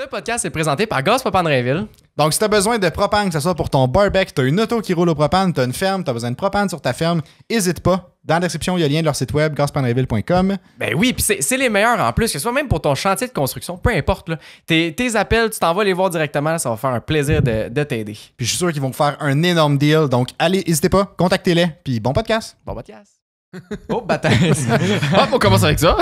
Ce podcast est présenté par Gaz Propane Rainville. Donc, si tu as besoin de propane, que ce soit pour ton barbecue, tu as une auto qui roule au propane, tu as une ferme, tu as besoin de propane sur ta ferme, n'hésite pas. Dans la description, il y a le lien de leur site web, gazpropanerainville.com. Ben oui, puis c'est les meilleurs en plus, que ce soit même pour ton chantier de construction, peu importe. Là, tes appels, tu t'en vas les voir directement, là, ça va faire un plaisir de t'aider. Puis je suis sûr qu'ils vont vous faire un énorme deal. Donc, allez, n'hésitez pas, contactez-les. Puis bon podcast. Bon podcast. Oh, bataille. Hop, on commence avec ça.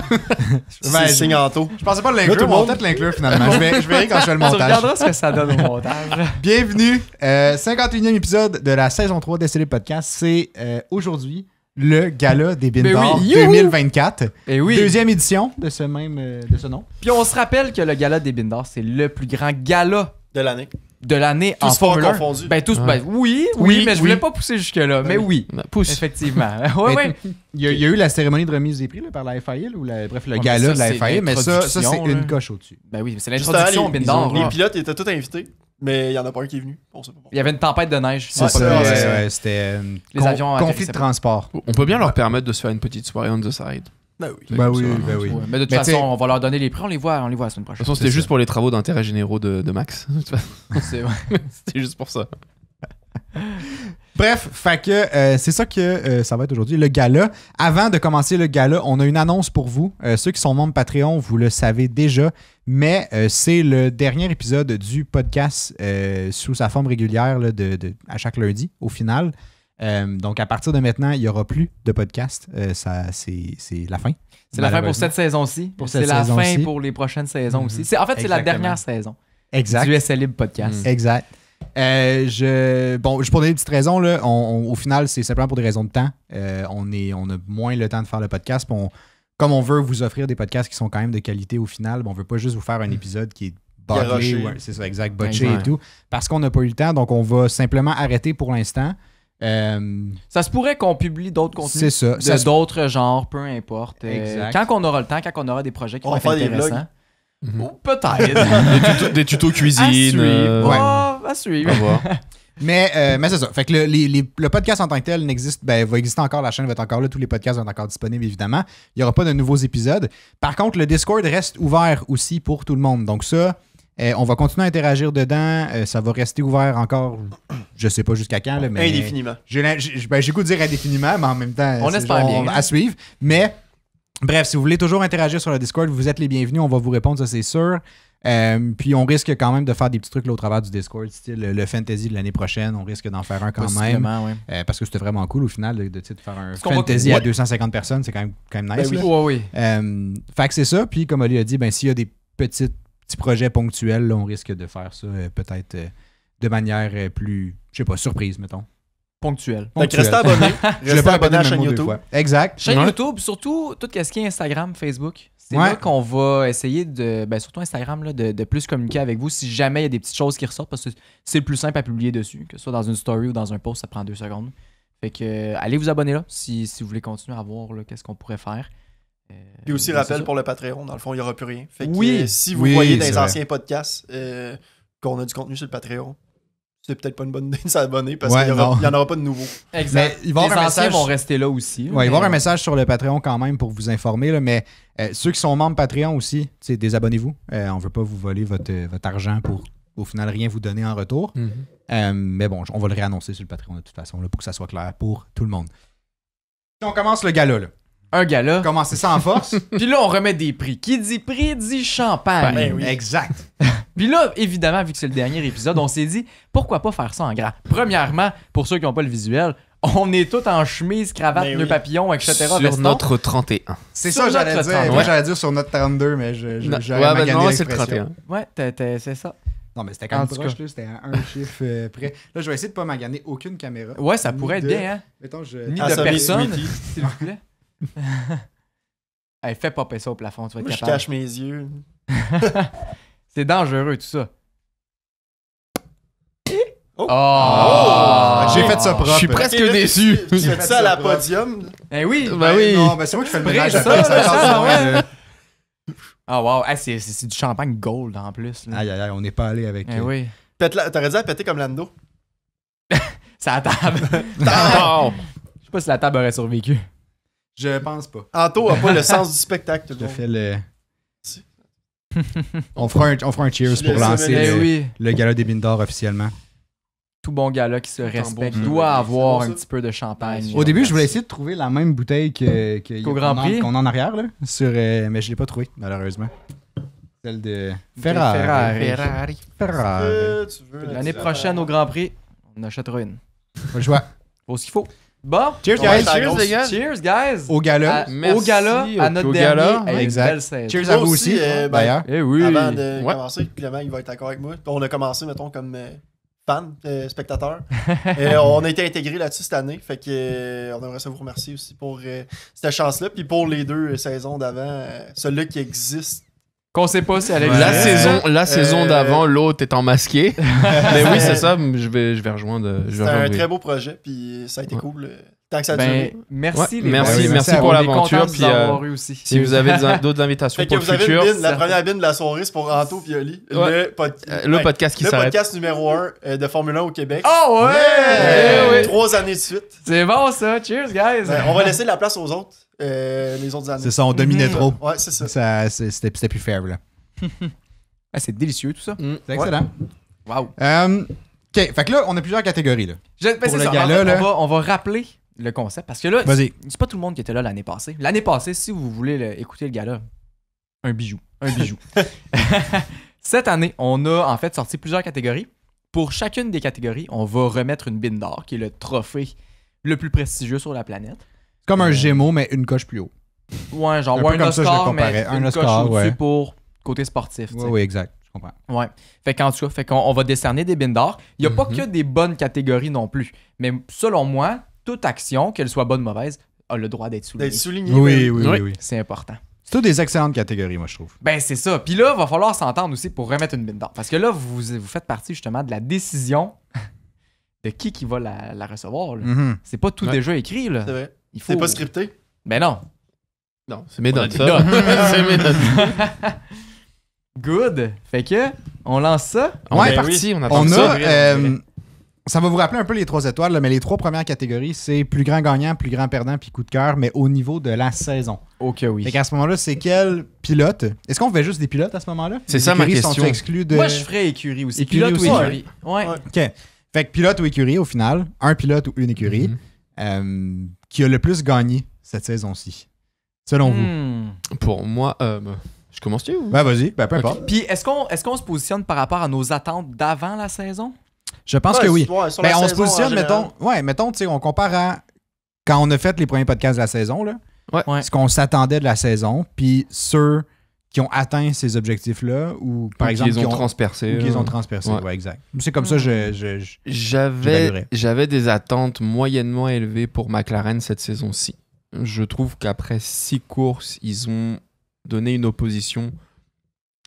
C'est signe en taux. Je pensais pas l'inclure, mais on va peut-être l'inclure finalement. Je verrai quand je fais le Tu montage. regarderas ce que ça donne au montage. Bienvenue, 51e épisode de la saison 3 d'SLE Podcast. C'est aujourd'hui le gala des Bines d'Or oui, 2024. Et oui. Deuxième édition de ce même de ce nom. Puis on se rappelle que le gala des Bines d'Or, c'est le plus grand gala De l'année. de l'année Tous en sports Formule 1. confondus. Ben tous, Ouais. ben oui, mais je voulais pas pousser jusque-là. Mais oui, Pousse. effectivement. Ouais. Il y a eu la cérémonie de remise des prix là, par la FIA, ou bref, le Ouais, gala mais de ça, la c'est FIA, mais ça c'est l'introduction, une là. coche au-dessus. Ben oui, c'est Juste l'introduction aux avant, Bines les, d'Or. les là. pilotes étaient tous invités, mais il y en a pas un qui est venu. On sait pas pourquoi. Il y avait une tempête de neige. C'est ça, c'était Les avions conflit atterrissaient de pas. transport. On peut bien leur permettre de se faire une petite soirée on the side. Ben oui. Ben oui, ça, ben oui. Ouais, mais de toute Mais façon, t'sais- on va leur donner les prix, on les voit la semaine De toute prochaine. façon, c'était C'est juste ça. pour les travaux d'intérêt généraux de Max. C'est vrai. C'était juste pour ça. Bref, fait que c'est ça que ça va être aujourd'hui, le gala. Avant de commencer le gala, on a une annonce pour vous. Ceux qui sont membres Patreon, vous le savez déjà, mais c'est le dernier épisode du podcast sous sa forme régulière là, à chaque lundi, au final. Donc, à partir de maintenant, il n'y aura plus de podcast. C'est la fin. C'est la fin pour Malheureusement. cette saison-ci. Pour C'est cette la fin saison-ci. pour les prochaines saisons Mhm. aussi. En fait, c'est la Exactement. dernière saison Exact. du SL Libre Podcast. Exact. Juste pour donner des petites raisons, là, au final, c'est simplement pour des raisons de temps. On a moins le temps de faire le podcast. Puis comme on veut vous offrir des podcasts qui sont quand même de qualité au final, on veut pas juste vous faire un épisode qui est bâclé, Garoché. c'est ça, exact, botché Exact. et tout, parce qu'on n'a pas eu le temps. Donc, on va simplement arrêter pour l'instant. Ça se pourrait qu'on publie d'autres C'est contenus ça. d'autres genres, peu importe. Exact. Quand on aura le temps, quand on aura des projets qui On vont va être faire des intéressants. Mhm. Ou peut-être. Des tutos À cuisine. suivre. ouais. À suivre. On va voir. Mais c'est ça. Fait que le podcast en tant que tel n'existe, va exister encore, la chaîne va être encore là, tous les podcasts vont être encore disponibles évidemment. Il n'y aura pas de nouveaux épisodes. Par contre, le Discord reste ouvert aussi pour tout le monde. Donc ça, on va continuer à interagir dedans. Ça va rester ouvert encore, je sais pas jusqu'à quand, là, mais Indéfiniment. j'ai le goût de dire indéfiniment, mais en même temps, On c'est espère genre bien. à suivre. Mais bref, si vous voulez toujours interagir sur le Discord, vous êtes les bienvenus. On va vous répondre, ça c'est sûr. Puis on risque quand même de faire des petits trucs là, au travers du Discord, style le fantasy de l'année prochaine. On risque d'en faire un quand même. Possiblement, ouais. Parce que c'était vraiment cool au final de faire un qu'on va- fantasy à ouais. 250 personnes. C'est quand même nice. Ben oui. là. Oui. Fait que c'est ça. Puis comme Oli a dit, s'il y a des petits projets ponctuels, là, on risque de faire ça peut-être de manière plus, je sais pas, surprise, mettons. Ponctuel. Fait que restez abonnés. Je l'ai Restez pas abonnés à la même chaîne mot deux YouTube. fois. Exact. Chaîne Ouais. YouTube, surtout tout ce qui est Instagram, Facebook. C'est Ouais. là qu'on va essayer surtout Instagram, là, de plus communiquer avec vous si jamais il y a des petites choses qui ressortent parce que c'est le plus simple à publier dessus, que ce soit dans une story ou dans un post, ça prend 2 secondes. Fait que allez vous abonner là si vous voulez continuer à voir là, qu'est-ce qu'on pourrait faire. Puis aussi, c'est rappel ça. pour le Patreon, dans le fond, il n'y aura plus rien. Fait que, Oui. si vous Oui, voyez dans c'est les vrai. anciens podcasts qu'on a du contenu sur le Patreon, c'est peut-être pas une bonne idée de s'abonner parce Ouais, qu'il non. n'y en aura pas de nouveaux. Exact. Mais il va y Les avoir un anciens message- vont rester là aussi. Ouais, il va y avoir un message sur le Patreon quand même pour vous informer, là, mais ceux qui sont membres Patreon aussi, désabonnez-vous. On veut pas vous voler votre argent pour au final rien vous donner en retour. Mais bon, on va le réannoncer sur le Patreon de toute façon là, pour que ça soit clair pour tout le monde. On commence le gala là. Un gala. Commencer ça en force. Puis là, on remet des prix. Qui dit prix dit champagne. Ben oui. Exact. Puis là, évidemment, vu que c'est le dernier épisode, on s'est dit, pourquoi pas faire ça en grand? Premièrement, pour ceux qui n'ont pas le visuel, on est tous en chemise, cravate, Ben nœud oui. papillon, etc. Sur veston. notre 31. C'est Sur ça j'allais notre dire. 30, Moi ouais. j'allais dire sur notre 32, mais Non, j'aurais ouais, magané non, c'est le l'expression. 31. Ouais, c'est ça. Non, mais c'était quand En même tout proche, cas. là, c'était à un chiffre près. Là, je vais essayer de pas maganer aucune caméra. Ouais, ça Ni pourrait être de- bien, hein? Mettons, Ni de Assommer personne, Sweetie. s'il vous plaît. Hey, fais popper ça au plafond, tu vas être Moi, je capable. cache mes yeux. C'est dangereux, tout ça. Oh. Oh! J'ai fait ça propre. Je suis presque Ok, là, déçu. Tu fais fait ça à la ça propre. podium. Eh oui! Bah oui. Non, c'est moi qui fais le Spray ménage ça, après. ça, passe ça, loin, ouais. là. Ah, wow! Hey, c'est du champagne gold en plus. Là. Aïe, aïe, aïe, on n'est pas allé avec. Eh oui. T'aurais dû la péter comme Lando. C'est à la table. Oh. Je sais pas si la table aurait survécu. Je pense pas. Anto a pas le sens du spectacle. tout le Je monde. fais le. On fera un cheers Je pour laisse lancer ça, Eh oui, le gala des mines d'or officiellement. tout bon gars-là qui se respecte bon doit jeu. avoir C'est bon, un ça. petit peu de champagne. Au début, je voulais essayer de trouver la même bouteille Qu'au Grand Prix. qu'on a en arrière, là, mais je l'ai pas trouvé, malheureusement. Celle de Ferrari. Ferrari. Ferrari. Tu veux L'année prochaine au Grand Prix, on achètera une. Pas le choix. Faut ce qu'il faut. Bon, Cheers, Ouais, guys. ça- Cheers, les gars. cheers, guys. Au gala. Au Merci gala, à notre au dernier. gala. Hey, Exact. belle saison. Cheers Moi à vous aussi, aussi, ben, d'ailleurs. Eh oui. Avant de Ouais. commencer, Clément, il va être d'accord avec moi. On a commencé, mettons, comme fan, spectateur. Et on a été intégrés là-dessus cette année. Fait que on aimerait ça vous remercier aussi pour cette chance-là. Puis pour les 2 saisons d'avant, celle-là qui existe. Qu'on sait pas si elle La existe. saison d'avant, l'autre étant masqué. Mais oui, c'est ça. Je vais rejoindre. C'était un très beau projet. Puis ça a été cool. Tant que ça a Ben, duré. merci Ouais, les merci, boys. merci merci à pour On est l'aventure. contents de Puis vous avoir eu aussi. si vous avez d'autres invitations Fait que pour vous le avez futur, une bin, la ça- première bin de la soirée, c'est pour Anto Pioli. Ouais. le podcast qui le s'arrête. podcast numéro 1 de Formule 1 au Québec. Oh ouais! Yeah! Eh oui. 3 années de suite. C'est bon ça. Cheers, guys. On va laisser la place aux autres, les autres années. C'est ça, on dominait trop. Ouais, c'est ça. C'était plus faible. là. Ah, c'est délicieux tout ça. C'est excellent. Wow. OK, fait que là, on a plusieurs catégories. Là. Ben, Pour c'est le ça. gala, En fait, là. on va rappeler le concept parce que là, Vas-y. c'est pas tout le monde qui était là l'année passée. L'année passée, si vous voulez écouter le gala, un bijou. Un bijou. Cette année, on a en fait sorti plusieurs catégories. Pour chacune des catégories, on va remettre une bine d'or, qui est le trophée le plus prestigieux sur la planète. C'est comme un Gémeaux, mais une coche plus haut. Ouais, genre Un ouais, peu comme ça, je le Oscar, mais comparais. Un une Oscar, coche au-dessus ouais. pour côté sportif. tu sais. Oui, exact. Je comprends. Ouais. Fait qu'en tout cas, on va décerner des bines d'or. Il n'y a pas Mhm. que des bonnes catégories non plus. Mais selon moi, toute action, qu'elle soit bonne ou mauvaise, a le droit d'être soulignée. D'être souligné. Oui, oui, Oui. oui, oui. C'est important. C'est toutes des excellentes catégories, moi, je trouve. Ben, c'est ça. Puis là, il va falloir s'entendre aussi pour remettre une bine d'or. Parce que là, vous faites partie justement de la décision de qui va la recevoir. là. Mhm. C'est pas tout Ouais. déjà écrit. Là. C'est vrai. Il faut... C'est pas scripté. Ben non. Non, c'est mes On a notes. des ça. notes. C'est mes notes. Good. Fait que, on lance ça. On Ouais, est ben parti, on attend On ça. a... ça va vous rappeler un peu les 3 étoiles, là, mais les 3 premières catégories, c'est plus grand gagnant, plus grand perdant, puis coup de cœur, mais au niveau de la saison. Ok, oui. Fait qu'à ce moment-là, c'est quel pilote? Est-ce qu'on fait juste des pilotes à ce moment-là? C'est Les ça, ma écuries question. sont exclus de... Moi, je ferais écurie aussi. Écurie Pilote aussi, ou ouais. écurie. Ouais. Ouais. OK. Fait que pilote ou écurie, au final, un pilote ou une écurie, Mhm. qui a le plus gagné cette saison-ci, selon vous. Hmm. Pour moi, je commence-tu ou? Ben, vas-y. Ben, peu importe. Puis, est-ce qu'on se positionne par rapport à nos attentes d'avant la saison? Je pense Ouais, que oui. ouais, sur Ben, la on se saison, positionne, en général. mettons, tu sais, on compare à quand on a fait les premiers podcasts de la saison, là, Ouais. ce qu'on s'attendait de la saison, puis ceux qui ont atteint ces objectifs-là, ou par exemple, qu'ils qui ont ont, transpercé. ou qu'ils ont transpercé. Ouais. Ouais, exact. C'est comme ça, j'évaluerais. J'avais des attentes moyennement élevées pour McLaren cette saison-ci. Je trouve qu'après 6 courses, ils ont donné une opposition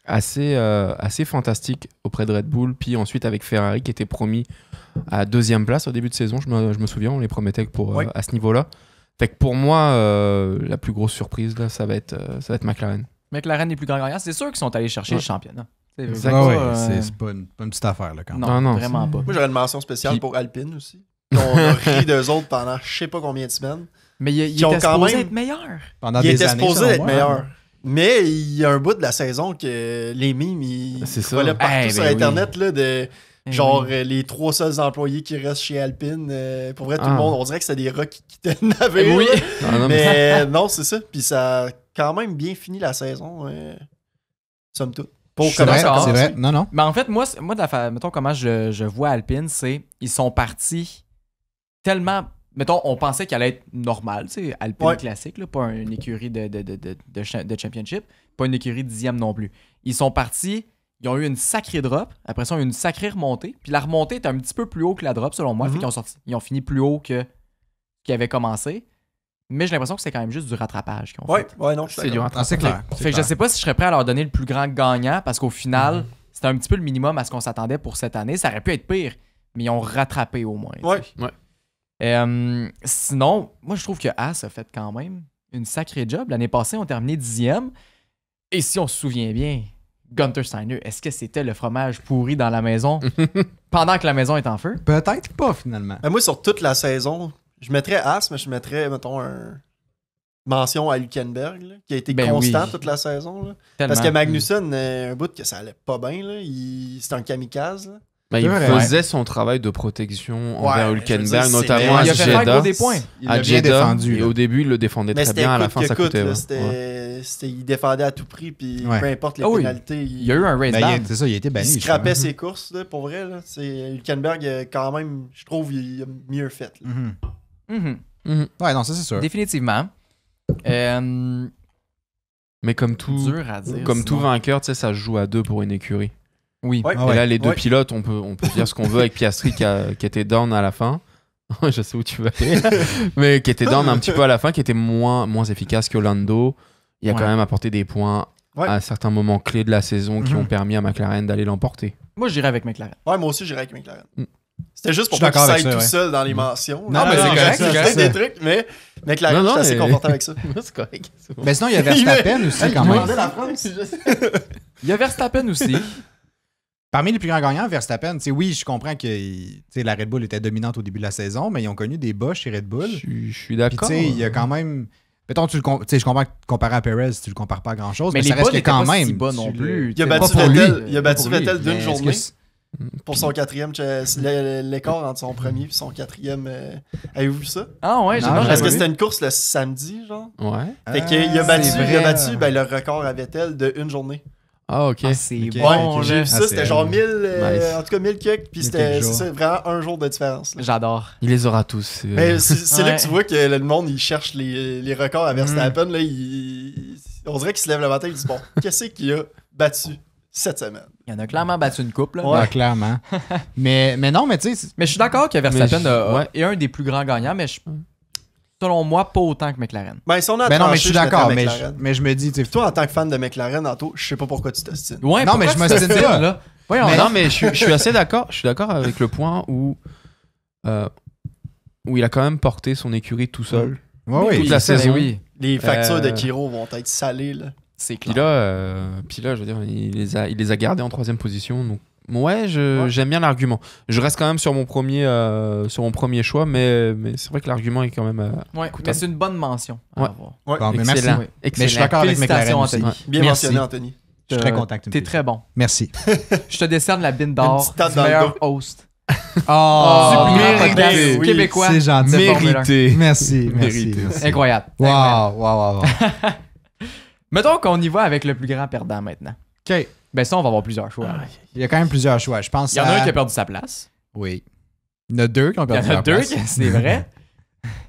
assez fantastique auprès de Red Bull. Puis ensuite avec Ferrari qui était promis à 2e place au début de saison. Je me souviens, on les promettait pour, Ouais. à ce niveau-là. Fait que pour moi, la plus grosse surprise, là, ça va être McLaren. McLaren les plus grands gagnants, c'est sûr qu'ils sont allés chercher le championnat. C'est Exact. pas, Ouais, euh, c'est pas une petite affaire, là, quand même. Non, Non, vraiment pas. Moi, j'aurais une mention spéciale Puis- pour Alpine aussi. On a ri d'eux autres pendant je sais pas combien de semaines. Mais il Qui ont était quand supposé même- être meilleur. Pendant Il des était années, supposé selon être moi. meilleur. Mais il y a un bout de la saison que les mimes, ils C'est ça. volaient partout Eh, sur ben Internet là, de Eh genre oui. les 3 seuls employés qui restent chez Alpine. Pour vrai, tout Ah. le monde, on dirait que c'était des rats qui quittaient le navire. Oui. là. Non, Mais non, c'est ça. Puis ça a quand même bien fini la saison, somme toute. Pour C'est comment vrai, ça a c'est commencé. vrai. Non, non. Mais en fait, moi mettons comment je vois Alpine, c'est ils sont partis tellement. Mettons, on pensait qu'elle allait être normale, tu sais, Alpine Ouais. classique, là, pas une écurie de championship, pas une écurie 10e non plus. Ils sont partis, ils ont eu une sacrée drop, après ça, ils ont eu une sacrée remontée, puis la remontée est un petit peu plus haut que la drop, selon moi, Mhm. fait qu'ils ont fini plus haut que ce qui avait commencé. Mais j'ai l'impression que c'est quand même juste du rattrapage qu'ils ont Ouais, fait. ouais, non, je suis C'est du d'accord. Ah, c'est clair. Fait que je sais pas si je serais prêt à leur donner le plus grand gagnant parce qu'au final, c'était un petit peu le minimum à ce qu'on s'attendait pour cette année. Ça aurait pu être pire, mais ils ont rattrapé au moins. tu Ouais. sais. Ouais. Sinon, moi je trouve que Haas a fait quand même une sacrée job. L'année passée, on terminé 10e. Et si on se souvient bien, Gunther Steiner, est-ce que c'était le fromage pourri dans la maison pendant que la maison est en feu? Peut-être pas, finalement. Mais moi, sur toute la saison, je mettrais As, mais je mettrais, mettons, un mention à Hülkenberg, là, qui a été Ben constant oui. toute la saison. Là. Tellement. Parce que Magnussen, un bout que ça allait pas bien, là, c'est un kamikaze. Là. Il C'est vrai. faisait son travail de protection envers Ouais, je veux Hülkenberg, dire, notamment c'est- à Il a fait faire Jeddah. gros des points. Il À l'a bien Jeddah, défendu. et là. au début, il le défendait Mais très c'était bien. À la coûte fin, que ça coûte, coûtait. là, Ouais. il défendait à tout prix, puis Ouais. peu importe les Ah oui. pénalités. Il y a eu un race Ben, ban. c'est ça, il a été banni. Il je crois. scrapait ses courses, là, pour vrai. Là. Hülkenberg, quand même, je trouve, il a mieux fait. Là. Mhm. Mhm. Ouais, non, ça c'est sûr. Définitivement. Mais comme tout Dur à dire. comme tout sinon. vainqueur, tu sais, ça se joue à deux pour une écurie. Oui. Ouais. Ah Et ouais. là, les deux Ouais. pilotes, on peut dire ce qu'on veut avec Piastri qui était down à la fin. Je sais où tu vas aller. Mais qui était down un petit peu à la fin, qui était moins efficace que Lando. Il a Ouais. quand même apporté des points Ouais. à certains moments clés de la saison qui Mhm. ont permis à McLaren d'aller l'emporter. Moi, j'irais avec McLaren. Ouais, moi aussi, j'irais avec McLaren. Mm. C'était juste pour Je suis pas qu'il d'accord avec s'aille ça, tout ouais. seul dans les mentions. Non, mais c'est correct, j'ai c'est correct. des trucs, mais McLaren, Non, je suis assez mais- confortable avec ça. C'est correct. Mais sinon, il y a Verstappen aussi, quand Il même. demandait la France. Il y a Verstappen aussi. Parmi les plus grands gagnants, Verstappen, tu sais, oui, je comprends que tu sais, la Red Bull était dominante au début de la saison, mais ils ont connu des bas chez Red Bull. Je suis Puis, d'accord. tu sais, il y a quand même. Mettons, tu sais, je comprends que comparé à Perez, tu le compares pas à grand chose, mais, les ça reste bas que n'étaient quand pas même. si bas non tu plus. Il a T'sais, battu pas pour lui. Vettel, il a Pas battu pour lui, Vettel Mais d'une est-ce journée que c'est- pour son quatrième. L'écart entre son premier et son quatrième. Avez-vous vu ça? Ah ouais, Non, j'adore. j'avais Parce que vu. c'était une course le samedi, genre. Ouais. Fait qu'il a Ah, battu, c'est il a vrai. battu le record à Vettel de une journée. Ah, ok. Ah, c'est Ok. bon, ok. J'ai là. vu ça, Ah, c'était c'est- genre 1000, Nice. en tout cas 1000 kicks, puis 1000 c'était quelques c'est jours. ça, vraiment un jour de différence. là. J'adore. Il les aura tous. Mais c'est là Ouais. que tu vois que le monde, il cherche les records à Verstappen. Là, on dirait qu'il se lève le matin et il dit bon, qu'est-ce qu'il a battu cette semaine? Il y en a clairement battu une couple. là. Ouais. Ah, clairement. mais non, mais tu sais, Mais je suis d'accord que Verstappen ouais. est un des plus grands gagnants, mais selon moi, pas autant que McLaren. Ben, si on a à ben non, mais trancher, je suis mettrais d'accord, mais McLaren. je me dis, tu sais, Puis toi, en tant que fan de McLaren, Anto, je sais pas pourquoi tu t'ostines. Ouais, Non, mais je pourquoi tu m'ostine t'ostines, pas. là. Voyons, Mais- non. Non, mais je suis assez d'accord. Je suis d'accord avec le point où il a quand même porté son écurie tout seul. ouais, ouais. toute la saison. Oui, Les factures de Euh, Kiro vont être salées. Là. c'est Puis clair. là, je veux dire, il les a gardés en troisième position. Donc, ouais, j'aime bien l'argument. Je reste quand même sur mon premier choix, mais c'est vrai que l'argument est quand même. Ouais, écoute, mais c'est une bonne mention à Ouais. avoir. Bon, mais merci. excellent. Oui. Mais je suis Excellent. d'accord avec McLaren Félicitations, aussi. Anthony. Bien Merci. mentionné, Anthony. Je suis très content que tu me T'es dises. très bon. Merci. Je te décerne la bine d'or petite tape du dans le meilleur dos. host Oh, du plus grand mérité. podcast Oui, québécois. c'est gentil. de Formule 1. Mérité. Merci, merci. Mérité. merci. Incroyable. Incroyable. Wow. Mettons qu'on y va avec le plus grand perdant maintenant. OK. Ben ça, on va avoir plusieurs choix. Il y a quand même plusieurs choix. Je pense Il y en a à- un qui a perdu sa place. Oui. Il y en a deux qui ont Il y perdu en a leur deux, place. c'est vrai.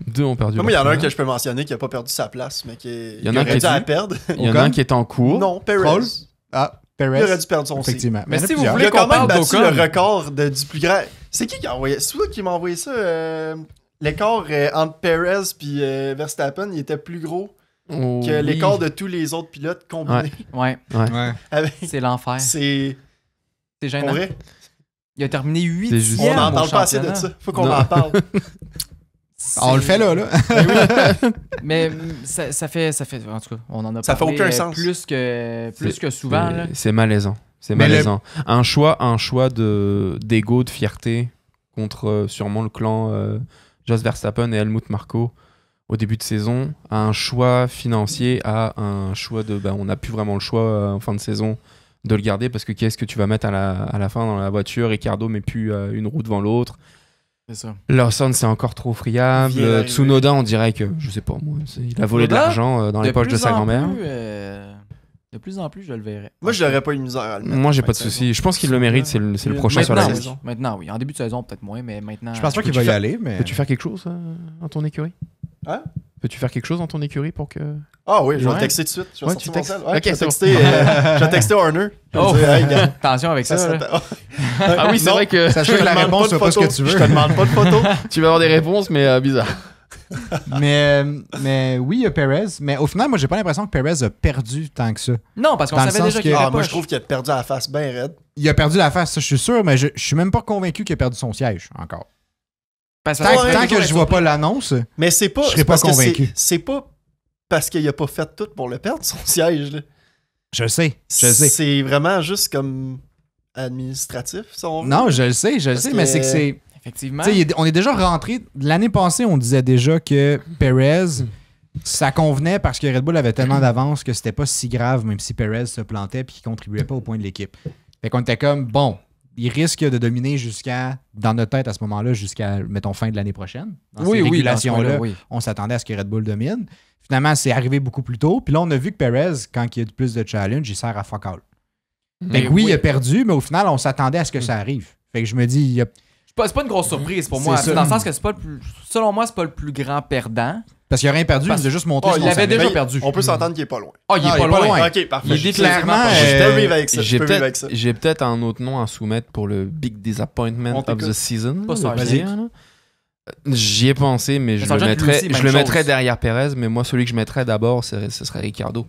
Deux ont perdu. Moi, il y en a leur un que place. je peux mentionner qui a pas perdu sa place, mais qui Il y en a un aurait qui dû est la dû. perdre. Il y en a un qui est en cours. Non, Perez. Troll. Ah, Il Perez. aurait dû perdre son seat. Effectivement. Mais Il y en a si vous plusieurs. voulez Il a quand qu'on même parle battu d'Ocon. le record du plus grand. C'est qui a envoyé? C'est toi qui m'a envoyé ça? L'écart entre Perez et Verstappen, il était plus gros Oh, que l'écart oui. de tous les autres pilotes combinés. Ouais, Ouais. Avec- c'est l'enfer. C'est C'est pour gênant. vrai. Il a terminé C'est juste- 8e On n'en au parle pas assez de championnat. ça. Faut qu'on Non. en parle. On le fait là. Mais ça fait, en tout cas, on en a Ça fait parlé aucun sens. plus que souvent. Là. C'est malaisant. C'est Mais malaisant. Un choix d'ego, de fierté contre sûrement le clan Jos Verstappen et Helmut Marko au début de saison, à un choix financier, à un choix de... on n'a plus vraiment le choix en fin de saison de le garder parce que qui est-ce que tu vas mettre à la fin dans la voiture? Ricardo met plus une roue devant l'autre. C'est ça. Lawson, c'est encore trop friable. Vient d'arriver. Tsunoda, on dirait que, je sais pas moi, il a volé de Tsunoda, l'argent dans les poches de sa grand-mère. De plus en plus, je le verrai. Moi, je n'aurais pas eu de misère à le mettre. Moi, j'ai en pas de fin saison. souci. Je pense qu'il le mérite. C'est le prochain sur la Maintenant, liste. oui. Maintenant, oui. En début de saison, peut-être moins, mais maintenant. Je pense pas qu'il Peux-tu va y faire- aller, mais. Peux-tu faire quelque chose dans ton écurie? Hein? Peux-tu faire quelque chose dans ton écurie pour que... Ah oui, je vais Ouais. le texter tout de suite. Je vais Ouais, sortir tu mon textes. sel. Ouais, Ok, je vais c'est bon. texter, je vais texter Horner. Je vais Oh. dire, hey, gars, Attention avec ça. ça là. serait- Ah oui, c'est Non. vrai que Sachez que la demande réponse, pas de c'est pas ce que photo. tu veux. Je te demande pas de photo. tu vas avoir des réponses, mais bizarres. mais oui, il y a Perez. Mais au final, moi, j'ai pas l'impression que Perez a perdu tant que ça. Non, parce qu'on Dans le savait sens déjà que- qu'il Ah, était moi, pas. je trouve qu'il a perdu à la face bien raide. Il a perdu la face, ça, je suis sûr, mais je suis même pas convaincu qu'il a perdu son siège encore. Parce Tant, Ouais, tant ouais, que je vois pas l'annonce, Mais c'est pas. Je serais c'est pas parce que convaincu. c'est pas parce qu'il a pas fait tout pour le perdre, son siège. Là. je le sais. C'est vraiment juste comme administratif, si on veut. Non, je le sais, Parce mais que- c'est que c'est. Effectivement. Tu sais, on est déjà rentré. L'année passée, on disait déjà que Perez ça convenait parce que Red Bull avait tellement d'avance que c'était pas si grave, même si Perez se plantait et qu'il contribuait pas au point de l'équipe. Fait qu'on était comme, bon, il risque de dominer dans notre tête à ce moment-là, jusqu'à, mettons, fin de l'année prochaine. Dans ces régulations-là, oui. on s'attendait à ce que Red Bull domine. Finalement, c'est arrivé beaucoup plus tôt. Puis là, on a vu que Perez, quand il y a plus de challenge, il sert à fuck all. Fait que oui, il a perdu, mais au final, on s'attendait à ce que ça arrive. Fait que je me dis, il y a... C'est pas une grosse surprise pour moi. C'est ça. Dans le sens que c'est pas le plus... Selon moi, c'est pas le plus grand perdant. Parce qu'il a rien perdu, il nous a juste montré Oh, ce il qu'on avait savait. déjà perdu. On peut s'entendre qu'il est pas loin. Ah, il est Ah, pas loin. Ok, parfait. Il est définitivement clairement, pas loin. Je peux vivre avec ça. J'ai Je peux vivre avec ça. peut-être un autre nom à soumettre pour le Big Disappointment On of t'écoute. the Season. Pas le Sargent. pire, là. J'y ai pensé, mais je Sargent, le lui aussi, mettrais, même je le mettrais chose. derrière Perez. Mais moi, celui que je mettrais d'abord, ce serait Ricciardo.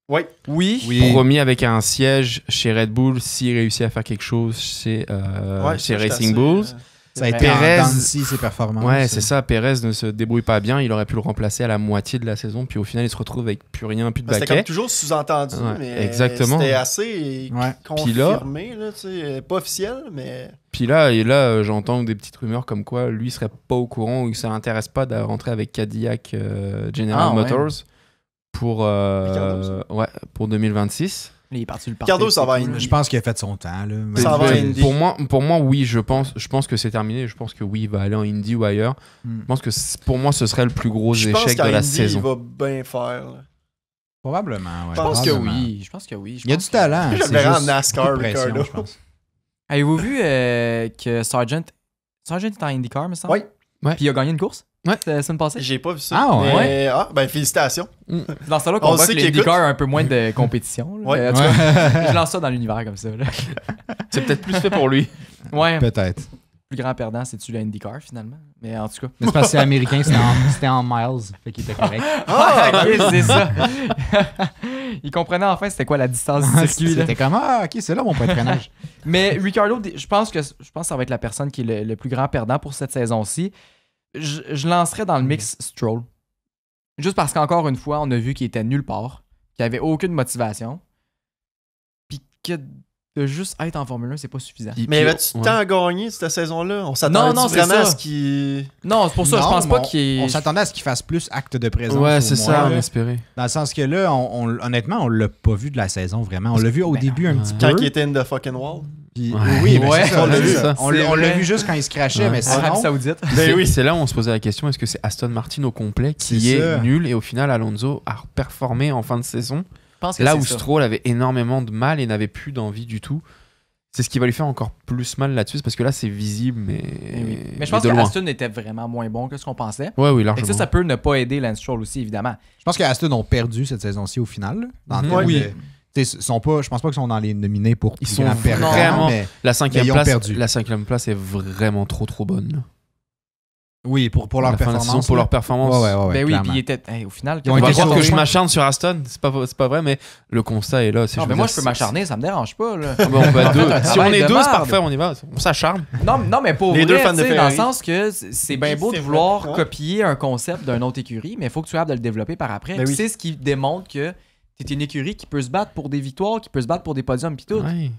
Oui. Oui. Premier avec un siège chez Red Bull, s'il réussit à faire quelque chose chez Racing Bulls. Ça a été Perez- en dents de scie, ses performances. Ouais, c'est ça. Perez ne se débrouille pas bien. Il aurait pu le remplacer à la moitié de la saison. Puis au final, il se retrouve avec plus rien, plus de C'était comme baquet. toujours sous-entendu, Ouais, mais exactement. c'était assez Ouais. Puis là- confirmé, là, tu sais, pas officiel, mais... Puis là, j'entends des petites rumeurs comme quoi lui serait pas au courant ou que ça l'intéresse pas de rentrer avec Cadillac General Ah, ouais. Motors pour, pour 2026. Il est parti le Ricardo, ça va Je pense qu'il a fait son temps. Là. Mais- Ça va à Indy. Pour moi, oui, je pense que c'est terminé. Je pense que oui, il va aller en Indy ou ailleurs. Hmm. Je pense que pour moi, ce serait le plus gros Je pense échec qu'en de la Indy, saison. il va bien faire. Là. Probablement, ouais. Je pense que Probablement. oui. Je pense que oui. Il y a du talent. Je le c'est verrais en juste NASCAR, beaucoup de pression, Ricardo. je pense. Avez-vous vu que Sargent est en IndyCar, me semble? Oui. Ouais. Puis il a gagné une course? Ouais. La semaine passée? J'ai pas vu ça. Ah, ouais. mais... Ah, ben félicitations. Dans ce là On qu'on voit sait que qu'il l'IndyCar a un peu moins de compétition. là. Ouais. Mais en tout cas, je lance ça dans l'univers comme ça. Là. C'est peut-être plus fait pour lui. Ouais. Peut-être. Le plus grand perdant, c'est-tu le IndyCar finalement? Mais en tout cas. Mais c'est parce que c'est américain, c'était en miles. Fait qu'il était correct. Ah, ok, c'est ça. Il comprenait enfin c'était quoi la distance du circuit. Là. C'était comme, ah, ok, c'est là mon point de freinage. Mais Ricardo, je pense que ça va être la personne qui est le plus grand perdant pour cette saison-ci. Je lancerais dans le mix Stroll. Juste parce qu'encore une fois, on a vu qu'il était nulle part, qu'il avait aucune motivation, puis que de juste être en Formule 1, c'est pas suffisant. Mais avais-tu tant à gagner cette saison-là? On s'attendait Non, c'est vraiment à ça. ce qu'il... Non, c'est pour ça, Non, je pense pas mais qu'il On s'attendait à ce qu'il fasse plus acte de présence. Ouais, au c'est moins, ça, on là. espérait. Dans le sens que là, honnêtement, on l'a pas vu de la saison, vraiment. On l'a vu au début un petit peu. Quand il était in the fucking wall. Puis- Ouais. Oui, mais Ouais, c'est ça, on l'a c'est vu. ça. On C'est l'a vrai. vu juste quand il se crachait, Ouais. mais Arabie sinon... Saoudite. Ben oui. C'est là où on se posait la question, est-ce que c'est Aston Martin au complet qui C'est est ça. nul et au final Alonso a performé en fin de saison Je pense que là c'est où ça. Stroll avait énormément de mal et n'avait plus d'envie du tout. C'est ce qui va lui faire encore plus mal là-dessus parce que là c'est visible mais, Mais je pense de que loin. Aston était vraiment moins bon que ce qu'on pensait. Ouais, oui, Fait que largement. ça peut ne pas aider Lance Stroll aussi, évidemment. Je pense que Aston ont perdu cette saison-ci au final. Là, dans le Mhm. terme Oui. de- tu sais, sont pas, je pense pas qu'ils sont dans les nominés pour Ils plus sont grand perdant, vraiment- mais La Mais cinquième ils ont place, perdu. la cinquième place est vraiment trop bonne. Là. oui, pour leur La fin de la saison, performance. pour là. leur performance. Ouais, ouais, ouais, Ben oui, clairement. puis il était. Au final, Ils ont On été va croire sur que le je choix. m'acharne sur Aston, c'est pas vrai, mais le constat est là. Non, mais moi, je peux m'acharner, ça me dérange pas. Là. On peut être deux. Un Si on travail est de deux, c'est merde. parfait, on y va. On s'acharne. Non, mais pour Les vrai, deux fans de tu sais, dans le Ferrari. sens que c'est bien beau de C'est vouloir vrai, ouais. copier un concept d'une autre écurie, mais il faut que tu sois capable de le développer par après. Ben oui. C'est ce qui démontre que t'es une écurie qui peut se battre pour des victoires, qui peut se battre pour des podiums pis tout. Ouais.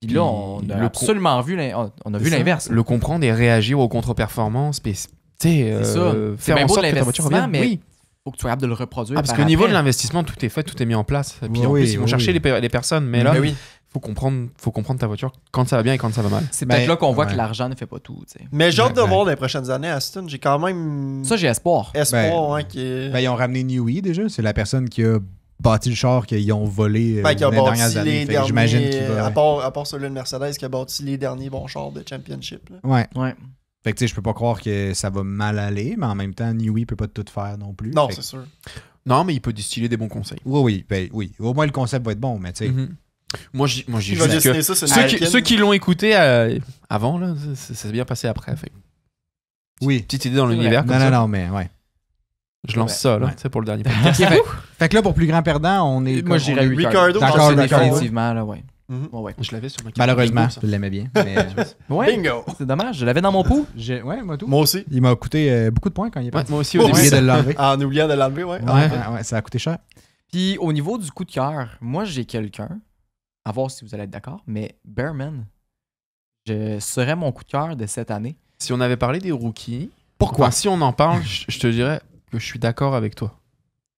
Puis là, on a le absolument vu on a vu C'est ça. l'inverse. Le comprendre et réagir aux contre-performances. Tu sais, C'est ça. C'est faire bien en beau de sorte que ta voiture l'investissement, revienne. mais Oui. faut que tu sois capable de le reproduire. Ah, parce par qu'au niveau de après. l'investissement, tout est fait, tout est mis en place. Et puis en Oui, plus, ils vont oui, chercher oui. les personnes. Mais là, Ben oui. faut comprendre ta voiture quand ça va bien et quand ça va mal. C'est peut-être Ben, là qu'on voit ouais. que l'argent ne fait pas tout. tu sais. Mais j'ai hâte de Ouais. voir dans les prochaines années Aston. J'ai quand même Ça, j'ai espoir. espoir hein, qui est... Ben, ils ont ramené Newey déjà. C'est la personne qui a bâti le char qu'ils ont volé Ben, qui a les dernières bâti années. les Fait que derniers... j'imagine qu'il va... à part celui de Mercedes qui a bâti les derniers bons chars de Championship. Là. Ouais. Ouais. Fait que tu sais, je peux pas croire que ça va mal aller, mais en même temps, Newey peut pas tout faire non plus. Non, Fait c'est que- sûr. Non, mais il peut distiller des bons conseils. Oui, oui. Au moins, le concept va être bon, mais tu sais. Mhm. Moi, j'ai Il va juste que dessiner ça, c'est une Alpine. ceux qui l'ont écouté avant, là, ça s'est bien passé après. Fait. Oui. Petite idée dans C'est l'univers. comme ça. Non, mais ouais. Je lance ça, là, Ouais. tu sais, pour le dernier podcast. Fait que là, pour plus grand perdant, on est. Moi, j'irais on est- Ricardo. D'accord, d'accord. Définitivement, là, ouais. Mhm. Ouais. Je l'avais sur ma carte. Malheureusement, Bingo, ça. je l'aimais bien. Mais, Ouais, Bingo! c'est dommage. Je l'avais dans mon pot. ouais, moi tout. Moi aussi. Il m'a coûté beaucoup de points quand il est Ouais, parti. moi aussi, au Oh, J'ai début. oublié de l'enlever. En oubliant de l'enlever, ouais. Ouais, ça a coûté cher. Puis au niveau du coup de cœur, moi j'ai quelqu'un, à voir si vous allez être d'accord, mais Bearman, je serais mon coup de cœur de cette année. Si on avait parlé des rookies, Pourquoi? enfin, si on en parle, je te dirais que je suis d'accord avec toi.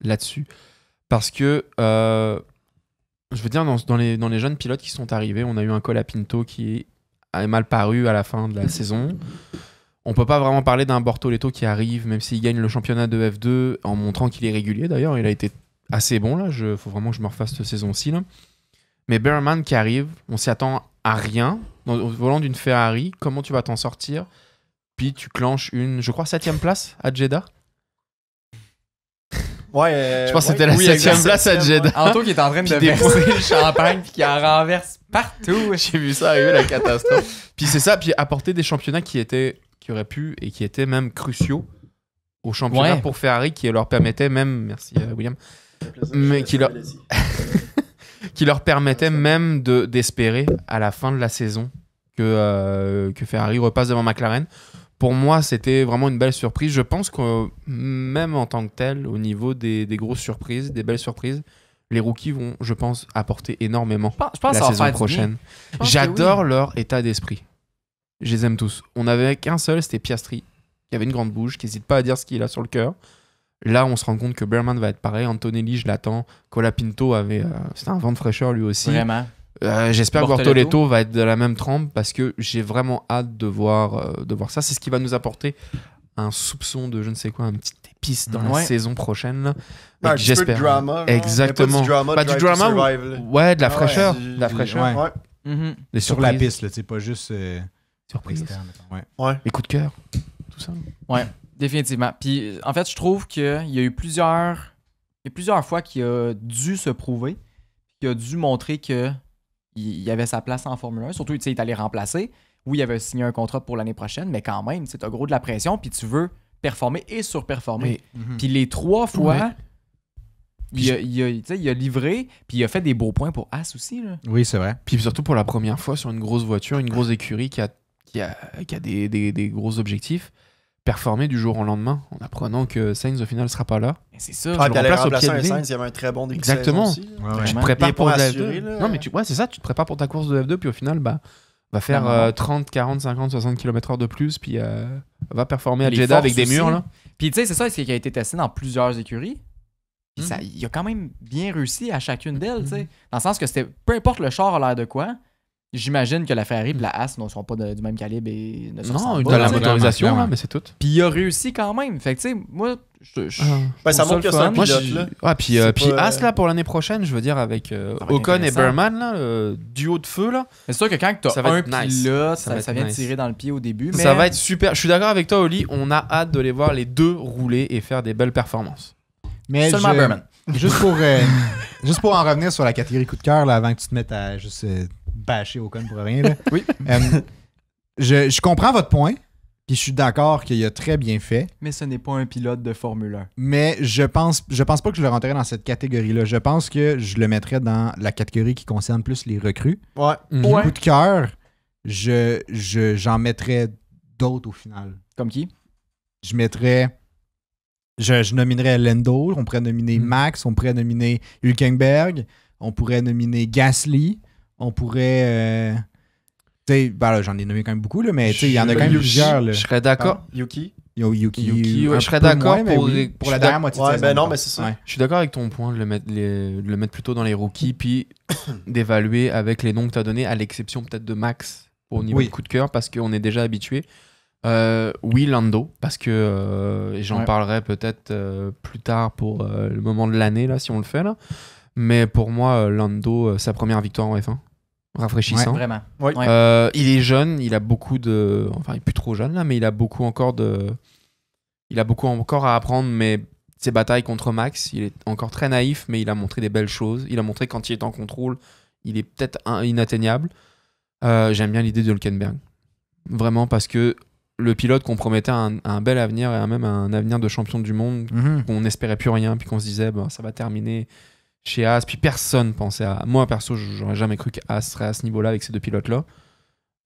là-dessus. Parce que, je veux dire, dans les jeunes pilotes qui sont arrivés, on a eu un Colapinto qui a mal paru à la fin de la saison. On peut pas vraiment parler d'un Bortoleto qui arrive, même s'il gagne le championnat de F2, en montrant qu'il est régulier. D'ailleurs, il a été assez bon, là. Faut vraiment que je me refasse cette saison-ci, là. Mais Berman qui arrive, on s'y attend à rien. Au volant d'une Ferrari, comment tu vas t'en sortir? Puis tu clenches une, je crois, 7ème place à Jeddah. Ouais, Je pense que c'était la 7ème place à Jeddah. Anto qui est en train de Puis des verser le champagne puis qui en renverse partout. J'ai vu ça arriver, la catastrophe. Puis c'est ça, puis apporter des championnats qui auraient pu et qui étaient même cruciaux au championnat pour Ferrari, qui leur permettait même, merci William, mais qui leur permettait même d'espérer à la fin de la saison que Ferrari repasse devant McLaren. Pour moi, c'était vraiment une belle surprise. Je pense que même en tant que tel, au niveau des grosses surprises, des belles surprises, les rookies vont, je pense, apporter énormément Je pense la ça va saison faire du prochaine. bien. J'adore leur état d'esprit. Je les aime tous. On avait qu'un seul, c'était Piastri, qui avait une grande bouche, qui n'hésite pas à dire ce qu'il a sur le cœur. Là, on se rend compte que Berman va être pareil. Antonelli, je l'attends. Colapinto c'était un vent de fraîcheur lui aussi. Vraiment. J'espère que Bortoleto Bortoleto va être de la même trempe parce que j'ai vraiment hâte de voir ça. C'est ce qui va nous apporter un soupçon de je ne sais quoi, un petit épice dans la saison prochaine. Là. Un petit peu de drama. Exactement. Du drama, du drama survive, de la fraîcheur. Ouais, de la fraîcheur. Ouais. Mhm. Des Sur la surprises. piste, là, c'est pas juste Surprise. externe. Mettons. Ouais. Les coups de cœur. Tout ça. Ouais, définitivement. Puis en fait, je trouve qu'il y a eu plusieurs fois qu'il a dû se prouver, qu'il a dû montrer que il avait sa place en Formule 1. Surtout, il est allé remplacer. Oui, il avait signé un contrat pour l'année prochaine, mais quand même, tu as gros de la pression, puis tu veux performer et surperformer. Puis les 3 fois, il a livré, puis il a fait des beaux points pour As aussi. Là. Oui, c'est vrai. Puis surtout pour la première fois sur une grosse voiture, une grosse écurie qui a des gros objectifs, performer du jour au lendemain en apprenant que Sainz au final ne sera pas là. Mais c'est ça. Ah, le puis aller remplace au remplacer pied de un ligne. Sainz, il y avait un très bon début Exactement. de saison aussi. Ouais, ouais. Tu te Vraiment. prépares Bien pour pour de la assurer, F2. là. Non, mais c'est ça, tu te prépares pour ta course de F2, puis au final, va faire Non. 30, 40, 50, 60 km/h de plus, puis va performer à Les Jeddah avec forces des murs. aussi. Là. Puis tu sais, c'est ça, c'est qu'il a été testé dans plusieurs écuries. Puis il a quand même bien réussi à chacune d'elles, tu sais. Dans le sens que peu importe le char a l'air de quoi, j'imagine que la Ferrari et la As ne sont pas du même calibre et ne se Non, ressemblent de pas, la tu sais. motorisation, clairement. là, mais c'est tout. Puis il a réussi quand même. Fait que tu sais, moi, Ben, trouve ça ça montre le que c'est un fun. Moi, pilote, j'ai- là. Ouais, puis C'est puis pas, As, là, pour l'année prochaine, je veux dire, avec va être Ocon et intéressant. Berman, là, duo de feu, là, c'est sûr que quand tu Ça as va un être nice. pilote, Ça va être ça vient nice. tirer dans le pied au début. Mais ça va être super. Je suis d'accord avec toi, Oli, on a hâte de les voir les deux rouler et faire des belles performances. Mais seulement Berman. Juste pour en revenir sur la catégorie coup de cœur, là, avant que tu te mettes à juste bâcher Ocon pour rien. Là. Oui. Je comprends votre point, puis je suis d'accord qu'il a très bien fait, Mais ce n'est pas un pilote de Formule 1. mais je pense pas que je le rentrerais dans cette catégorie-là. Je pense que je le mettrais dans la catégorie qui concerne plus les recrues. Ouais. Ouais. Coup de cœur, j'en mettrais d'autres au final. Comme qui? Je mettrais... Je nominerais Lando, on pourrait nominer Max, on pourrait nominer Hülkenberg, on pourrait nominer Gasly, on pourrait... tu sais, ben là, j'en ai nommé quand même beaucoup, là, mais tu sais, il y en a quand même plusieurs. Là. Je serais d'accord. Yuki. Yuki, ouais, un je serais peu d'accord moins, mais pour- oui, je la suis dernière moitié de Ouais, saison. ben non, mettons. mais c'est ça. Ouais. Je suis d'accord avec ton point de le mettre plutôt dans les rookies, puis d'évaluer avec les noms que tu as donnés, à l'exception peut-être de Max au niveau Oui. de coup de cœur, parce qu'on est déjà habitué. Oui, Lando, parce que et j'en Ouais. parlerai peut-être plus tard pour le moment de l'année, là, si on le fait. Là. Mais pour moi, Lando, sa première victoire en F1, rafraîchissant. Vraiment. Oui. Ouais. Il est jeune, il a beaucoup de... Enfin, il est plus trop jeune, là, mais il a beaucoup encore à apprendre, mais ses batailles contre Max, il est encore très naïf, mais il a montré des belles choses. Il a montré quand il est en contrôle, il est peut-être inatteignable. J'aime bien l'idée de Hülkenberg. Vraiment, parce que le pilote qu'on promettait un bel avenir et même un avenir de champion du monde, Mhm. qu'on n'espérait plus rien, puis qu'on se disait, bah, ça va terminer chez As. Puis personne pensait à... Moi, perso, j'aurais jamais cru qu'As serait à ce niveau-là avec ces deux pilotes-là.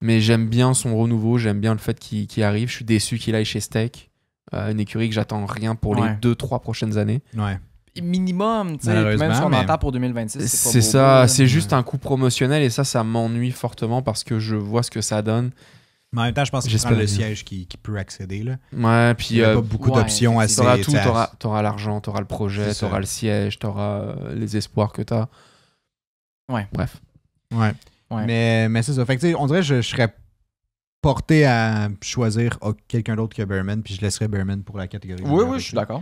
Mais j'aime bien son renouveau, j'aime bien le fait qu'il arrive. Je suis déçu qu'il aille chez Steak, une écurie que j'attends rien pour les Ouais. 2-3 prochaines années. Ouais. Minimum, tu sais, Malheureusement, même si on mais- entend pour 2026. C'est pas ça, beau, c'est là. juste un coup promotionnel et ça m'ennuie fortement parce que je vois ce que ça donne. Mais en même temps, je pense que c'est J'espère le bien. siège qui peut accéder. Là. Ouais, puis Il n'y a pas beaucoup ouais, d'options assez. t'auras tout, tu sais, t'auras l'argent, t'auras le projet, C'est ça. t'auras le siège, t'auras les espoirs que t'as. Ouais. Bref. Ouais. Mais c'est ça. Fait que, tu sais, on dirait que je serais porté à choisir quelqu'un d'autre que Behrman, puis je laisserais Behrman pour la catégorie. Oui, oui, je suis d'accord.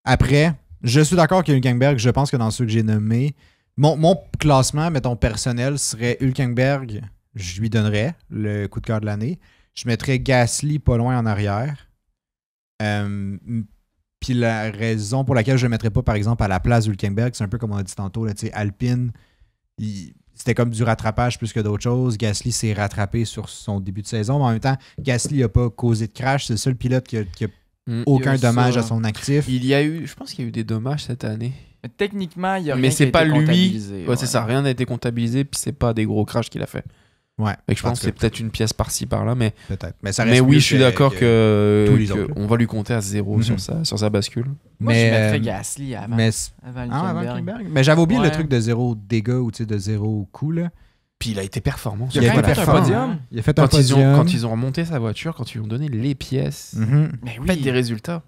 Après, je suis d'accord que Hülkenberg, je pense que dans ceux que j'ai nommés, mon classement, mettons, personnel, serait Hülkenberg, je lui donnerais le coup de cœur de l'année. Je mettrais Gasly pas loin en arrière. Puis la raison pour laquelle je ne le mettrais pas, par exemple, à la place d'Hülkenberg, c'est un peu comme on a dit tantôt, là, Alpine, c'était comme du rattrapage plus que d'autres choses. Gasly s'est rattrapé sur son début de saison, mais en même temps, Gasly n'a pas causé de crash. C'est le seul pilote qui a aucun Il y a dommage ça. à son actif. Je pense qu'il y a eu des dommages cette année. Mais techniquement, il y a rien Mais qui c'est a pas été lui. comptabilisé, Ouais, c'est ça, rien n'a été comptabilisé, puis c'est pas des gros crashs qu'il a fait. Ouais, Fait que je pense que c'est peut-être une pièce par-ci par-là, mais, peut-être. Mais, ça reste oui, mieux je suis d'accord que, tous les autres. on va lui compter à 0 Mhm. sur sa bascule. Moi, je mettrais euh, Gasly avant, mais avant Ah, avant Hülkenberg. Hülkenberg. Mais j'avais oublié Ouais. le truc de zéro dégâts ou de zéro coup. Là. Puis il a été performant. Il a quand même été fait un performant. podium. Il a fait un Quand ils, podium. quand ils ont remonté sa voiture, quand ils lui ont donné les pièces, Mhm. Mais faites oui, des résultats.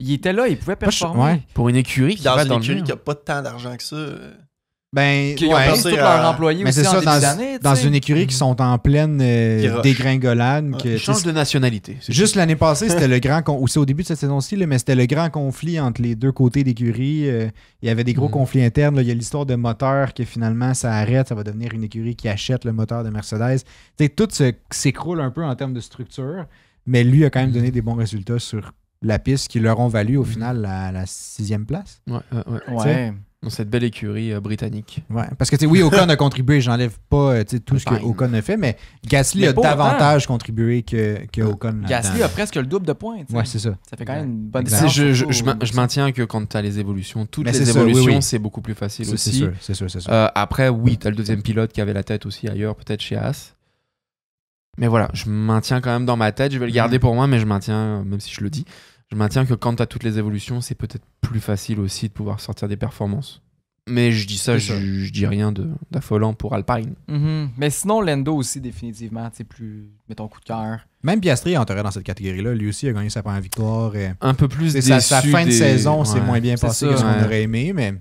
il était là, il pouvait Moi, je- performer. ouais. Pour une écurie Puis qui dans va une dans le écurie mur. qui a pas tant d'argent que ça. Ben, Qu'ils ont ouais. perdu tous leurs employés Mais aussi c'est en ça, début dans, d'année. dans tu sais. une écurie qui sont en pleine Qui rush. dégringolade. Ouais. que, Ils tu sais, changent de nationalité. c'est juste l'année passée, c'était le grand aussi au début de cette saison-ci, là, mais c'était le grand conflit entre les deux côtés d'écurie. Il y avait des gros Mhm. conflits internes. Là. Il y a l'histoire de moteur que finalement ça arrête, ça va devenir une écurie qui achète le moteur de Mercedes. Tu sais, tout s'écroule un peu en termes de structure, mais lui a quand même donné des bons résultats sur la piste qui leur ont valu au final la 6e place. tout. Ouais. Ouais. Dans cette belle écurie britannique. Ouais. Parce que tu sais, oui, Ocon a contribué, j'enlève pas tu sais, tout ce que Fine. Ocon a fait, mais Gasly Mais a pas davantage contribué que Ocon. Gasly là-dedans. a presque le double de points. tu sais. Ouais, c'est ça. Ça fait quand même une bonne Exact. C'est- différence. je, surtout je, je, au- ma- je maintiens que quand tu as les évolutions, toutes Mais les c'est ça, oui, évolutions, oui. c'est beaucoup plus facile C'est aussi. sûr, c'est sûr, c'est sûr. Après, oui, tu as le deuxième pilote qui avait la tête aussi ailleurs, peut-être chez Haas. Mais voilà, je maintiens quand même dans ma tête. Je vais le garder pour moi, mais je maintiens, même si je le dis, je maintiens que quand tu as toutes les évolutions, c'est peut-être plus facile aussi de pouvoir sortir des performances. Mais je dis ça, C'est ça. je dis rien d'affolant pour Alpine. Mhm. Mais sinon, Lando aussi, définitivement, tu sais, plus, mettons, coup de cœur. Même Piastri entrerait dans cette catégorie-là. Lui aussi a gagné sa première victoire. Et... Un peu plus C'est déçu. sa fin de saison, c'est ouais. moins bien c'est passé ça, que ce qu'on ouais. aurait aimé, mais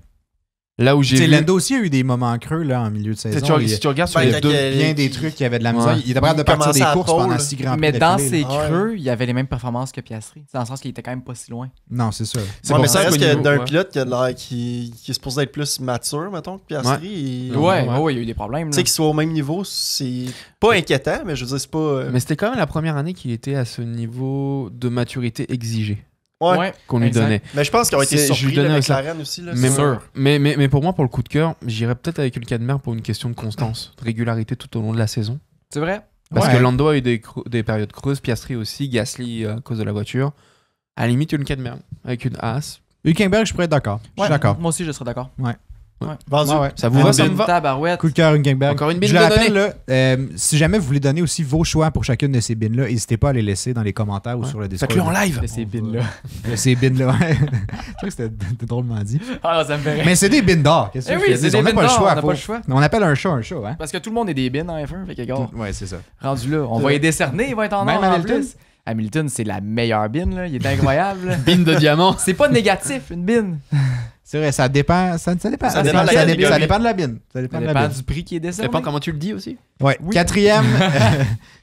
Là où j'ai tu sais, vu... Lando aussi a eu des moments creux là, en milieu de Tu sais, saison. si tu regardes sur Ben, les quand deux... il y a- Bien des trucs qui avaient de la misère. Ouais. Il était capable de Il partir des commençait à courses pole, pendant 6 grands prix Mais dans d'affilée, ses là. creux, il avait les mêmes performances que Piastri. Dans le sens qu'il était quand même pas si loin. Non, c'est ça. C'est Ouais, pour mais ça ça reste qu'au que niveau- d'un ouais. pilote qui, a l'air- qui est supposé être plus mature, mettons, que Piastri. et- Ouais. Ouais, il y a eu des problèmes. Tu là. sais, qu'il soit au même niveau, c'est pas inquiétant, mais je veux dire, c'est pas. Mais c'était quand même la première année qu'il était à ce niveau de maturité exigé Ouais. qu'on lui Exact. donnait. Mais je pense qu'ils ont été C'est- je lui surpris, donnais le ça. McLaren aussi. Là, Mais, c'est sûr. mais pour moi, pour le coup de cœur, j'irais peut-être avec Hülkenberg pour une question de constance, de régularité tout au long de la saison. C'est vrai? Parce Ouais. que Lando a eu des périodes creuses, Piastri aussi, Gasly à cause de la voiture. À la limite, Hülkenberg avec une Haas. Hülkenberg, je pourrais être d'accord. Je suis d'accord. Moi aussi, je serais d'accord. Vendu. Ouais, ouais. Ça vous va, ça me Une va? tabarouette. Coup de cœur, Hülkenberg. Encore une bine Je le de rappelle, donner. là, si jamais vous voulez donner aussi vos choix pour chacune de ces bins-là, n'hésitez pas à les laisser dans les commentaires ou Ouais. sur le Discord. Faites-le en live. De ces bins-là. De ces bins-là, ouais. Je trouve que c'était drôlement dit. Ah, ça me fait rire. Mais c'est des bins d'or. Qu'est-ce que Eh tu oui, veux c'est dire? des On n'a bins pas le d'or, choix. on n'a pas le choix. On appelle un chat, hein? Parce que tout le monde est des bins en F1. Fait que, gars, Ouais, c'est ça. rendu là, on va les décerner, ils vont être en Même or en Hamilton? plus. Hamilton, c'est la meilleure bin, là. Il est incroyable. là. Bine de diamant. C'est pas négatif, une bin. C'est vrai, ça dépend. Ça dépend. Ça dépend de la ça catégorie. dépend de la bine. Ça Ça dépend de la dépend bine. du prix qui est Ça décerné. dépend comment tu le dis aussi. Ouais. Oui.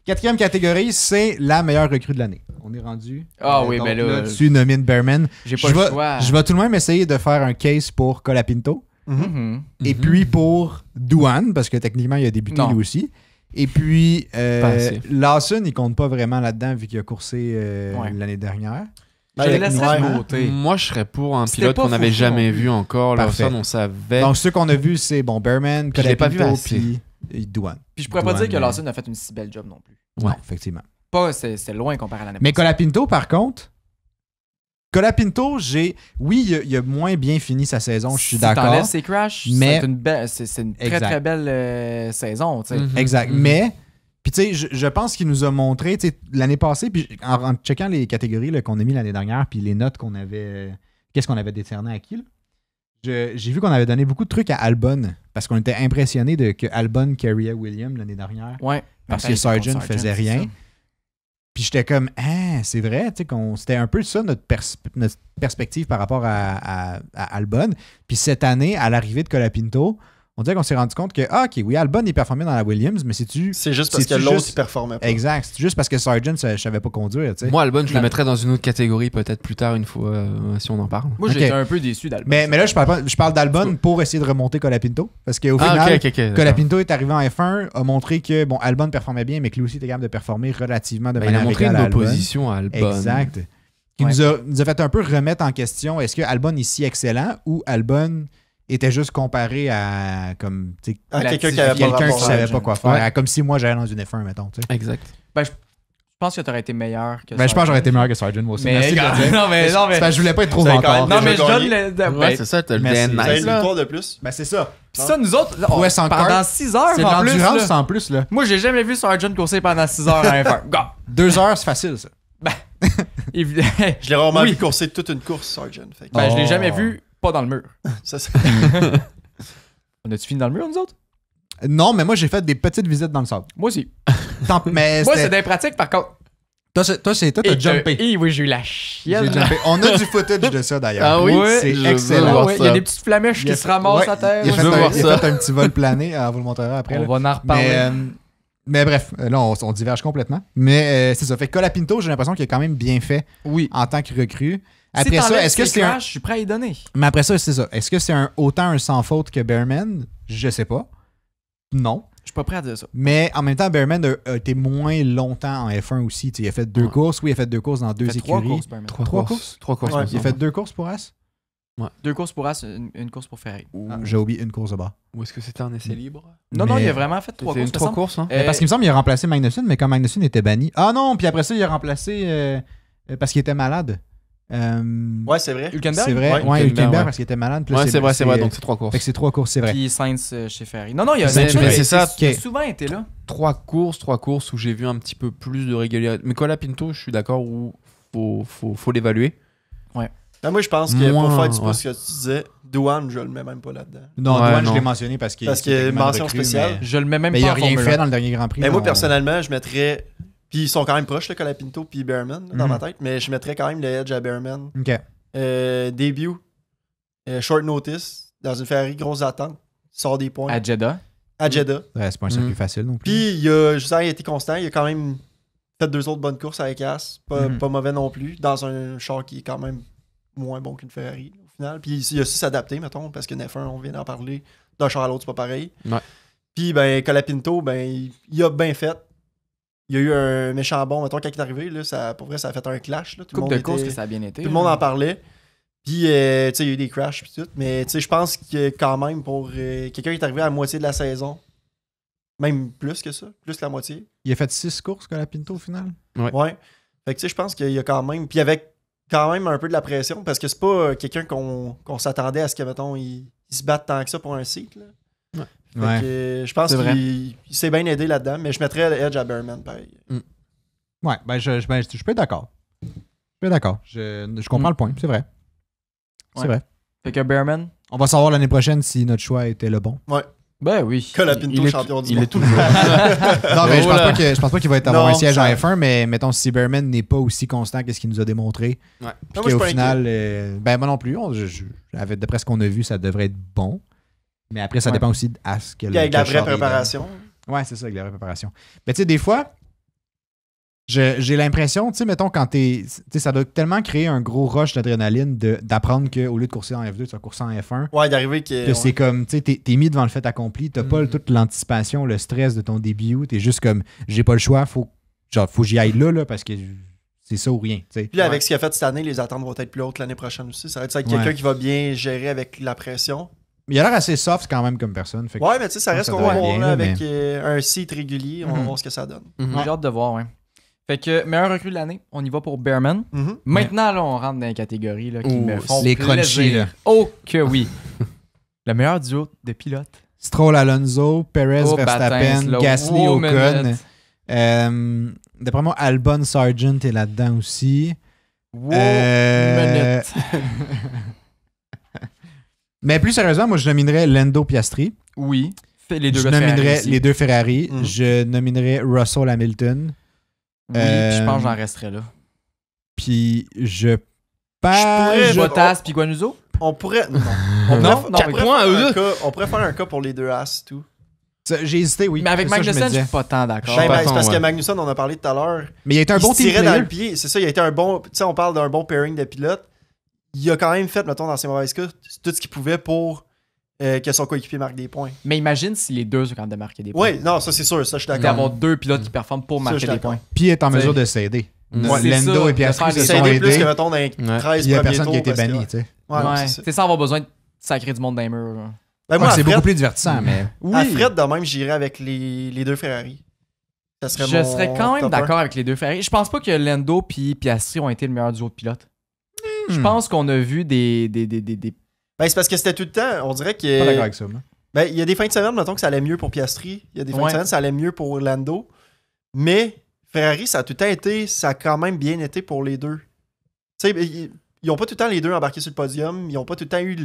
Quatrième catégorie, c'est la meilleure recrue de l'année. On est rendu. Ah oui, donc ben là, tu nomines Behrman. J'ai pas Je le vais, choix. je vais tout de même essayer de faire un case pour Colapinto. Mhm. Et puis pour Douane, parce que techniquement, il a débuté Non. lui aussi. Et puis, Pas assez. Lawson, il compte pas vraiment là-dedans vu qu'il a coursé Ouais. l'année dernière. Je les Ouais, laisserais de ouais. côté. Moi, je serais pour un C'était pilote pas qu'on n'avait foufou jamais non plus. vu encore. Parfait. Lawson, on savait. Donc, ceux qu'on a vus, c'est Behrman, Je l'ai pas vu Colapinto, assez. puis et Douane. Puis je pourrais pas Douane, dire que Lawson a fait une si belle job non plus. Ouais. Non, effectivement. Pas, c'est loin comparé à l'année Mais passée. Colapinto, par contre, Colapinto, oui, il a moins bien fini sa saison, je suis Si d'accord. t'enlèves ses crashs, Mais- c'est une très Exact. très belle saison. Tu sais. Mhm. Exact. Mhm. Mais, puis tu sais, je pense qu'il nous a montré, tu sais, l'année passée, puis en checkant les catégories là, qu'on a mis l'année dernière, puis les notes qu'on avait, qu'est-ce qu'on avait décerné à qui, là, J'ai vu qu'on avait donné beaucoup de trucs à Albon parce qu'on était impressionnés que Albon carryait William l'année dernière. Ouais. Parce Attends, que Sargent il était contre faisait c'est rien. ça. Puis j'étais comme, c'est vrai, tu sais, c'était un peu ça notre perspective par rapport à Albon. Puis cette année, à l'arrivée de Colapinto, on dirait qu'on s'est rendu compte que, ok, oui, Albon il performait dans la Williams, mais c'est-tu. C'est juste parce que c'est-tu l'autre, juste- il performait pas. Exact, c'est juste parce que Sargent, je savais pas conduire, tu sais. Moi, Albon, je le Non. mettrais dans une autre catégorie peut-être plus tard, une fois, si on en parle. Moi, Ok. j'étais un peu déçu d'Albon. Mais là, je parle d'Albon pour essayer de remonter Colapinto. Parce qu'au Ah, final, ok. d'accord. Colapinto est arrivé en F1, a montré que bon, Albon performait bien, mais que lui aussi était capable de performer relativement de Ben, il a manière montré égale une à Albon. opposition à Albon. Exact. Qui Ouais. nous a fait un peu remettre en question est-ce que Albon est si excellent ou Albon était juste comparé à comme tu sais, À La quelqu'un qui petite- avait pas quelqu'un rapport qui à savait Sargent. pas quoi faire. Ouais. Comme si moi j'allais dans une F1, mettons. Tu sais. Exact. Je pense que t'aurais été meilleur que Ben, je pense que j'aurais été meilleur que Sargent moi aussi. Mais Merci de le regarde, dire. non, mais. C'est parce que je voulais pas être trop Vous avez encore. quand même Non, mais je déjà donne gagné. le. Ouais, c'est ça, t'as le Merci. DN Vous avez nice, une là. victoire de plus. Ben c'est ça. Pis ça, nous autres, Ouais, sans pendant carte, 6 heures C'est de en plus. l'endurance là. en plus là. Moi, j'ai jamais vu Sargent courser pendant 6 heures en F1. Gars. 2 heures, c'est facile ça. Évidemment. Je l'ai rarement Oui. vu courser toute une course, Sargent. Fait que- Ben, je l'ai Oh. jamais vu pas dans le mur. ça, c'est- On a-tu fini dans le mur, nous autres? Non, mais moi j'ai fait des petites visites dans le sable. Moi aussi. Mais Moi, c'était- c'est des pratiques, par contre. toi, t'as jumpé. Oui, j'ai eu la J'ai chienne. jumpé. On a du footage de ça d'ailleurs. Ah oui? C'est Je veux excellent. voir Ouais, il y ça. a des petites flamèches qui se ramassent à terre. Il a Je fait, veux un, voir il a ça. fait un petit vol plané. On vous le montrera après. On là. va en reparler. Mais bref, là, on diverge complètement. Mais c'est ça. Fait que Colapinto, j'ai l'impression qu'il a quand même bien fait Oui. en tant que recrue. Si Après ça, t'enlèves est-ce que ses c'est un. crashs, je suis prêt à y donner. Mais après ça, c'est ça. Est-ce que c'est autant un sans faute que Bearman? Je sais pas. Non. Je suis pas prêt à dire ça. Mais en même temps, Bearman a été moins longtemps en F1 aussi. T'sais, il a fait 2 Ouais. courses. Oui, il a fait 2 courses dans 2 Fait 3 écuries. courses, Berman. Trois courses? 3 courses. Ouais. Il a fait 2 courses pour As? 2 courses pour As, une course pour Ferrari. Ah, j'ai oublié une course de bas. Ou est-ce que c'était un essai libre? Non, Mais- il a vraiment fait 3 C'était courses. une 3 courses, hein? Parce qu'il me semble qu'il a remplacé Magnussen, mais quand Magnussen était banni. Ah non, puis après ça, il a remplacé parce qu'il était malade. Ouais, c'est vrai. Hülkenberg? C'est vrai. Ouais, Ouais, Hülkenberg, Hülkenberg ouais. parce qu'il était malade. Puis là, Ouais, c'est vrai, donc c'est 3 courses. Fait que c'est 3 courses, c'est vrai. Puis Sainz chez Ferrari. Non, il a, Mais c'est ça. Il a Ok. souvent été là. 3 courses où j'ai vu un petit peu plus de régularité. Mais Colapinto, je suis d'accord où faut l'évaluer. Ben, moi, je pense que pour Moins, faire du ouais. pouce ce que tu disais, Douane, je le mets même pas là-dedans. Non, Ouais, Douane, je non. l'ai mentionné parce qu'il Parce que était vraiment mention recrue, spéciale. Je le mets même Mais il pas a en rien Formule fait 1. dans le dernier Grand Prix. Mais moi, non. personnellement, je mettrais. Puis ils sont quand même proches, là, Colapinto puis Bearman, là, dans Mhm. ma tête. Mais je mettrais quand même le edge à Bearman. Ok. Début, short notice, dans une Ferrari, grosse attente. Sort des points. À Jeddah. À Jeddah. Ouais, c'est pas un circuit Mhm. facile non plus. Puis il a, je sais, il a été constant. Il a quand même fait 2 autres bonnes courses avec As. Pas, Mhm. pas mauvais non plus. Dans un char qui est quand même moins bon qu'une Ferrari, au final. Puis il a su s'adapter, mettons, parce que F1, on vient d'en parler. D'un char à l'autre, c'est pas pareil. Ouais. Puis, ben, Colapinto, ben, il a bien fait. Il y a eu un méchant bon, mettons, quand il est arrivé. Là, ça, pour vrai, ça a fait un clash. Là. Tout le Coupe monde de course était- que ça a bien été. tout le monde en parlait. Puis, tu sais, il y a eu des crashs puis tout. Mais, tu sais, je pense que quand même, pour quelqu'un qui est arrivé à la moitié de la saison, même plus que ça, plus que la moitié. Il a fait 6 courses, Colapinto, au final. Ouais. Fait que, tu sais, je pense qu'il y a quand même. Puis, avec quand même un peu de la pression, parce que c'est pas quelqu'un qu'on s'attendait à ce que, mettons, il se batte tant que ça pour un seat. Là. Fait Ouais. que, je pense C'est vrai. qu'il s'est bien aidé là-dedans, mais je mettrais le edge à Bearman, pareil. Ouais, ben je peux être d'accord. Je peux être d'accord. Je comprends le point, c'est vrai. C'est Ouais. vrai. Fait que Bearman. On va savoir l'année prochaine si notre choix était le bon. Ben oui. Colapinto, Il est- champion du il monde. est toujours. Non, mais je pense pas qu'il va avoir Non, un siège ça- en F1, mais mettons, si Bearman n'est pas aussi constant que ce qu'il nous a démontré, Ouais. Non, puis moi, je suis qu'au pas final, ben moi non plus, d'après ce qu'on a vu, ça devrait être bon. Mais après, ça Ouais. dépend aussi de à ce que Puis avec la quel vraie char il donne. préparation. Ouais, c'est ça, avec la vraie préparation. Mais tu sais, des fois, j'ai l'impression, tu sais, mettons, quand tu sais, ça doit tellement créer un gros rush d'adrénaline d'apprendre qu'au lieu de courser en F2, tu vas courser en F1. Ouais, d'arriver que. Que c'est comme, tu sais, t'es mis devant le fait accompli, t'as pas Mhm. toute l'anticipation, le stress de ton début, t'es juste comme, j'ai pas le choix, faut que j'y aille là, parce que c'est ça ou rien, tu sais. Puis là, avec ce qu'il a fait cette année, les attentes vont être plus hautes l'année prochaine aussi. Ça va être Ouais. quelqu'un qui va bien gérer avec la pression. Mais il a l'air assez soft quand même comme personne. Fait que- Ouais, mais tu sais, ça reste ça qu'on va devrait voir bien, là, là, avec un seat régulier. On va Mhm. voir ce que ça donne. J'ai hâte de voir, ouais. Fait que meilleur recrue de l'année, on y va pour Bearman. Mhm. Maintenant, là, on rentre dans les catégories là, qui Ouh, me font les crunchy, plaisir. là. Oh que oui. Le meilleur duo de pilotes. Stroll Alonso, Perez Oh, Verstappen, bâtins, là. Gasly Oh, Ocon. minute. D'après moi, Albon Sargent est là-dedans aussi. Wow, Euh, minute. Mais plus sérieusement, moi, je nominerais Lando Piastri. Oui. Les deux Je gars de Ferrari nominerais aussi. les deux Ferrari. Mhm. Je nominerais Russell Hamilton. Oui, puis je pense que j'en resterais là. Puis je pourrais- Bottas puis Guanuso? On pourrait. Non. Non, On non, pourrait points à faire eux un deux. cas- on pourrait faire un cas pour les deux As, tout. J'ai hésité, oui. Mais avec C'est ça que je me Magnussen, je disais. suis pas tant d'accord. suis pas C'est tant, parce ouais. que Magnussen, on en a parlé tout à l'heure. Mais il a été un Il bon se team tirait dans player. le pied. C'est ça, il a été un bon. Tu sais, on parle d'un bon pairing de pilote. Il a quand même fait, mettons, dans ses mauvaises cas, tout ce qu'il pouvait pour que son coéquipier marque des points. Mais imagine si les deux sont quand même de marquer des points. Oui, non, ça c'est sûr, ça je suis d'accord. D'avoir deux pilotes qui performent pour Ça, marquer je suis des d'accord. points. Puis il est en T'sais. mesure de s'aider. Ouais, c'est Lando ça, et Piastri de se faire C'est sont aidé plus que, aidés. mettons, dans les 13 Il y a premiers personne tours. qui a été parce que- banni, tu sais. Ouais, Ouais. c'est ça. C'est ça, on va besoin de sacrer du monde dans les murs. là. Ben, moi, Ouais, c'est à beaucoup Fred, plus divertissant, mais. à Fred, de même, j'irais avec les deux Ferrari. Ça serait Je mon serais quand même top un. d'accord avec les deux Ferrari. Je pense pas que Lando puis Piastri ont été le meilleur duo de pilotes. Je pense qu'on a vu des Ben, c'est parce que c'était tout le temps. On dirait Pas d'accord que. avec ça, moi. Ben, il y a des fins de semaine, mettons que ça allait mieux pour Piastri. Il y a des fins de Ouais. semaine, ça allait mieux pour Lando. Mais Ferrari, ça a tout le temps été. Ça a quand même bien été pour les deux. Tu sais, ils ont pas tout le temps les deux embarqués sur le podium. Ils ont pas tout le temps eu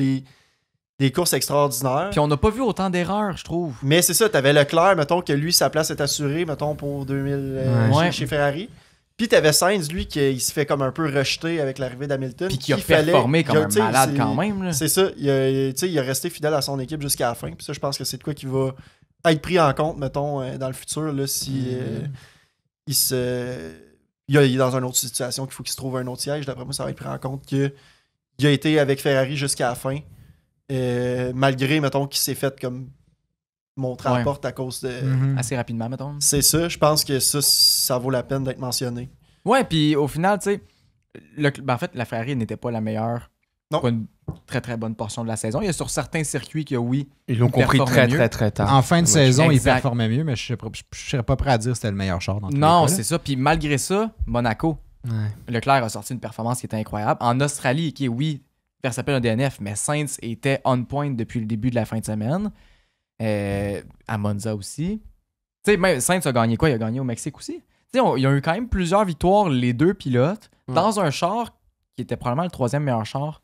des courses extraordinaires. Puis on n'a pas vu autant d'erreurs, je trouve. Mais c'est ça, t'avais Leclerc, mettons que lui, sa place est assurée, mettons, pour 2000 Ouais. chez Ferrari. Puis t'avais Sainz, lui, qui se fait comme un peu rejeter avec l'arrivée d'Hamilton. Puis qui a fallait- performé comme un tu sais, malade c'est- quand même. Là. C'est ça, tu sais, il a resté fidèle à son équipe jusqu'à la fin. Puis ça, je pense que c'est de quoi qui va être pris en compte, mettons, dans le futur, là, si il est dans une autre situation qu'il faut qu'il se trouve un autre siège. D'après moi, ça va être pris en compte qu'il a été avec Ferrari jusqu'à la fin. Malgré, mettons, qu'il s'est fait comme montrer à la Ouais. porte à cause de... Mhm. Assez rapidement, mettons. C'est ça, je pense que ça vaut la peine d'être mentionné. Ouais, puis au final, tu sais, en fait, la Ferrari n'était pas la meilleure Non. pour une très très bonne portion de la saison. Il y a sur certains circuits que oui, Ils l'ont compris performait très, mieux. très tard. En fin de saison, il Exact. performait mieux, mais je serais pas prêt à dire que c'était le meilleur char dans tous non, les cas, c'est ça. Puis malgré ça, Monaco, Ouais. Leclerc a sorti une performance qui était incroyable. En Australie, qui oui, Verstappen a DNF, mais Sainz était on point depuis le début de la fin de semaine. À Monza aussi. Tu sais, même Sainz a gagné quoi? Il a gagné au Mexique aussi. Tu sais, il y a eu quand même plusieurs victoires, les deux pilotes, dans un char qui était probablement le troisième meilleur char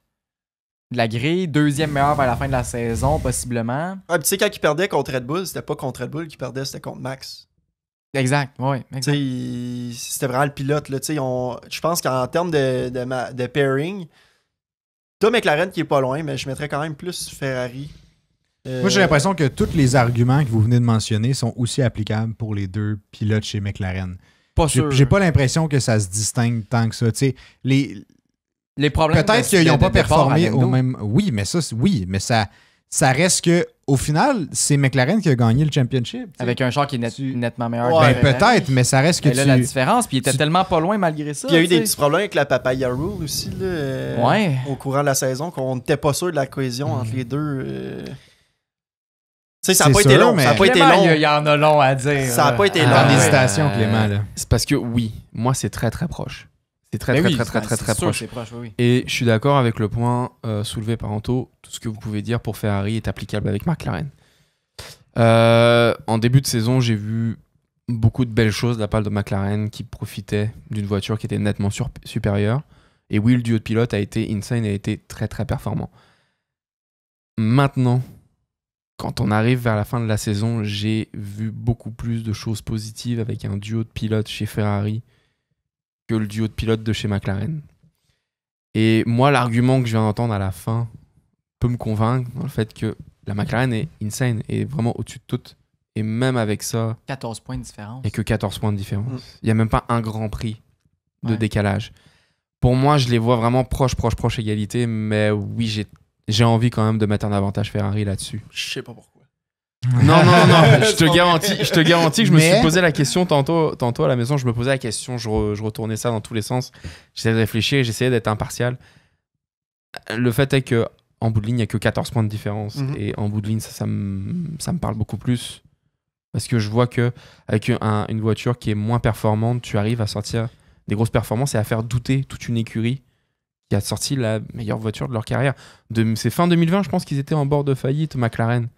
de la grille, deuxième meilleur vers la fin de la saison, possiblement. Ah, puis tu sais, quand il perdait contre Red Bull, c'était pas contre Red Bull qu'il perdait, c'était contre Max. Exact, ouais, Tu exact. sais, c'était vraiment le pilote. Là, tu sais, je pense qu'en termes de pairing, t'as McLaren qui est pas loin, mais je mettrais quand même plus Ferrari. Moi, j'ai l'impression que tous les arguments que vous venez de mentionner sont aussi applicables pour les deux pilotes chez McLaren. Pas sûr. J'ai pas l'impression que ça se distingue tant que ça. Tu sais, Les problèmes peut-être de- qu'ils n'ont de pas départ à performé Lando. au même. Oui, mais ça reste que au final, c'est McLaren qui a gagné le championship. tu sais. Avec un char qui est nettement meilleur. Ouais, que Ben, Ferrari. peut-être, mais ça reste que Mais là, la tu. différence, puis il était tu- tellement pas loin malgré ça. Puis il y a eu tu sais. des petits problèmes avec la Papaya Rule aussi, là, Ouais. au courant de la saison, qu'on n'était pas sûr de la cohésion entre les deux. Tu sais, ça n'a C'est pas été sûr, long. mais- Ça n'a pas été Clément, long. il y en a long à dire. Ça a pas été T'es long. en ouais. hésitation, Clément, là. C'est parce que oui, moi c'est très très proche. C'est très Mais très oui, très très c'est- très c'est très sûr, proche. c'est proche, oui. Et je suis d'accord avec le point soulevé par Anto. Tout ce que vous pouvez dire pour Ferrari est applicable avec McLaren. En début de saison, j'ai vu beaucoup de belles choses de la part de McLaren qui profitaient d'une voiture qui était nettement supérieure. Et oui, le duo de pilote a été insane et a été très très performant. Maintenant, quand on arrive vers la fin de la saison, j'ai vu beaucoup plus de choses positives avec un duo de pilote chez Ferrari que le duo de pilote de chez McLaren. Et moi, l'argument que je viens d'entendre à la fin peut me convaincre dans le fait que la McLaren est insane et vraiment au-dessus de tout. Et même avec ça, 14 points de différence. il n'y a que 14 points de différence. Mm. Il n'y a même pas un grand prix de Ouais. décalage. Pour moi, je les vois vraiment proche égalité, mais oui, j'ai envie quand même de mettre un avantage Ferrari là-dessus. Je sais pas pourquoi. Non, je te garantis que je me Mais- suis posé la question tantôt à la maison, je me posais la question, je retournais ça dans tous les sens, j'essayais de réfléchir, j'essayais d'être impartial. Le fait est que en bout de ligne, il n'y a que 14 points de différence. Mhm. Et en bout de ligne, ça me parle beaucoup plus. Parce que je vois que avec une voiture qui est moins performante, tu arrives à sortir des grosses performances et à faire douter toute une écurie qui a sorti la meilleure voiture de leur carrière. C'est fin 2020, je pense qu'ils étaient en bord de faillite, McLaren.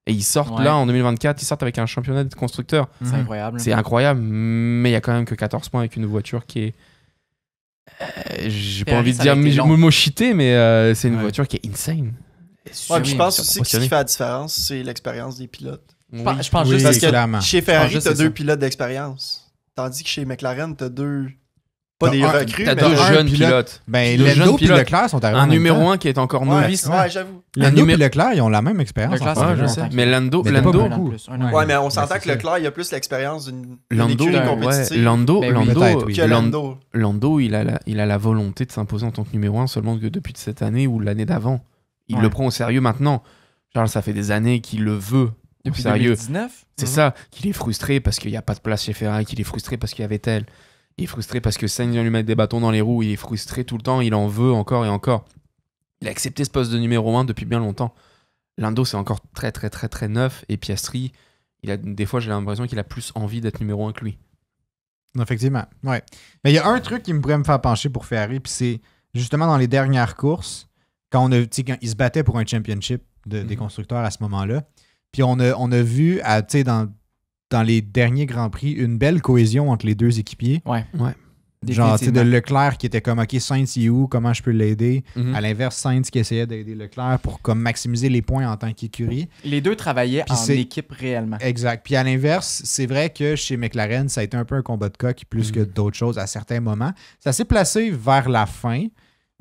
Et ils sortent Ouais. là en 2024, ils sortent avec un championnat de constructeurs. C'est incroyable. C'est incroyable, mais il y a quand même que 14 points avec une voiture qui est. J'ai pas Ferrari, envie de ça dire a été long. momo cheaté, mais c'est une Ouais. voiture qui est insane. Ouais, puis je pense c'est aussi que ce qui fait la différence, c'est l'expérience des pilotes. Je pense Oui, juste Parce que clairement. chez Ferrari, juste t'as c'est 2 ça. pilotes d'expérience. Tandis que chez McLaren, t'as 2... Pas T'as des un- recrues, T'as mais deux un jeunes pilote. pilotes. Ben, Deux Lando jeunes et pilotes. Leclerc sont arrivés en Un même numéro temps. 1 qui est encore Ouais, novice. ouais, j'avoue. Lando et numéro- Leclerc, ils ont la même expérience. Leclerc, en ça fait. fait je longtemps sais. qu'il- Mais Lando, Mais pas Lando, beaucoup. plus, un an. Ouais, mais on s'entend c'est que ça. Leclerc, il a plus l'expérience d'une Lando, écurie ouais, compétitive Lando, Ben oui. Peut-être, oui. que Lando, Lando. il a la volonté de s'imposer en tant que numéro 1 seulement que depuis cette année ou l'année d'avant. Il Ouais. le prend au sérieux maintenant. Charles, ça fait des années qu'il le veut au Depuis sérieux. 2019. C'est ça, qu'il est frustré parce qu'il n'y a pas de place chez Ferrari, qu'il est frustré parce qu'il y avait tel. Il est frustré parce que Sainz vient lui mettre des bâtons dans les roues. Il est frustré tout le temps, il en veut encore et encore. Il a accepté ce poste de numéro 1 depuis bien longtemps. Lando, c'est encore très, très, très, très neuf. Et Piastri, des fois, j'ai l'impression qu'il a plus envie d'être numéro 1 que lui. Effectivement, ouais. Mais il y a un truc qui pourrait me faire pencher pour Ferrari, puis c'est justement dans les dernières courses, quand quand ils se battaient pour un championship des constructeurs à ce moment-là. Puis on a vu dans les derniers Grands Prix une belle cohésion entre les deux équipiers. Ouais. Genre, tu sais, de Définitivement. Leclerc qui était comme, OK, Sainz, il est où? Comment je peux l'aider? Mhm. À l'inverse, Sainz qui essayait d'aider Leclerc pour comme maximiser les points en tant qu'écurie. Les deux travaillaient Puis en c'est- équipe réellement. Exact. Puis à l'inverse, c'est vrai que chez McLaren, ça a été un peu un combat de coq plus que d'autres choses à certains moments. Ça s'est placé vers la fin,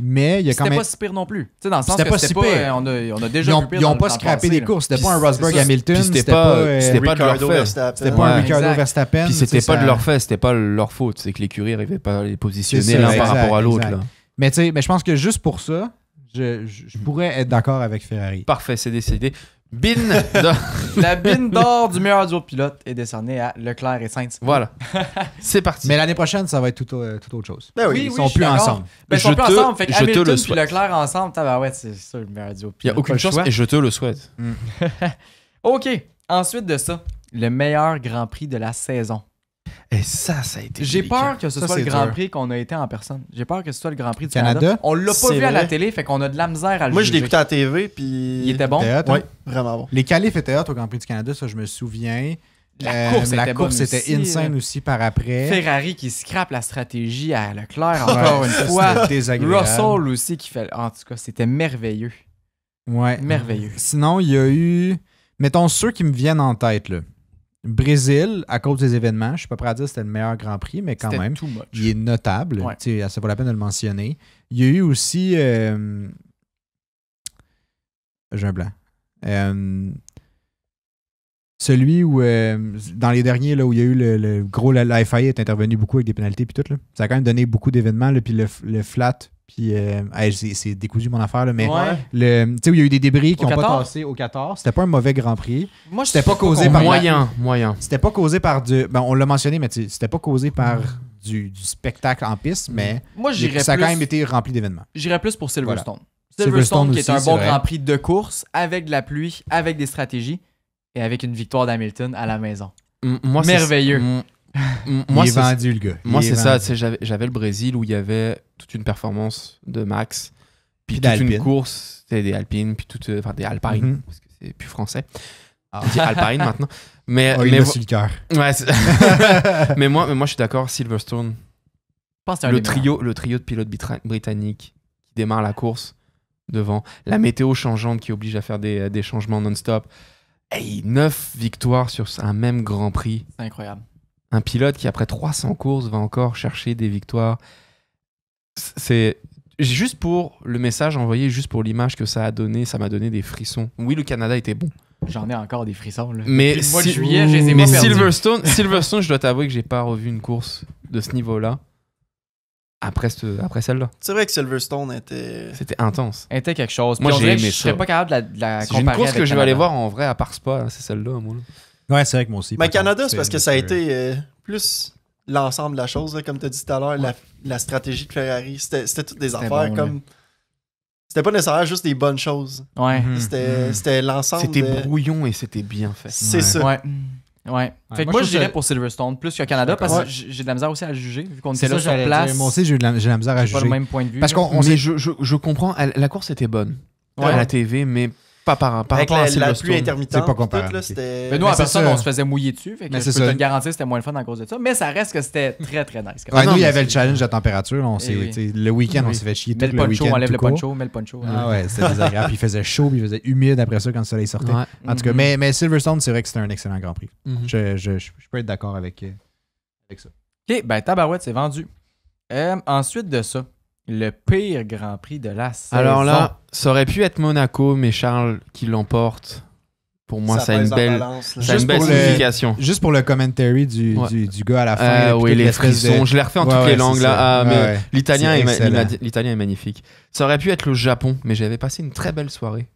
mais il y a quand C'était même... pas si pire non plus. Tu sais, dans le sens C'était que pas c'était si pas. pire. On a déjà vu pire Ils dans n'ont le- pas dans le scrappé passé, des là. courses. C'était Puis pas un c'est Rosberg ça. Hamilton. Puis c'était pas de leur Ricardo fait. Verstappen. C'était pas un Ouais. Ricardo Exact. Verstappen. Puis c'était c'est pas ça. de leur fait, c'était pas leur faute. C'est que l'écurie n'arrivait pas à les positionner C'est ça, l'un par exact, rapport à l'autre. exact. là. Mais tu sais, je pense que juste pour ça, je pourrais être d'accord avec Ferrari. Parfait, c'est décidé. Bin de- La bine d'or du meilleur duo de pilote est décernée à Leclerc et Sainz. Voilà. C'est parti. Mais l'année prochaine, ça va être tout autre chose. Ben oui, Ils oui, sont je suis plus d'accord. ensemble. Ben, ils sont Je plus te- ensemble. Fait que je te Hamilton le puis souhaite. Leclerc ensemble, ouais, c'est ça le meilleur duo. Il n'y a aucune chance et je te le souhaite. OK. Ensuite de ça, le meilleur Grand Prix de la saison. Et ça a été. J'ai délicat. peur que ce Ça, soit le c'est Grand dur. Prix qu'on a été en personne. J'ai peur que ce soit le Grand Prix du Canada? Canada. On l'a pas C'est vu à la vrai. télé, fait qu'on a de la misère à le Moi, je juger. l'ai écouté à la TV, puis... Il était bon. C'était hot, hein? Oui, vraiment bon. Les qualifs étaient hot au Grand Prix du Canada, ça je me souviens. La course la était course bonne était aussi, insane là. aussi par après. Ferrari qui scrape la stratégie à Leclerc encore une Ça, fois. c'était désagréable. Russell aussi qui fait. En tout cas, c'était merveilleux. Ouais. Merveilleux. Sinon, il y a eu, mettons, ceux qui me viennent en tête, là. Brésil, à cause des événements. Je suis pas prêt à dire que c'était le meilleur Grand Prix, mais quand C'était même, too much. il est notable. Ouais. Tu sais, ça vaut la peine de le mentionner. Il y a eu aussi... j'ai un blanc. Celui où, dans les derniers, là, où il y a eu le gros... La FIA est intervenu beaucoup avec des pénalités puis tout. Là. Ça a quand même donné beaucoup d'événements. Là, puis le flat... Puis, c'est décousu mon affaire, là, mais Ouais. tu sais, où il y a eu des débris qui Au n'ont pas 14? tassé au 14. C'était pas un mauvais Grand Prix. Moi, je C'était pas suis causé convaincu. par Moyen. C'était pas causé par du... Ben, on l'a mentionné, mais c'était pas causé par du spectacle en piste, mais Moi, j'irais ça a quand plus- même été rempli d'événements. J'irais plus pour Silverstone. Silverstone Silverstone qui est aussi, un c'est bon vrai. Grand Prix de course, avec de la pluie, avec des stratégies et avec une victoire d'Hamilton à la maison. Moi, c'est- Merveilleux. Moi, il est c'est vendu, le gars. Moi, Il est c'est ça. vendu. Tu sais, j'avais le Brésil où il y avait toute une performance de Max, puis Puis toute une d'Alpine. course, c'était des Alpines, puis enfin des Alpines, Mhm. parce que c'est plus français. On dit Alpine maintenant. Mais, Oh, il mais, l'a sur le cœur. ouais, mais moi, je suis d'accord. Silverstone, Je pense que c'est un le des meilleurs. trio de pilotes britanniques qui démarre la course devant, la météo changeante qui oblige à faire des changements non-stop. Hey, 9 victoires sur un même Grand Prix. C'est incroyable. Un pilote qui, après 300 courses, va encore chercher des victoires. C'est juste pour le message envoyé, juste pour l'image que ça a donné, ça m'a donné des frissons. Oui, le Canada était bon. J'en ai encore des frissons. Là. Mais, Depuis le mois de si- juillet, je les ai mais pas perdus. Silverstone, je dois t'avouer que j'ai pas revu une course de ce niveau-là après celle-là. C'est vrai que Silverstone était... C'était intense. Était quelque chose. Moi, Puis on j'ai dirait que aimé je serais ça. pas capable de la C'est une comparer course avec que je vais aller Canada. voir en vrai à part Spa, c'est celle-là, moi. Ouais, c'est vrai que moi aussi. Mais par Canada, contre, c'est parce que ça a été plus l'ensemble de la chose, là, comme tu as dit tout à l'heure, la stratégie de Ferrari. C'était toutes des C'était affaires bon, comme... C'était pas nécessairement juste des bonnes choses. Ouais. Mhm. C'était l'ensemble C'était de... brouillon et c'était bien fait. C'est Ouais. ça. Ouais. Ouais. Fait que moi, moi, je je dirais trouve pour Silverstone plus que Canada parce Ouais. que j'ai de la misère aussi à le juger vu qu'on C'est était là ça, sur j'allais place. dire. Moi aussi, j'ai la misère à J'ai pas juger. le même point de vue. Parce là. qu'on Mais s'est... je comprends, la course était bonne Ouais. à la TV, mais Pas par Avec rapport à la Silverstone. pluie intermittente. C'est pas puis comparable, tout, là, ok. c'était... Mais nous, en Mais c'est personne, ça. on se faisait mouiller dessus. Fait que Mais je c'est peux te ça. le garantir que c'était moins le fun à cause de ça. Mais ça reste que c'était très, très nice. Ouais, non, nous, il y mais avait le c'est- challenge de température. On s'est, oui. tu sais, le week-end, on Oui. s'est fait chier Mets tout le le poncho, week-end. enlève tout le court. poncho, mets le poncho. Ah ouais, c'était désagréable. Puis il faisait chaud, puis il faisait humide après ça quand le soleil sortait. Ouais. En tout cas, Mhm. mais Silverstone, c'est vrai que c'était un excellent Grand Prix. Mhm. Je peux être d'accord avec ça. Ok, ben tabarouette, c'est vendu. Ensuite de ça, le pire Grand Prix de la saison. Alors là, ça aurait pu être Monaco, mais Charles qui l'emporte. Pour moi, ça a une pèse en belle, balance, là. ça a une Juste belle pour le- signification. Juste pour le commentary du gars à la fin. là, puis Oui, toute les l'espèce frissons. de- Je l'ai refait en Ouais, toutes ouais, les langues c'est là. ça. Ah, mais Ouais, ouais. l'italien C'est est, excellent. l'italien est magnifique. Ça aurait pu être le Japon, mais j'avais passé une très belle soirée.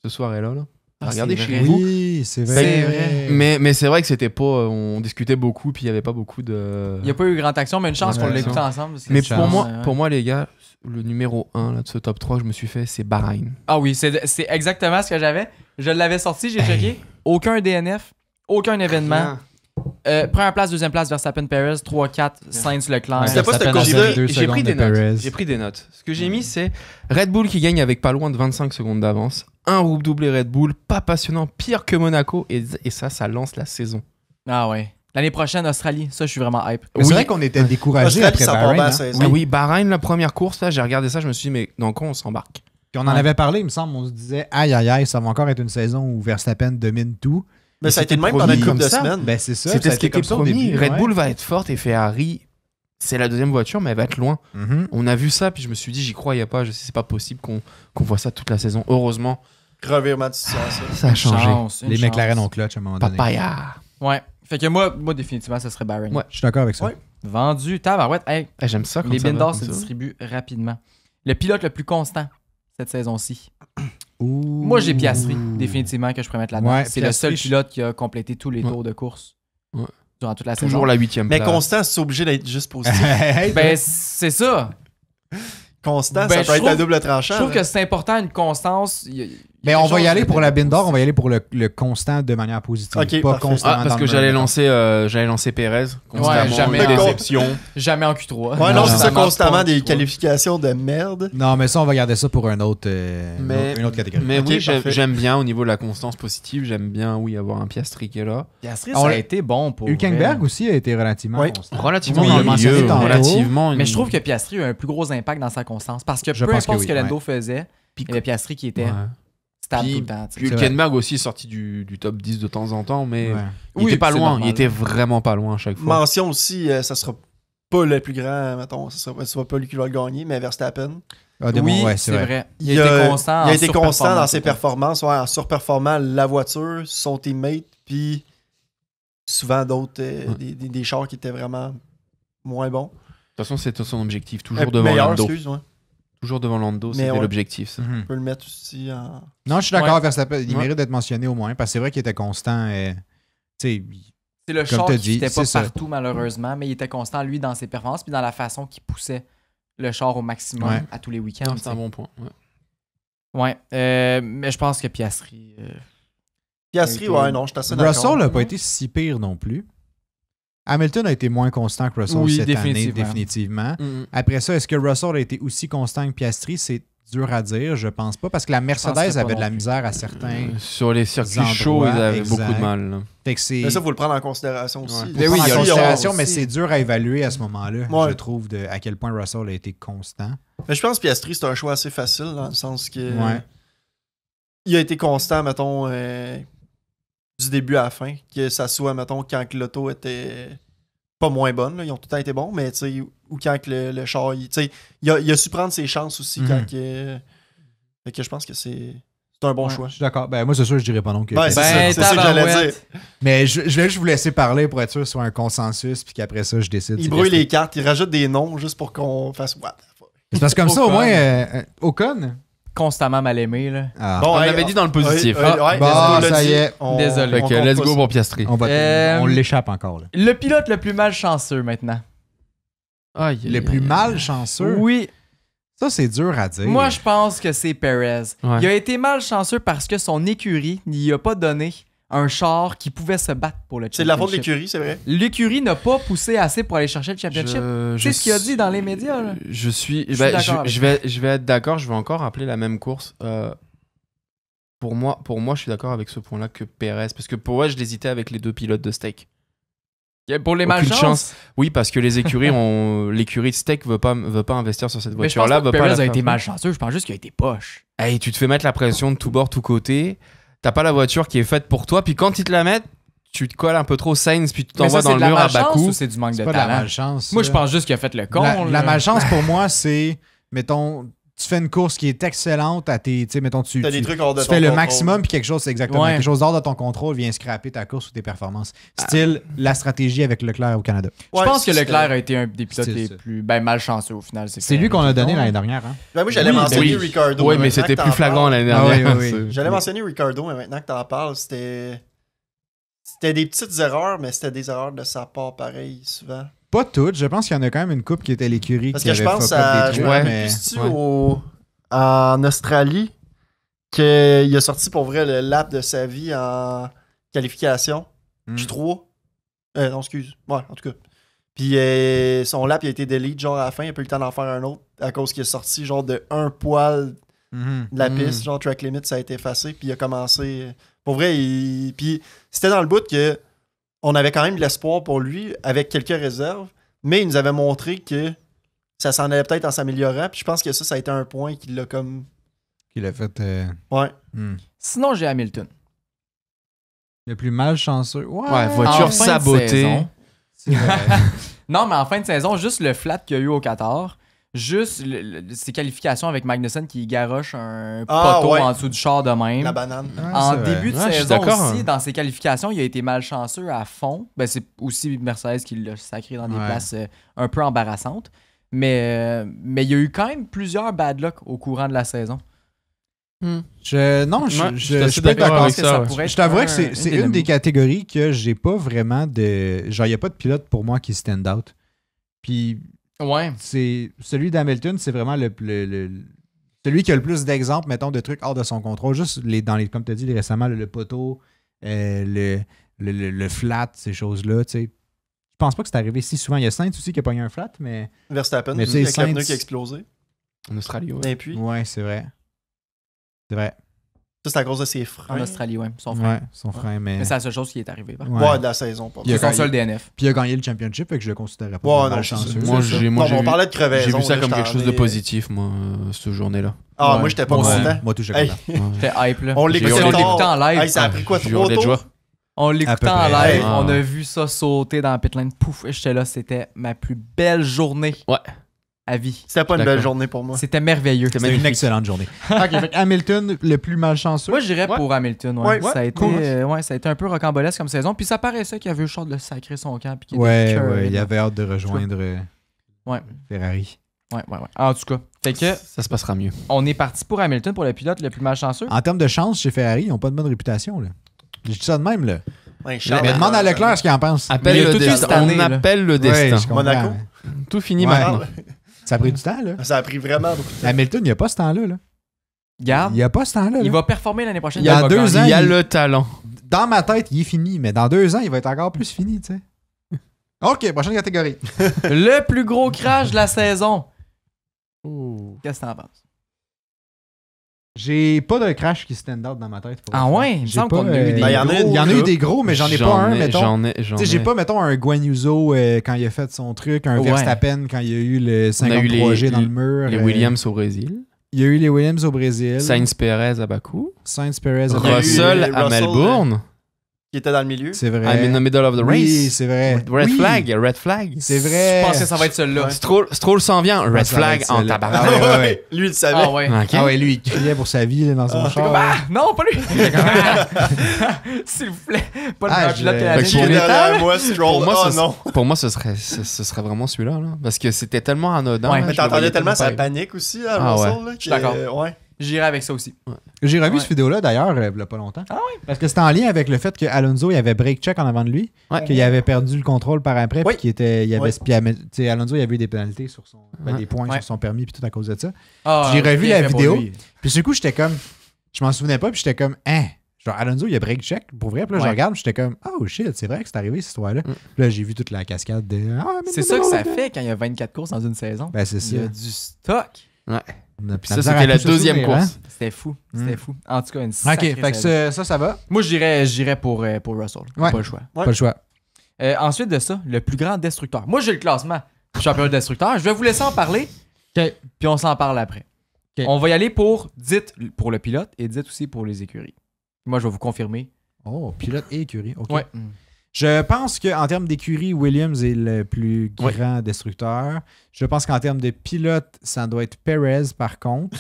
Ce soirée-là. Là. Ah, Regardez c'est chez vrai. vous. Oui, c'est vrai. C'est vrai. Mais c'est vrai que c'était pas. On discutait beaucoup, puis il n'y avait pas beaucoup de. Il n'y a pas eu grande action, mais une chance Ouais, qu'on ouais. l'écoute ensemble. parce que Mais c'est pour chance, moi, ouais. pour moi, les gars, le numéro 1 là, de ce top 3 que je me suis fait, c'est Bahreïn. Ah oui, c'est exactement ce que j'avais. Je l'avais sorti, j'ai checké. Aucun DNF, aucun événement. Première place, deuxième place, Verstappen Perez, 3-4, Sainz Leclerc. C'était pas cette Verstappen a course-là, fait 2 J'ai pris secondes des de Perez. notes. J'ai pris des notes. Ce que j'ai mis, c'est Red Bull qui gagne avec pas loin de 25 secondes d'avance. Un rouble doublé Red Bull, pas passionnant, pire que Monaco. Et ça lance la saison. Ah ouais. L'année prochaine, Australie, ça, je suis vraiment hype. Mais c'est Oui. vrai qu'on était découragés Australie, après ça part Bahreïn. bien, hein. ça. Ah oui, Bahreïn, la première course, là, j'ai regardé ça, je me suis dit, mais dans quoi on s'embarque? Puis on en avait parlé, il me semble. On se disait, aïe, aïe, aïe, ça va encore être une saison où Verstappen domine tout. Mais ça a été le même promis pendant une couple comme de ça. semaines. Ben, c'est ça. C'était ça a ce qui été était comme ça au promis. début, Red ouais. Bull va être forte et Ferrari, c'est la deuxième voiture, mais elle va être loin. Mhm. On a vu ça, puis je me suis dit, j'y croyais pas. Je sais, c'est pas possible qu'on voit ça toute la saison. Heureusement, Revirement de situation. ça a changé. Chance, une Les chance. McLaren ont clutch à un moment donné. Papaya. Ouais. Fait que moi définitivement, ce serait Bahreïn. Ouais. Je suis d'accord avec ça. Ouais. Vendu, tabarouette. Hey, Ah, j'aime ça. Quand les ça va bindors comme se ça. distribuent rapidement. Le pilote le plus constant cette saison-ci. Ouh. Moi, j'ai Piastri, définitivement, que je pourrais mettre là-dedans. Ouais, c'est le Piastri, seul je- pilote qui a complété tous les Ouais. tours de course Ouais. durant toute la Toujours saison. la 8e Mais place. Constant, c'est obligé d'être juste positif. Hey, Ben, c'est ça. Constant, Ben, ça je peut être trouve- un double tranchant. Je trouve là. que c'est important, une constance. Il y a Mais quelque on va y chose aller de- pour la bin d'or, on va y aller pour le constant de manière positive. Ok, pas parfait. constamment Ah, parce dans que le j'allais mauvais. lancer Perez. Constamment, jamais. une Ah. déception. Jamais en Q3. Ouais, non, c'est ça, marche constamment pas en des Q3. qualifications de merde. Non, mais ça, on va garder ça pour une autre catégorie. Mais Ok, oui, parfait. j'aime bien au niveau de la constance positive. J'aime bien, oui, avoir un Piastri qui est là. Piastri, On ça a l'a- été bon pour. Hülkenberg vrai. aussi a été relativement Ouais. constant. Relativement Oui, dans on le l'a mentionné milieu. tantôt. Relativement. Mais je trouve que Piastri a eu un plus gros impact dans sa constance. Parce que Je peu pense importe que ce que oui, Lando faisait, il y avait Piastri qui était Ouais. stable Puis- tout le temps. tu sais. Puis C'est vrai. Hülkenberg aussi est sorti du top 10 de temps en temps, mais Ouais. il Oui, était pas c'est loin. normal. Il était vraiment pas loin à chaque fois. Mention aussi, ça sera pas le plus grand, mettons, ça sera pas lui qui va le gagner, mais Verstappen. Ah, des Oui, bons, ouais, c'est vrai. Il Il a a- été constant. Il a en été constant dans ses surperformance tout le temps. performances, ouais, en surperformant la voiture, son teammate, puis souvent d'autres, des chars qui étaient vraiment moins bons. De toute façon, c'était son objectif. Toujours Euh, devant meilleur, Lando. excuse-moi. Toujours devant Lando, Mais c'était ouais. l'objectif. ça. Mhm. On peut le mettre aussi en... Non, je suis d'accord, Ouais. Verstappen. Il Ouais. mérite d'être mentionné au moins, parce que c'est vrai qu'il était constant. Tu sais, C'est le Comme char t'as qui dit, n'était pas c'est ça. partout, malheureusement, mais il était constant, lui, dans ses performances puis dans la façon qu'il poussait le char au maximum Ouais. à tous les week-ends. Non, c'est un bon point. Ouais. Ouais. Mais je pense que Piastri. Piastri, Ok. ouais, non, je suis assez d'accord. Russell n'a pas été si pire non plus. Hamilton a été moins constant que Russell Oui, cette année, définitivement. définitivement. Mhm. Après ça, est-ce que Russell a été aussi constant que Piastri? C'est dur à dire, je pense pas, parce que la Mercedes penserais pas avait de non la plus. misère à certains. Sur les circuits endroits, chauds, ils avaient exact. beaucoup de mal. là. Fait que c'est. Mais ça, il faut le prendre en considération aussi. Ouais. faut Mais prendre oui, en il y a considération, aussi. mais c'est dur à évaluer à ce moment-là, Ouais. je trouve, à quel point Russell a été constant. Mais je pense que Piastri, c'est un choix assez facile, dans le sens que... Ouais. Il a été constant, mettons, du début à la fin. Que ça soit, mettons, quand que l'auto était pas moins bonne, là, ils ont tout le temps été bons, mais tu sais, ou quand que le char, tu sais, il a su prendre ses chances aussi quand Mhm. que... Fait que je pense que c'est un bon Ouais. choix. Je suis d'accord. Ben, moi, c'est sûr, je dirais pas non. Que Ouais, c'est Ben, ça que j'allais dire. tabarouette. Mais je vais juste vous laisser parler pour être sûr sur un consensus, puis qu'après ça, je décide. Il c'est brouille qu'est-ce les cartes, il rajoute des noms juste pour qu'on fasse what the fuck. C'est parce que comme ça, au Ocon. moins, Ocon. Constamment mal aimé, là. Ah. On hey, l'avait dit dans le positif. Ouais, ouais, Bon, let's go, ça l'a y dit. est. Désolé. Fait on que compte let's pas go ça. pour Piastri. On l'échappe encore. Là. Le pilote le plus malchanceux maintenant. Le plus malchanceux. Oui, Ça, c'est dur à dire. moi je pense que c'est Perez. Ouais. Il a été malchanceux parce que son écurie n'y a pas donné un char qui pouvait se battre pour le championship. C'est de la faute de l'écurie, c'est vrai. L'écurie n'a pas poussé assez pour aller chercher le championship. C'est ce qu'il a dit dans les médias. Là. Je suis. Je suis ben, d'accord avec je vais être d'accord. Je vais encore rappeler la même course. Pour moi, je suis d'accord avec ce point-là que Perez, parce que pour moi, je l'hésitais avec les 2 pilotes de Steak. Pour les Aucune malchances. chance. Oui, parce que les écuries, l'écurie de Steak veut pas investir sur cette Mais je pense voiture-là. pas que veut pas Perez la a été faire. malchanceux. Je pense juste qu'il a été poche. Hey, tu te fais mettre la pression de tout bord, tout côté. T'as pas la voiture qui est faite pour toi. Puis quand ils te la mettent, tu te colles un peu trop Sainz, puis tu Mais t'envoies ça, dans c'est le de la mur à bas malchance coup. ou c'est du manque C'est de pas de la talent? malchance. Moi, ça. je pense juste qu'il a fait le con. La là. malchance pour moi, c'est, mettons, tu fais une course qui est excellente à tes. Tu sais, mettons, tu T'as des trucs hors de tu ton fais le contrôle. maximum, puis quelque chose, c'est exactement. Ouais. Quelque chose hors de ton contrôle vient scraper ta course ou tes performances. Style la stratégie avec Leclerc au Canada. Je Ouais, pense que c'est- Leclerc a été un des pilotes C'est les ça. plus malchanceux au final. C'est lui qu'on a donné l'année dernière. Hein? Ben, moi, j'allais Oui, mentionner oui. Ricardo. Oui, mais maintenant c'était que plus t'en flagrant parles. l'année Ah oui, dernière. oui, oui. J'allais mentionner Ricardo, mais maintenant que t'en parles, c'était des petites erreurs, mais c'était des erreurs de sa part pareil, souvent. Pas toutes. Je pense qu'il y en a quand même une coupe qui était l'écurie Parce qui que je avait pense fuck up à. des Je trucs, me rappelle mais... plus en Australie qu'il a sorti pour vrai le lap de sa vie en qualification. Mm. Q3. Non, excuse. Ouais, en tout cas. Puis son lap il a été delete genre à la fin. Il a pas eu le temps d'en faire un autre à cause qu'il est sorti genre de un poil Mhm. de la Mm. piste. Genre track limit, ça a été effacé. Puis il a commencé. Pour vrai, puis c'était dans le bout que on avait quand même de l'espoir pour lui avec quelques réserves. Mais il nous avait montré que ça s'en allait peut-être en s'améliorant. Puis je pense que ça a été un point qui l'a comme. Qu'il a fait Ouais. Sinon, j'ai Hamilton. le plus malchanceux. Ouais, voiture En fin de sabotée. saison. C'est vrai. Non, mais en fin de saison, juste le flat qu'il y a eu au Qatar, juste ses qualifications avec Magnussen qui garoche un poteau ouais. en dessous du char de même. La banane. En c'est vrai. début de Ouais, je suis saison d'accord. aussi, dans ses qualifications, il a été malchanceux à fond. Ben, c'est aussi Mercedes qui l'a sacré dans des Ouais. places un peu embarrassantes. Mais il y a eu quand même plusieurs bad luck au courant de la saison. Hmm. Non, Ouais, je je suis suis assez pas d'accord d'accord. avec ça, ouais. pourrait Je être t'avouerais un- que c'est une des catégories que j'ai pas vraiment de. Genre, il n'y a pas de pilote pour moi qui stand out. Puis, Ouais. c'est celui d'Hamilton, c'est vraiment celui qui a le plus d'exemples, mettons, de trucs hors de son contrôle. Juste comme tu as dit récemment, le poteau, le flat, ces choses-là. Tu sais. Je pense pas que c'est arrivé si souvent. Il y a Sainz aussi qui a pogné un flat, mais. Verstappen, Mais aussi, tu sais, avec le pneu Sainz- qui a explosé. En Australie, ouais. Et puis, Ouais, c'est vrai. C'est vrai. ça, c'est à cause de ses freins. En Australie, ouais. Son frère. Ouais, son frein, mais. Mais c'est la seule chose qui est arrivée. par Ouais. Ouais, de la saison. Pas Il y a C'est son quand seul DNF. Puis il a gagné le championship, fait que je le considérais pas Ouais, comme non, malchanceux. c'est ça. Moi, C'est ça. j'ai- Non, mais on vu- parlait de crevaison. J'ai vu ça là, comme je quelque t'en chose de ai- positif, moi, cette journée-là. Ah, Ouais. moi, j'étais pas Moi aussi. content. Moi, tout, j'étais Hey, content. Ouais. J'étais hype, là. on J'ai l'écoutait hurlé. l'écoutait en live. Hey, ça a pris quoi, J'ai 3 hurlé de tours? joie. On À peu l'écoutait en près. live, Ah. on a vu ça sauter dans la pitlane. Pouf, et j'étais là, c'était ma plus belle journée Ouais. à vie. C'était pas une belle D'accord. journée pour moi. C'était merveilleux. C'était une excellente journée. Ok, fait que Hamilton, le plus malchanceux. Moi, j'irais Ouais. pour Hamilton. Ouais. Ouais, Ça, a été, cool. Ça a été un peu rocambolesque comme saison. Puis ça paraissait qu'il avait eu le choix de le sacrer son camp. Puis qu'il Ouais, était écœuré, il là. avait hâte de rejoindre Ouais. Ferrari. Ouais. En tout cas, fait que Ça se passera mieux. on est parti pour Hamilton, pour le pilote le plus malchanceux. En termes de chance, chez Ferrari, ils n'ont pas de bonne réputation. Là. Je dis ça de même. Là. Ouais, Mais Charles, demande à Leclerc ce qu'il en pense. Appelle il y a le tout eu destin. cette année, On là. appelle le Ouais, destin. je comprends. Monaco. Tout finit Ouais. maintenant. Ça a pris du temps. Là. Ça a pris vraiment beaucoup de temps. Hamilton, il n'y a pas ce temps-là. Là. Garde, Il n'y a pas ce temps-là. il là. va performer l'année prochaine. Il y a va 2 gagner. ans, Il y a il- le talent. Dans ma tête, il est fini. Mais dans 2 ans, il va être encore plus fini. Tu sais. OK, prochaine catégorie. Le plus gros crash de la saison. Qu'est-ce que t'en penses? J'ai pas de crash qui stand out dans ma tête. pour Ah l'instant. ouais? Il me J'ai semble pas, qu'on a eu des Ben, il y en a gros. une Il y en a eu couple. des gros, mais j'en ai pas un, mettons. J'en ai. Tu sais, j'ai pas, mettons, un Guan Yuzo quand il a fait son truc, un Ouais. Verstappen quand il y a eu le On a eu 53G dans le mur. Les Williams au Brésil. Il y a eu les Williams au Brésil. Sainz Perez à Bakou. Sainz Perez. Il y a eu Russell à Russell, Melbourne. Qui était dans le milieu. C'est vrai. I'm in the middle of the race. Oui, c'est vrai. Red Oui, flag. C'est vrai. Je pense que ça va être celui-là. Ouais. Stroll s'en vient. Red Ça va flag être en celle-là. tabarnak. Ah ouais. Lui, il le savait. Ah ouais. Ok. Ah ouais, lui, il criait pour sa vie là, dans son char. Ah, non, pas lui! S'il vous plaît, pas le Ah, meilleur pilote je- canadien Qui pour est l'état, derrière là. moi, Stroll? Pour moi, Oh ce- non. Pour moi, ce serait vraiment celui-là. Là. Parce que c'était tellement anodin. Ouais. là, Mais je le t'entendais voyais tellement sa pareil. panique aussi à Ah Russell. ouais. Là, Je suis d'accord. Ouais. J'irai avec ça aussi. J'ai revu Ouais. cette vidéo-là d'ailleurs, il y a pas longtemps. Ah ouais? Parce que c'était en lien avec le fait que Alonso il avait break check en avant de lui, Ouais. qu'il avait perdu le contrôle par après, Oui. puis qu'il était, il avait, Oui. puis tu sais, Alonso il avait eu des pénalités sur son, Ouais. des points Ouais. sur son permis, puis tout à cause de ça. Ah, J'ai revu bien la fait pour vidéo. lui. Puis du coup, j'étais comme, je m'en souvenais pas, puis j'étais comme, hein, genre Alonso il a break check pour vrai, puis là je Ouais. regarde, puis j'étais comme, oh shit, c'est vrai que c'est arrivé cette histoire-là. Puis là j'ai vu toute la cascade de, ah, mais C'est ça que ça fait quand il y a 24 courses dans une saison. Ben c'est ça. Il y a du stock. Ça, c'était la deuxième course. C'était fou. C'était fou. En tout cas, une Ok, sacrée fait que saison. ça va. Moi, j'irais pour Russell. Ouais. Pas le choix. Ouais. Pas le choix. Ensuite de ça, le plus grand destructeur. Moi, j'ai le classement champion destructeur. Je vais vous laisser en parler. Ok. Puis on s'en parle après. Ok. On va y aller dites pour le pilote et dites aussi pour les écuries. Moi, je vais vous confirmer. Oh, pilote et écurie. OK. Ouais. Je pense qu'en termes d'écurie, Williams est le plus grand destructeur. Je pense qu'en termes de pilote, ça doit être Perez, par contre.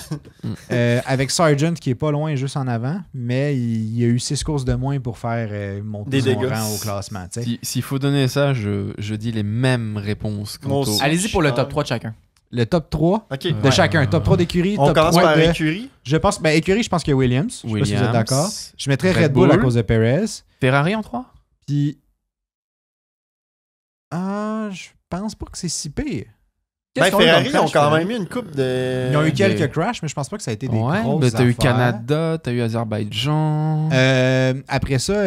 Avec Sargent, qui est pas loin, juste en avant. Mais il y a eu 6 courses de moins pour faire monter Des son dégâts. rang au classement. tu sais. S'il faut donner ça, je dis les mêmes réponses. Moi aussi. Allez-y pour le top 3 de chacun. Le top 3 Ok. de Ouais. chacun. Top 3 d'écurie, On top commence 3 par de... écurie. Je pense... Ben, écurie, je pense qu'il y a Williams. Je sais pas si vous êtes d'accord. Je mettrais Red Bull à cause de Perez. Ferrari en 3? Puis... je pense pas que c'est si pire. Qu'est-ce qu'on a Ferrari, comme ils ont crash, quand Ferrari? même eu une coupe de. Ils ont eu quelques mais- crashs, mais je pense pas que ça a été des Ouais, grosses mais t'as eu affaires. Canada, t'as eu Azerbaïdjan. Après ça,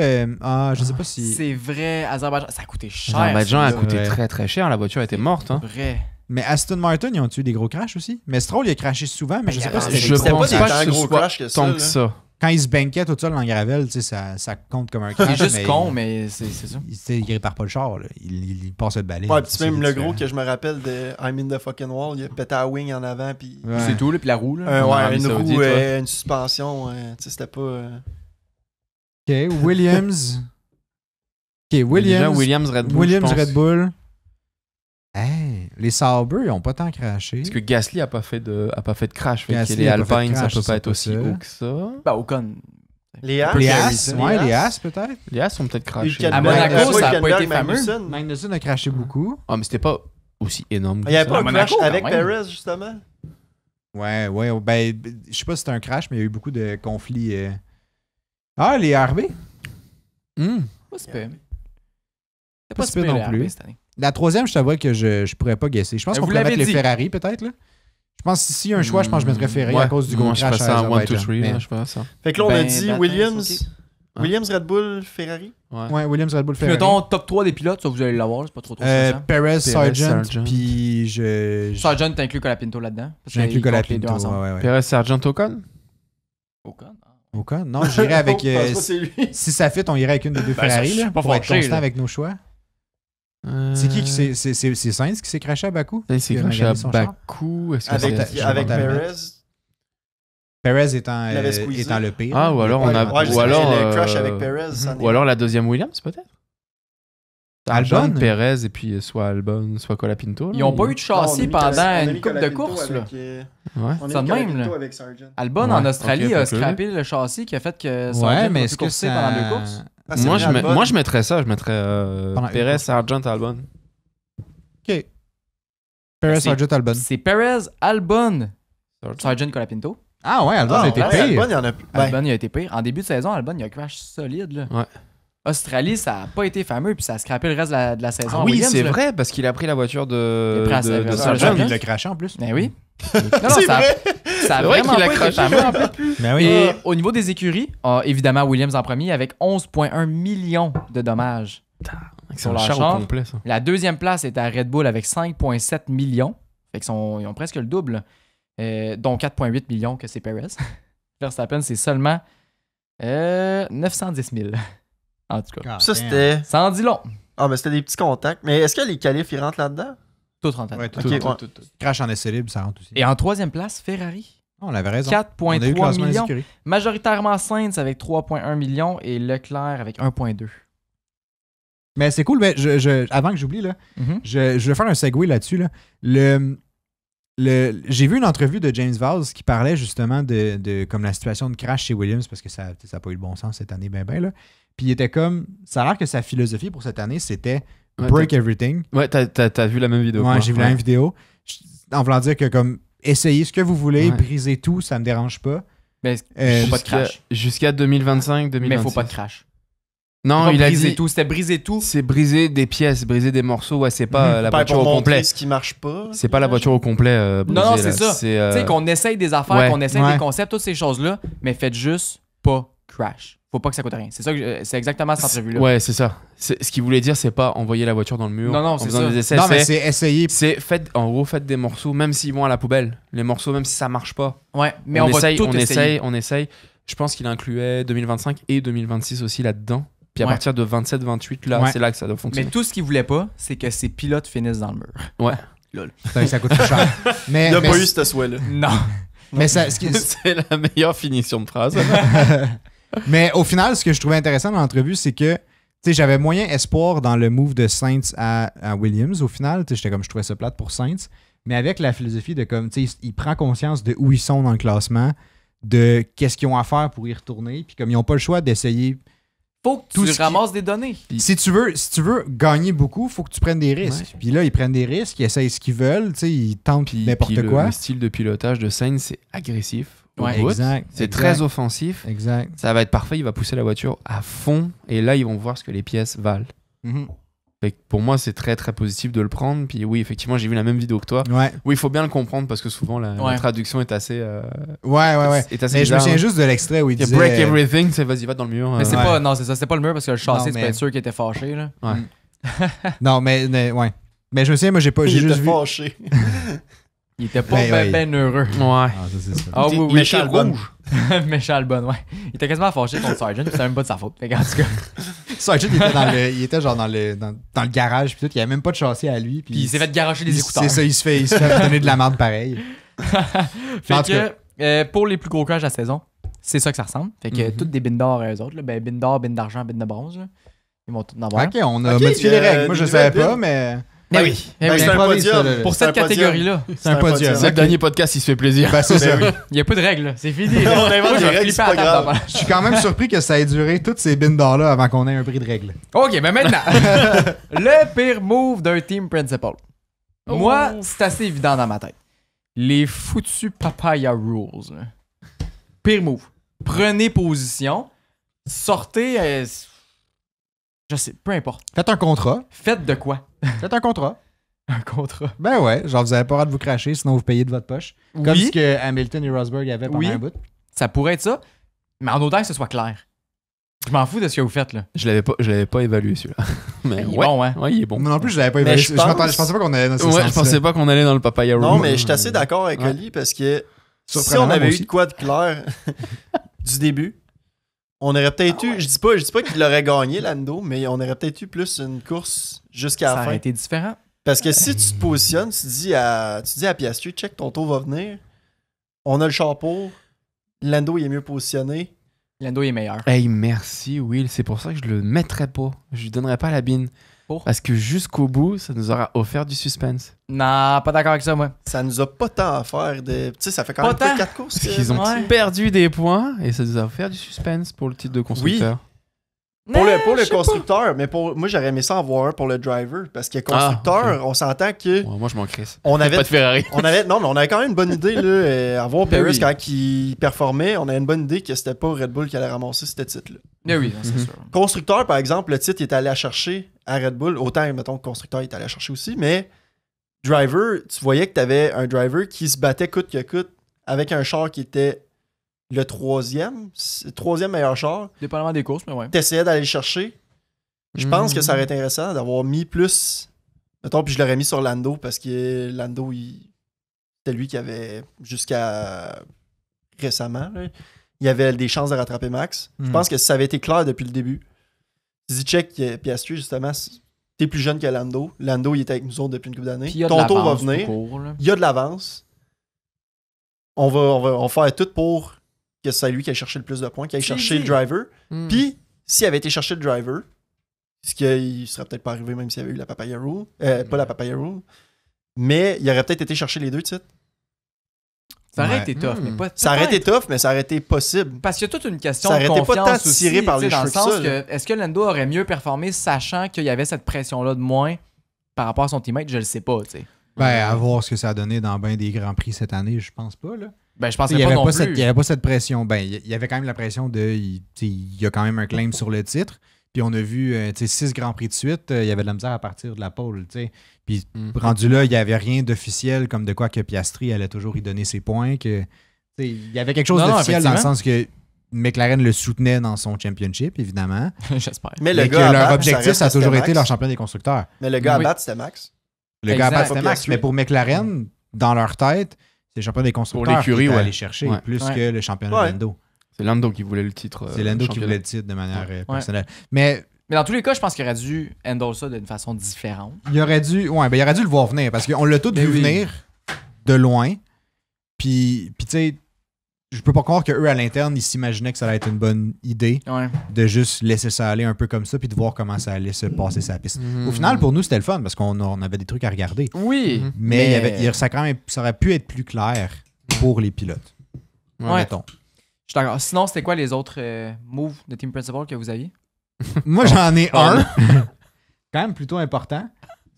je sais pas si... C'est vrai, Azerbaïdjan, ça a coûté cher. Azerbaïdjan a ça. coûté Ouais. très très cher. La voiture était morte. Hein. Vrai. Mais Aston Martin, ils ont eu des gros crashs aussi. Mais Stroll, il a crashé souvent, mais je sais pas si je c'était C'était des gros pas pense des crashs. pas tant que ce gros soit crashs que ça. Tant là. que ça. Quand il se bankait tout seul dans le gravel, tu sais, ça compte comme un crash. C'est juste mais con, mais c'est ça. Il répare pas le char. Là. Il passe le balai. Ouais, puis C'est même le différent. gros que je me rappelle de I'm in the fucking wall, il a pété la wing en avant, puis. Ouais. C'est tout, là, puis la roue. Là. En Ouais, Arabie une Saoudite, roue, ouais. une suspension, tu sais, c'était pas. OK, Williams. OK, Déjà, Williams. Williams Red Bull. Williams, je pense. Red Bull. Hey, les Sauber, ils ont pas tant craché. Parce que Gasly a pas fait de crash. Fait Gasly qu'il est a pas fait de Alpine, ça crash, peut c'est pas être pas aussi ça. haut que ça. Ben, Ocon. Les As. Les carry As, ça. ouais, Les les As. As peut-être. Les As sont peut-être crashés. À Monaco, ça a pas été fameux. Magnussen a craché beaucoup. Ah, mais c'était pas aussi énorme. Il n'y avait que pas ça. un Monaco, crash avec quand même. Perez, justement. Ouais, ben, je sais pas si c'était un crash, mais il y a eu beaucoup de conflits. Ah, les RB. Pas si pire. C'est Pas si pire non les plus. RB cette année. La troisième, je t'avoue que je pourrais pas guesser. Je pense Mais qu'on vous pourrait mettre l'avez les dit. Ferrari, peut-être, là. Je pense que s'il y a un choix, je pense que je mettrais Ferrari à cause du gros Moi, je crash ferais ça en 1, 2, Azerbaïdjan. 3, Mais- je ferais ça. Fait que là, on a Ben, dit Baptiste, Williams. ok. Williams, Red Bull, Ferrari. Ouais, Williams, Red Bull, Puis Ferrari. mettons top 3 des pilotes, ça vous allez l'avoir, c'est pas trop stressant. Perez, Sargent, Sargent. puis Sargent, t'inclus Colapinto là-dedans. parce J'inclus qu'il compte les deux Colapinto. ensemble. Ouais. Perez, Sargent, Ocon. Ocon, ah. Ocon? Non, j'irais avec... Je pense pas que c'est lui. si ça fit, on irait avec une des deux Ben, Ferrari, je suis là, pas pour être fâché, constant là. avec nos choix. C'est qui c'est Sainz qui s'est craché à Bakou? Il s'est Qui a craché à regardé son char? Bakou. Est-ce que Avec, c'est- avec je vais Perez. Perez étant, Il avait squeezé. étant le pire. Ah, ou alors on a. Ouais, je ou sais, alors. le crash avec Perez. ça Ou alors la deuxième Williams, peut-être. Albon? Albon, Perez, et puis soit Albon, soit Colapinto. là. Ils ont pas eu de châssis pendant une coupe de course course, là. Ouais. On Ça a de mis même, Colapinto là. avec Sargent. Albon, Ouais, en Australie, ok, a fait que- scrappé le châssis qui a fait que Ouais, Sargent mais a est-ce pu que courser ça... pendant 2 courses. Ah, c'est Moi, vrai, Albon. moi, je mettrais ça. Je mettrais Pendant une Perez, course. Sargent, Albon. OK. Perez, C'est- Sargent, Albon. C'est Perez, Albon, Sargent, Colapinto. Ah ouais, Albon Ah, a été ouais, pire. Albon, il y en a plus. Ben, Albon, il a été pire. En début de saison, Albon, il a crash solide. Là. Ouais. Australie, ça a pas été fameux, puis ça a scrappé le reste de la saison. Ah à oui, Williams, c'est là. vrai, parce qu'il a pris la voiture Il a de, pris la- de, de la- Sargent. Sargent. Il l'a craché en plus. Ben oui. Non, non, c'est ça a, vrai. ça a C'est vrai vraiment qu'il a pas été craché. fameux, en fait. Ben oui. Et au niveau des écuries, évidemment, Williams en premier avec 11,1 millions de dommages. C'est sur un leur char char. au complet, ça. La deuxième place est à Red Bull avec 5,7 millions. Fait qu'ils ils ont presque le double. Dont 4,8 millions que c'est Perez. Verstappen, c'est seulement 910 000. En tout cas. Ça, c'était. Ça en dit long. Ah, mais c'était des petits contacts. Mais est-ce que les qualifs, ils rentrent là-dedans? Tout 30 ans. Ouais, tout, Ok, tout, ouais. tout. Crash en essai libre, ça rentre aussi. Et en troisième place, Ferrari. On avait raison. On a eu le 4,3 classement des millions. écuries. Majoritairement Sainz avec 3,1 millions et Leclerc avec 1,2. Mais c'est cool. Ben, avant que j'oublie, là, Mhm. je vais faire un segue là-dessus. Là. J'ai vu une entrevue de James Vowles qui parlait justement de comme la situation de crash chez Williams parce que ça n'a pas eu le bon sens cette année, ben. Là. Puis il était comme. Ça a l'air que sa philosophie pour cette année, c'était Ouais, break everything. Ouais, t'as vu la même vidéo. Ouais, quoi. j'ai vu la même vidéo. En voulant dire que comme essayez ce que vous voulez, Ouais. brisez tout, ça me dérange pas. Mais Faut pas de crash. Jusqu'à 2025, 2026. Mais faut pas de crash. Non, Pas il a briser dit. tout. C'était briser tout. C'est briser des pièces, briser des morceaux. Ouais, c'est pas la Pas voiture pour au montrer complet. ce qui marche pas. C'est pas la voiture au complet. Non, non, brisée, c'est là. ça. C'est, Tu sais, qu'on essaye des affaires, ouais. qu'on essaye Ouais. des concepts, toutes ces choses-là, mais faites juste pas crash. Faut pas que ça coûte rien. C'est ça c'est exactement cette entrevue-là. Ouais, c'est ça. Ce qu'il voulait dire, c'est pas envoyer la voiture dans le mur. Non, en c'est faisant ça. des essais. Non, mais c'est essayer. C'est en gros, faites des morceaux, même s'ils vont à la poubelle. Les morceaux, même si ça marche pas. Ouais, mais on va tout essayer. On essaye. Je pense qu'il incluait 2025 et 2026 aussi là-dedans. Puis à partir de 27-28, là, c'est là que ça doit fonctionner. Mais tout ce qu'il voulait pas, c'est que ses pilotes finissent dans le mur. Ouais. Lol. Ça coûte plus cher. Mais, Il n'a pas eu ce souhait-là. Non. Mais c'est la meilleure finition de phrase. Mais au final, ce que je trouvais intéressant dans l'entrevue, c'est que j'avais moyen espoir dans le move de Sainz à Williams. Au final, j'étais comme je trouvais ça plate pour Sainz. Mais avec la philosophie de comme, il prend conscience de où ils sont dans le classement, de qu'est-ce qu'ils ont à faire pour y retourner. Puis comme ils n'ont pas le choix d'essayer. Faut que tu ramasses des données. Si tu veux gagner beaucoup, faut que tu prennes des risques. Ouais. Puis là, ils prennent des risques, ils essayent ce qu'ils veulent, ils tentent n'importe quoi. Le style de pilotage de Sainz, c'est agressif. Ouais, exact. C'est très offensif. Exact. Ça va être parfait. Il va pousser la voiture à fond. Et là, ils vont voir ce que les pièces valent. Mhm. Fait que pour moi, c'est très très positif de le prendre. Puis oui, effectivement, j'ai vu la même vidéo que toi. Ouais. Oui, il faut bien le comprendre parce que souvent la traduction est assez. Ouais. Est assez Mais je me bizarre, souviens hein. juste de l'extrait où il disait. Break everything, c'est vas-y, va dans le mur. Mais c'est Ouais. pas, non, c'est ça, c'est pas le mur parce que le châssis, Non, tu mais- peux être sûr qu'il était fâché, là. Ouais. Non, mais ouais. Mais je me souviens, moi, j'ai Il juste était vu. fâché. Il était pas ben heureux. Ouais. Ah, ça, c'est ça. Ah oui, oui. Méchant Albon. Méchant Albon, ouais. Il était quasiment fâché contre Sargent, c'était même pas de sa faute. Fait qu'en tout cas. Sargent, il était genre dans le garage, puis tout. Il n'y avait même pas de châssis à lui. Puis il s'est fait garocher les écouteurs. C'est ça, il se fait donner de la merde pareil. Fait En tout que, pour les plus gros crashs de la saison, c'est ça que ça ressemble. Fait que Mhm. toutes des bins d'or, eux autres, là, ben, bin d'or, bin d'argent, bin de bronze, là, ils vont tout en avoir. Ok, on a Ok, modifié les règles. Moi, des je savais nouvelles pas, mais. Mais Ben, oui, ben, oui. c'est un improvise, podium. ça, là. Pour C'est un cette podium. catégorie-là. C'est un podium. C'est le dernier podcast, il se fait plaisir. Ben, c'est ça. Il n'y a pas de règles, là. C'est fini. On invente Moi, je des vais règles, flipper c'est à pas la table grave. Je suis quand même surpris que ça ait duré toutes ces bins d'or-là avant qu'on ait un prix de règle. OK, mais maintenant, le pire move d'un team principal. Moi, c'est assez évident dans ma tête. Les foutus papaya rules. Là. Pire move. Prenez position, sortez, je sais, peu importe. Faites un contrat. Faites de quoi? Faites un contrat. Un contrat. Ben ouais, genre vous avez pas le droit de vous cracher, sinon vous payez de votre poche. Comme Oui, ce que Hamilton et Rosberg avaient pendant Oui. un bout. ça pourrait être ça, mais en autant que ce soit clair. Je m'en fous de ce que vous faites, là. Je l'avais pas évalué celui-là. Mais Il est ouais. bon, hein? Ouais, il est bon. Moi non plus, je l'avais pas Mais évalué. je Je pensais pas qu'on allait dans ce Ouais, sens-là. je pensais pas qu'on allait dans le papaya room. Non, mais je suis assez d'accord avec Ouais. Oli parce que si Surprenamment, on avait moi eu aussi. de quoi de clair du début, on aurait peut-être eu. Je dis pas qu'il l'aurait gagné, Lando, mais on aurait peut-être eu plus une course jusqu'à Ça la aurait fin. été différent. Parce que si tu te positionnes, tu dis à Piastri, check, ton tour va venir. On a le char pour. Lando, il est mieux positionné. Lando est meilleur. Hey, merci Will, c'est pour ça que je le mettrais pas. Je lui donnerais pas la bine. Pour? Parce que jusqu'au bout, ça nous aura offert du suspense. Non, pas d'accord avec ça, moi. Ça nous a pas tant à faire. Tu sais, ça fait quand Pas même pas tant. 4 courses. Parce qu'ils ont Ouais. perdu des points et ça nous a offert du suspense pour le titre de constructeur. Pour le je sais pas. constructeur, mais moi j'aurais aimé ça en voir un pour le driver. Parce que constructeur, ok. on s'entend que Ouais, moi, je m'en crisse. on avait Pas de Ferrari. non, mais on avait quand même une bonne idée là, à voir Ben Paris oui. quand il performait, on avait une bonne idée que c'était pas Red Bull qui allait ramasser ce titre-là. Mais oui, c'est Mhm. sûr. Constructeur, par exemple, le titre il est allé à chercher à Red Bull. Autant, mettons, que constructeur il est allé à chercher aussi, mais driver, tu voyais que tu avais un driver qui se battait coûte que coûte avec un char qui était le troisième meilleur char. Dépendamment des courses, mais ouais. T'essayais d'aller le chercher. Je pense que ça aurait été intéressant d'avoir mis plus. Mettons, puis je l'aurais mis sur Lando parce que Lando, c'était lui qui avait, jusqu'à récemment, là, il avait des chances de rattraper Max. Je pense que ça avait été clair depuis le début. Tu dis, check, Piastri, justement, t'es plus jeune que Lando. Lando, il était avec nous autres depuis une couple d'années. Puis il y a de Ton tour va l'avance venir. tout court, là. Il y a de l'avance. On va faire tout pour que c'est lui qui aille chercher le plus de points, qui aille C'est chercher dit. le driver. Hmm. Puis, s'il avait été chercher le driver, ce qu'il serait peut-être pas arrivé même s'il y avait eu la Papaya Rule, pas la Papaya Rule, mais il aurait peut-être été chercher les deux titres. Ça aurait Ouais. été tough, mais pas. Ça aurait été peut-être. tough, mais ça aurait été possible. Parce qu'il y a toute une question Ça de aurait été pas confiance tant tiré aussi, par les tu sais, dans le cheveux que sens ça, là. que est-ce que Lando aurait mieux performé sachant qu'il y avait cette pression-là de moins par rapport à son teammate? Je le sais pas, tu sais. Ben, à voir ce que ça a donné dans bien des Grands Prix cette année, je pense pas. Là. Ben, je Il pensais n'y pas avait, non pas plus. cette- il y avait pas cette pression. Ben, il y avait quand même la pression de. Il y a quand même un claim sur le titre. Puis on a vu 6 Grands Prix de suite, il y avait de la misère à partir de la pole. tu sais. Puis rendu là, il n'y avait rien d'officiel comme de quoi que Piastri allait toujours y donner ses points. Que, tu sais, il y avait quelque chose Non, non, d'officiel dans le effectivement. sens que McLaren le soutenait dans son championship, évidemment. J'espère. Mais Mais le que gars à leur battre, objectif, ça a reste toujours Max. été leur champion des constructeurs. Mais le gars à Oui. battre, c'était Max. Le gars à Exact. battre, c'était Pas Max. Piastri. Mais pour McLaren, dans leur tête, c'est le champion des constructeurs l'écurie, qui était ouais. allé chercher Ouais. plus Ouais. que le championnat Ouais. Lando. C'est Lando qui voulait le titre. C'est Lando qui championnat. voulait le titre de manière personnelle. Mais Mais dans tous les cas, je pense qu'il aurait dû handle ça d'une façon différente. il aurait dû le voir venir parce qu'on l'a tous Ben vu oui. venir de loin. Puis tu sais, je peux pas croire qu'eux, à l'interne, ils s'imaginaient que ça allait être une bonne idée Ouais. de juste laisser ça aller un peu comme ça puis de voir comment ça allait se passer sa piste. Mhm. Au final, pour nous, c'était le fun parce qu'on avait des trucs à regarder. Oui. Mhm. Mais ça aurait pu être plus clair pour les pilotes. Ouais. Mettons. Je suis d'accord. Sinon, c'était quoi les autres moves de Team Principal que vous aviez? Moi, j'en ai un, quand même plutôt important.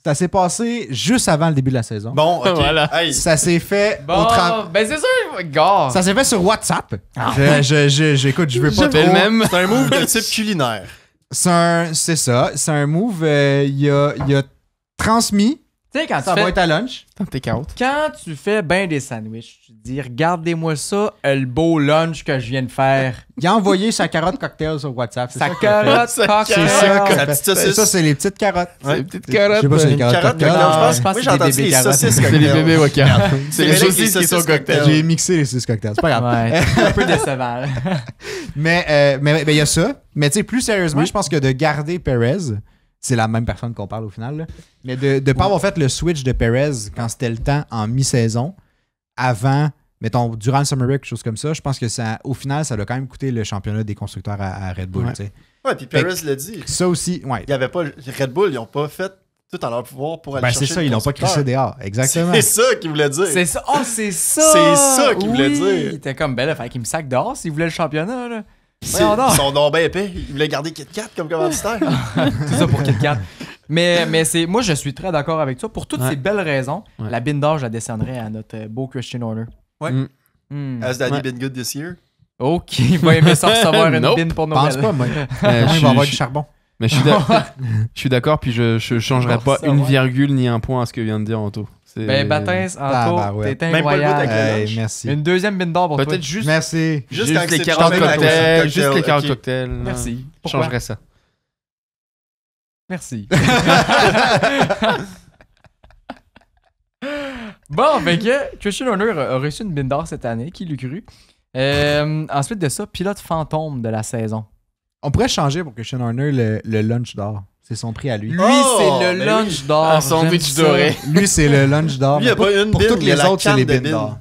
Ça s'est passé juste avant le début de la saison. Bon, ok. Voilà. Hey, Ça s'est fait Bon, au tra- ben c'est sûr, gars. Ça s'est fait sur WhatsApp. J'écoute, je veux pas J'avais trop. le même. c'est un move de type culinaire. C'est ça. C'est un move. Il a transmis. Tu sais, quand Ça tu va fais... être à lunch. T'es carotte. Quand tu fais ben des sandwichs, tu te dis, regardez-moi ça, le beau lunch que je viens de faire. Il a envoyé sa carotte cocktail sur WhatsApp. C'est Sa ça qu'il a fait. carotte Sa cocktail. C'est ça La qu'il a petite fait. saucisse. Ça, c'est les petites carottes. Ouais. C'est une petite Je sais pas carotte. si c'est les Une carottes carotte cocktail. cocktail, Non, je je pense pense. que Moi, c'est j'ai des entendu bébés les carottes. saucisses C'est les cocktail. bébés Waka. C'est les mêlé avec les saucisses qui sont saucisses cocktails. cocktail. J'ai mixé les 6 cocktails. C'est pas grave. Ouais, c'est un peu décevant. Mais il y a ça. Mais tu sais, plus sérieusement, je pense que de garder Perez, c'est la même personne qu'on parle au final, là. Mais de ne pas avoir fait le switch de Perez quand c'était le temps en mi-saison, avant, mettons, durant le Summer Break, quelque chose comme ça, je pense que ça, au final, ça doit quand même coûter le championnat des constructeurs à Red Bull. Ouais. Tu sais. Ouais, puis Perez l'a dit. Ça aussi, ouais. Il y avait pas. Red Bull, ils ont pas fait tout en leur pouvoir pour aller Ben, chercher c'est ça, le ils l'ont pas constructeur. crissé dehors. Exactement. C'est ça qu'il voulait dire. C'est ça. Oh, c'est ça. C'est ça qu'il voulait Oui. dire. Il était comme, ben là, fait qu'il me sac dehors s'il voulait le championnat, là. C'est Voyons donc. son nom bien épais. Il voulait garder Kit Kat comme commanditaire. C'est ça pour KitKat. Mais c'est, moi, je suis très d'accord avec ça. Pour toutes Ouais. ces belles raisons, Ouais. la bin d'or, je la descendrais à notre beau Christian Horner. Ouais. Mm. Hmm. Has Daddy Ouais. been good this year? Ok, il va aimer ça recevoir une Nope. bin pour Je pense Noël. pas, moi. Je Il suis- va avoir du charbon. Mais je suis d'accord, puis je changerai Bon, pas ça une va. virgule ni un point à ce que vient de dire Anto. C'est- Ben, Baptiste, Anto, Tabarouette. t'es Même pas le bout incroyable. avec le Hey, lunch. merci. Une deuxième bin d'or pour toi. Peut-être juste, Merci. Juste juste quand les c'est carottes changé avec cocktails. le Juste les carottes ok. cocktails. non. Merci. Je Pourquoi? changerais ça. Merci. Bon, fait que Christian Horner a reçu une bin d'or cette année, qui l'eût cru. Ensuite de ça, pilote fantôme de la saison. On pourrait changer pour Christian Horner le lunch d'or. C'est son prix à lui. Lui, Oh, c'est le ben lunch oui. d'or. Un sandwich J'aime ça. doré. Lui, c'est le lunch d'or. Lui, il y a Mais pas une pour bin, toutes il y a les la autres, c'est canne les de bins bin. d'or.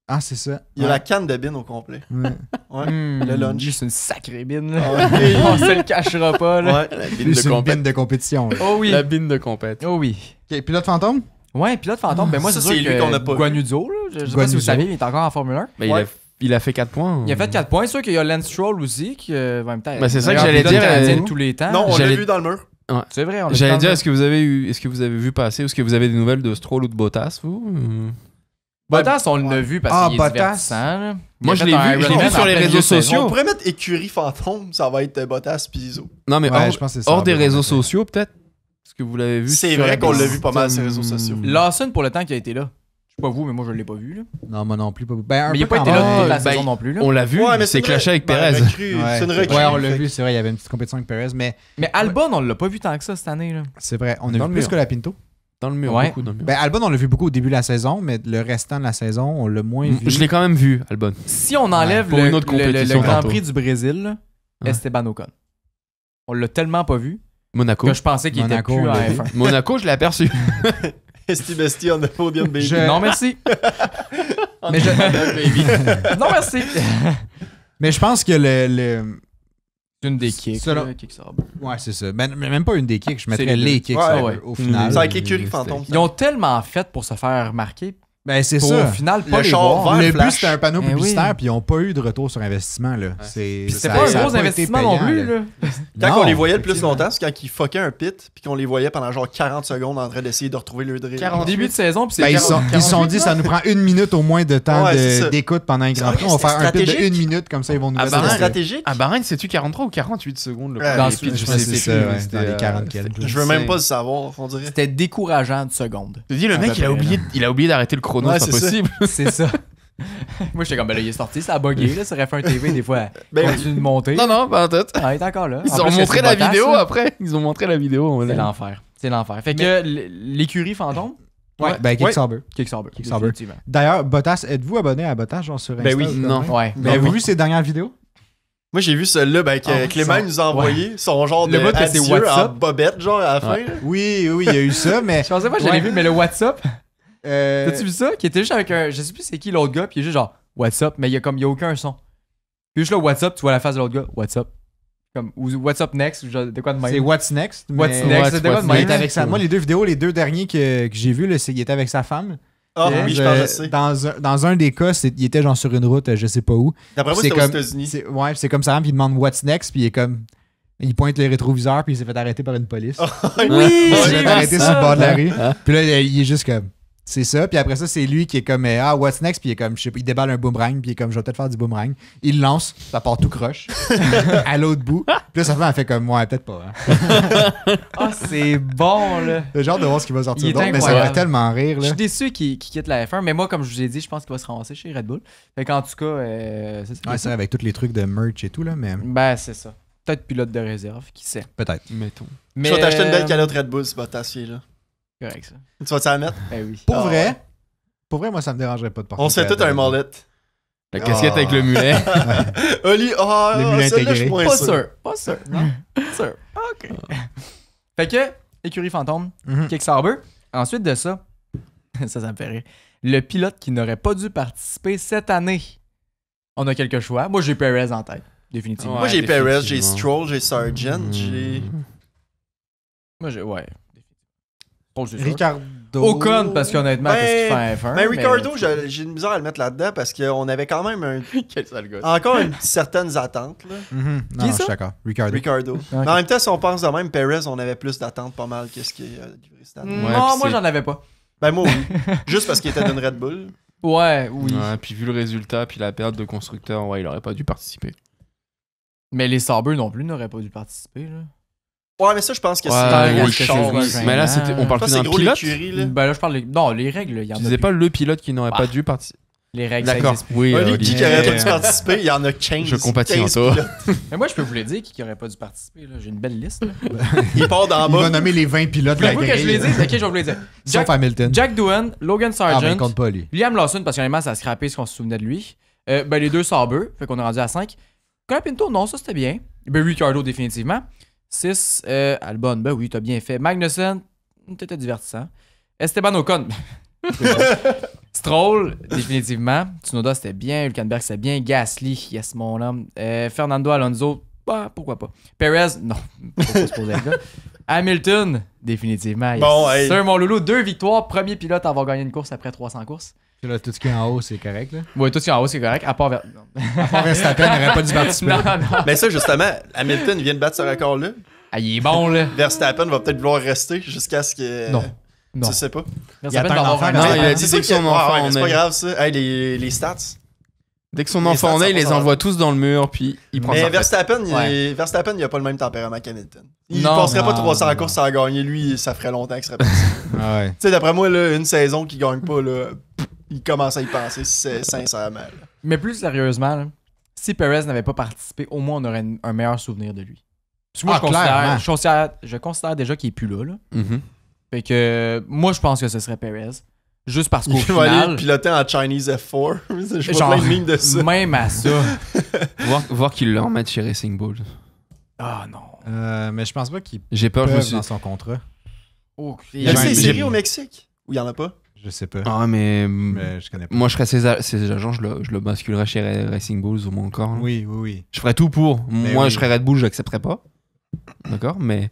Ah, c'est ça. Il y a la canne de bin au complet. Ouais. Ouais. Hmm, Le lunch. lui, c'est une sacrée bin. Ah là. ouais. On se le cachera pas. Là. Ouais. La Lui, bine c'est de une compète. bine de compétition. là. Oh oui. La bine de compète. Oh oui. OK, pilote fantôme? Ouais, pilote fantôme. Ben moi, Ça, c'est sûr c'est lui que qu'on a pas vu. Guanuzzo, là, je sais pas si Guanuzzo. vous savez, il est encore en Formule 1. Ben, Ouais. il a fait 4 points. Il a fait 4 points. C'est sûr qu'il y a Lance Stroll aussi, qui en même temps. Ben, c'est ça que meilleur j'allais pilote dire, canadien de euh, tous les temps. Non, on l'a J'allais- vu dans le mur. C'est vrai, on l'a J'allais vu dire, dans est-ce que vous avez vu passer, est-ce que vous avez des nouvelles de Stroll ou de Bottas, vous Bottas, on l'a vu parce Ah, qu'il est Bottas. divertissant. Là. Il Moi, a je fait l'ai un vu Ironman sur en les plein réseaux milieu de saison. sociaux. On pourrait mettre écurie fantôme, ça va être Bottas puis Iso. Non, mais Ouais, hors, je pense que c'est ça. hors des on va réseaux mettre. sociaux, peut-être Est-ce que vous l'avez vu C'est sur vrai la qu'on l'a piste? vu pas mal sur les réseaux sociaux. Lawson, pour le temps qu'il a été là. Je sais pas vous, mais moi, je l'ai pas vu. Là. Non, moi non plus. Pas... Ben, un Mais il a peu pas quand été là même. toute la ben, saison non plus. Là. On l'a vu, Ouais, mais il s'est une clashé avec ben, Perez. recrue, Ouais, C'est une recrue. ouais, on l'a Fait vu, c'est vrai, il y avait une petite compétition avec Perez, mais Mais Albon, on l'a pas vu tant que ça cette année. Là. c'est vrai, on a Dans vu le plus mur. que la Pinto. Dans le mur, Ouais. beaucoup dans le mur. Ben, Albon, on l'a vu beaucoup au début de la saison, mais le restant de la saison, on l'a moins vu. Je l'ai quand même vu, Albon. Si on enlève Pour le, une autre le- le- le compétition Grand tantôt. Prix du Brésil, là, Ouais. Esteban Ocon. On l'a tellement pas vu Monaco. que je pensais qu'il était Monaco, plus on en l'a vu. F1. Monaco, je l'ai aperçu. Esti Bestie on the podium, baby. Je- Non, merci. Mais je, Non, merci. mais je pense que le... C'est une des kicks. Selon- là, kick sub. Ouais, c'est ça. Ben, mais même pas une des kicks, je mettrais les deux. les kicks Ouais, ça, ouais. au final. C'est avec l'écurie fantôme. Ils ont tellement fait pour se faire remarquer. Ben, c'est Pour ça. au final, pas Le les char voir. vert. Le Flash. but, c'était un panneau Eh publicitaire, oui. puis ils n'ont pas eu de retour sur investissement. Là. C'est Puis c'était ça- pas ça un a gros été investissement non payant, plus. là. Là. Quand Non, on les voyait le plus effectivement. longtemps, c'est quand ils fuckaient un pit, puis qu'on les voyait pendant genre 40 secondes en train d'essayer de retrouver le drill. 40. Début de saison, puis c'est Ben, ils 40, se sont dit, 48, ça nous prend 1 minute au moins de temps Ouais, c'est ça. d'écoute pendant un Grand C'est Prix. On va vrai, faire un pit de stratégique. 1 minute, comme ça, ils vont nous Ah, laisser bah, C'est rentrer. stratégique. À Bahreïn, c'est-tu 43 ou 48 secondes le Ouais, premier je pit, pense je que sais c'est plus, ça, ouais, c'était, dans les 40 quelques. c'était Je veux même insane. pas le savoir, on dirait. C'était décourageant de secondes. Je te dis, le À mec, peu près, il a oublié d'arrêter le chrono, Ouais, c'est pas c'est ça. possible. C'est ça. Moi, j'étais comme, ben là, il est sorti, ça a bugué, là. Sur F1 TV, des fois, Ben il continue de monter. Non, pas en tout. Ah, il est encore là. Ils En ont plus, montré c'est la Bottas, vidéo là. après. Ils ont montré la vidéo. C'est l'enfer. C'est l'enfer. Fait que l'écurie fantôme, Ouais, ben Kicksauber. Kicksauber. Kicksauber. Définitivement. D'ailleurs, Bottas, êtes-vous abonné à Bottas, genre sur Insta? Ben oui. ou Non. comme Ouais. Ben, avez-vous vu ses dernières vidéos? Moi, j'ai vu celui-là que Clément nous a envoyé. Son genre Le de bout que c'est adieu en WhatsApp. bobette, genre, à la fin. Ouais. là. Oui, il y a eu ça, mais... Je pensais pas que j'avais vu, mais le WhatsApp, euh, t'as-tu vu ça? Qui était juste avec un. Je sais plus c'est qui l'autre gars, puis il est juste genre WhatsApp, mais il y a aucun son. Puis juste là, WhatsApp, tu vois la face de l'autre gars, WhatsApp. Comme, ou WhatsApp Next, ou genre, de quoi de même. c'est What's Next. What's mais- Next, c'est de quoi de Il même. était avec sa... Moi, les deux vidéos, les deux derniers que j'ai vus, là, c'est qu'il était avec sa femme. Ah Et, oui, je pense que je sais. Dans un des cas, il était genre sur une route, je sais pas où. D'après moi, c'est c'était aux comme- États-Unis. Ouais, c'est comme ça, puis il demande What's Next, puis il est comme... Il pointe le rétroviseur, puis il s'est fait arrêter par une police. Oui, Il s'est j'ai fait vu arrêter ça. sur le bord de la rue. Puis là, il est juste comme... C'est ça. Puis après ça, c'est lui qui est comme... Ah, what's next? Puis il est comme... Je sais pas, il déballe un boomerang. Puis il est comme... Je vais peut-être faire du boomerang. Il le lance. Ça part tout croche. À l'autre bout. Puis là, sa femme, elle fait comme... Ouais, peut-être pas. Hein. Ah, c'est bon, là. Le genre de voir ce qui va Il sortir est d'autre. Mais ça incroyable. va tellement rire, Je là. suis déçu qu'il quitte la F1, mais moi, comme je vous ai dit, je pense qu'il va se ramasser chez Red Bull. Fait qu'en tout cas, c'est ça. Ouais, c'est vrai, avec tous les trucs de merch et tout, là. Mais Ben, c'est ça. Peut-être pilote de réserve, qui sait. peut-être. Mettons. Mais, Je vais t'acheter une belle calotte Red Bull, ce Bottas, là. Correct, ça. Tu vas-tu la mettre? Ben oui. Pour Ah, vrai... ouais. Pour vrai, moi, ça me dérangerait pas de porter On se fait ça tout un mullet. La casquette Ah. avec le mulet. Oli, Le mulet celle-là, je suis intégré. moins Pas sûr. sûr. Pas sûr. Non. Pas sûr. OK. Fait que, écurie fantôme, Mhm. Kicksauber. Ensuite de ça, ça me fait rire. Le pilote qui n'aurait pas dû participer cette année. On a quelques choix. Moi, j'ai Perez en tête, définitivement. Moi, Ouais, j'ai Perez, j'ai définitivement. Stroll, j'ai Sargent, j'ai... Moi, j'ai. Ouais. Stroll, c'est sûr. Ricardo... Ocon, parce qu'honnêtement, Ben, qu'est-ce qu'il fait en F1? Mais Ricardo, j'ai une misère à le mettre là-dedans parce qu'on avait quand même Quel sale gosse. encore certaines attentes. Là. Mhm. Qui Non, est je ça? suis d'accord. Ricardo. Ricardo. Mais en même temps, si on pense de même, Perez, on avait plus d'attentes pas mal que ce qui est livré cette année. Ouais, Non, puis moi, c'est- j'en avais pas. Ben moi, oui. Juste parce qu'il était d'une Red Bull. Ouais, oui. Ouais, puis vu le résultat, puis la perte de constructeur, ouais, il aurait pas dû participer. Mais les Sauber non plus n'auraient pas dû participer, là. Ouais, mais ça, je pense que Ouais, c'est ouais, gros parce que char, c'est là. gênant. Mais là, c'était, on Je parle pense plus que c'est d'un gros pilote. l'écurie, là. Ben là, je parle. Non, les règles, il y en Tu a. disais plus. pas le pilote qui n'aurait Ah. pas dû participer. Les règles, ça D'accord. existe. Oui, Oli, Oli. qui aurait pas dû participer, il y en a 15. Je compatis 15 en toi. pilotes. Mais moi, je peux vous le dire qui n'aurait pas dû participer, là. J'ai une belle liste, là. Il part d'en Il va bas. nommer les 20 pilotes de la Voulez-vous que je les grille. dise? Ok, je vais vous les dire. Sauf Hamilton. Jack Doohan, Logan Ah, mais Sargent, il compte pas, lui. Liam Lawson, parce qu'honnêtement, ça a scrappé ce qu'on se souvenait de lui. Ben, les deux Sauber, fait qu'on est rendu à 5. Colin Pinto, non, ça c'était bien. Ben, Ricardo, définitivement. 6, Albon, ben oui, t'as bien fait. Magnussen, t'étais divertissant. Esteban Ocon, Stroll, définitivement. Tsunoda, c'était bien. Hülkenberg, c'était bien. Gasly, yes, mon homme. Fernando Alonso, bah, pourquoi pas. Perez, non, faut pas se poser avec là. Hamilton, définitivement. Yes. Bon, hey. Sir, mon loulou, 2 victoires. Premier pilote à avoir gagné une course après 300 courses. Là, tout ce qui est en haut, c'est correct, là. Ouais, tout ce qui est en haut, c'est correct. À part vers... À part Verstappen, il n'aurait pas dû participer. non, non. Mais ça, justement, Hamilton vient de battre ce record-là. Ah, il est bon, là. Verstappen va peut-être vouloir rester jusqu'à ce que... Non. Non. Tu sais pas. Verstappen attend va un avoir enfant, un Non, an. il a C'est dit ça dès que son qui est- enfant ouais, en c'est pas est. grave, ça. Hey, les stats. Dès que son Les enfant en stats est, il les sont envoie tous dans le mur, puis il prend Mais sa retraite. Verstappen, il a pas le même tempérament qu'Hamilton. Il Non, passerait pas non, 300 non. courses sans gagner. Lui, ça ferait longtemps qu'il serait parti. Ah ouais. Tu sais, d'après moi, là, une saison qu'il gagne pas, là, il commence à y penser sincèrement. Là. Mais plus sérieusement, là, si Perez n'avait pas participé, au moins on aurait un meilleur souvenir de lui. Parce que moi, Ah, je considère déjà qu'il est plus là. Mhm. Fait que moi, je pense que ce serait Perez. Juste parce qu'au Il va aller final, piloter en Chinese F4. Je vois genre, plein de memes de ça. même à ça. Voir qu'il le remettent chez Racing Bull. Ah non. Mais je pense pas qu'il J'ai peur, je me peut suis... dans son contrat. Oh, Il y a J'ai- des j'ai- séries au Mexique où il y en a pas. Je sais pas. Ah, mais... Mais je connais pas. Moi, je serais ses agents, je le basculerais chez Racing Bulls au moins encore. là. Oui, oui, oui. Je ferais tout pour. Mais Moi, oui. je serais Red Bull, j'accepterais pas. D'accord, mais...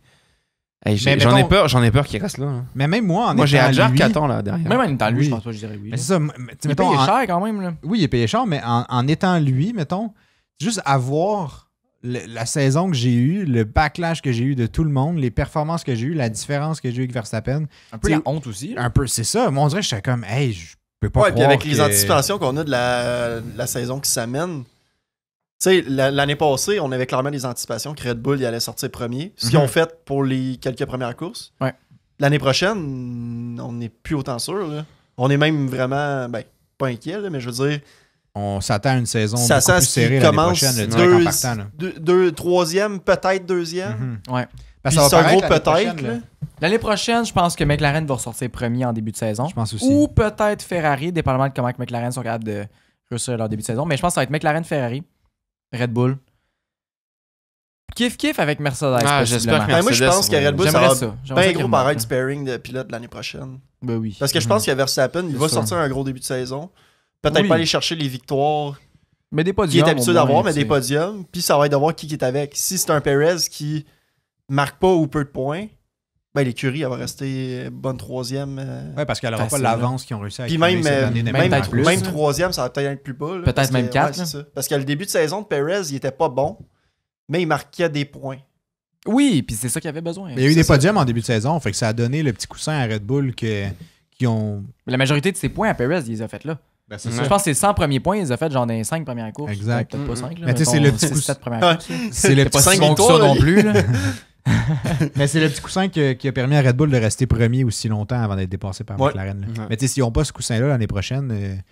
Hey, Mais j'en ai mettons- peur qu'il reste là. hein. Mais même moi, en Moi, j'ai étant Adjar lui- qui attend là derrière. même en étant lui, Oui. je pense pas que je dirais oui. Mais là. c'est ça. Mais, tu sais, Il mettons, paye en- cher quand même. Là. Oui, il est payé cher, mais en étant lui, mettons, juste avoir la saison que j'ai eue, le backlash que j'ai eu de tout le monde, les performances que j'ai eues, la différence que j'ai eue avec Verstappen, Un peu t'sais, la honte aussi. là. un peu, c'est ça. Moi, on dirait que j'étais comme, hey, je peux pas Ouais, puis croire avec les que- anticipations qu'on a de la saison qui s'amène. Tu sais, l'année passée, on avait clairement des anticipations que Red Bull il allait sortir premier. Ce qu'ils Mhm. ont fait pour les quelques premières courses. Ouais. L'année prochaine, on n'est plus autant sûr. Là. On est même vraiment, ben, pas inquiet, là, mais je veux dire, On s'attend à une saison Ça beaucoup sent plus ce qui serrée l'année commence prochaine, direct en partant. Là. troisième, peut-être deuxième. Mhm. Ouais. Parce Puis que ça c'est va un gros paraître l'année peut-être. prochaine, là. là. L'année prochaine, je pense que McLaren va ressortir premier en début de saison. Je pense aussi. Ou peut-être Ferrari, dépendamment de comment que McLaren sont capables de réussir leur début de saison. Mais je pense que ça va être McLaren, Ferrari, Red Bull. Kiff avec Mercedes. Ah, possiblement. j'espère que Moi, je Mercedes pense que Red Bull, ça J'aimerais va ça. J'aimerais ça bien qu'ils gros pareil remontent, du pairing de pilote l'année prochaine. Ben oui. Parce que je pense que Verstappen, il C'est va sûr. sortir un gros début de saison. Peut-être Oui. pas aller chercher les victoires Mais des qu'il podiums. est habitué au moins, d'avoir, mais tu des sais. podiums. Puis ça va être de voir qui est avec. Si c'est un Perez qui marque pas ou peu de points, ben l'écurie, elle va rester bonne troisième. Ouais, parce qu'elle n'aura pas Facile, l'avance qu'ils ont réussi à Puis accumuler même, cette année même d'importance. peut-être plus. Même troisième, ça va peut-être être plus bas. là, Peut-être parce que- même quatre, c'est là. ça. Parce que le début de saison de Perez, il était pas bon, mais il marquait des points. Oui, puis c'est ça qu'il avait besoin. Mais il y a eu C'est des ça. podiums en début de saison, fait que ça a donné le petit coussin à Red Bull qui ont. Mais la majorité de ses points à Perez, il les a fait là. Ben, c'est Ouais. ça. Je pense que c'est 100 premiers points, il les a fait genre dans les 5 premières courses. Exact. Peut-être pas 5. Mais tu sais, c'est le petit coup- 7 premières Ouais. courses. là. C'est le C'est pas petit si cinq bon que ça victoires, non là. plus. Là. Mais c'est le petit coussin qui a permis à Red Bull de rester premier aussi longtemps avant d'être dépassé par Ouais. McLaren. là. Ouais. Mais tu sais, s'ils n'ont pas ce coussin-là l'année prochaine,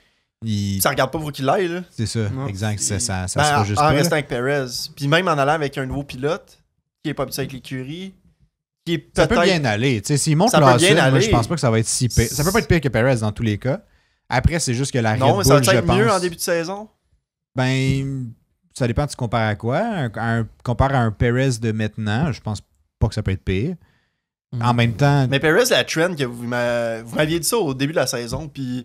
Ça regarde pas pour qu'il aille, là. c'est ça, Non. exact. Ça Ben, se fera juste en pas. là. restant avec Perez. Puis même en allant avec un nouveau pilote, qui est pas habitué avec l'écurie, qui est Ça peut peut-être. bien aller. Tu sais, s'ils montent Ça peut bien Lawson, moi, aller. je pense pas que ça va être si pire. Ça peut pas être pire que Perez dans tous les cas. Après, c'est juste que la Non, mais Red ça Bull, va je être mieux pense... en début de saison. Ben, ça dépend, tu compares à quoi. Compare à un Perez de maintenant, je pense pas que ça peut être pire. En même temps, Mais Perez, la trend que vous m'aviez dit ça au début de la saison, puis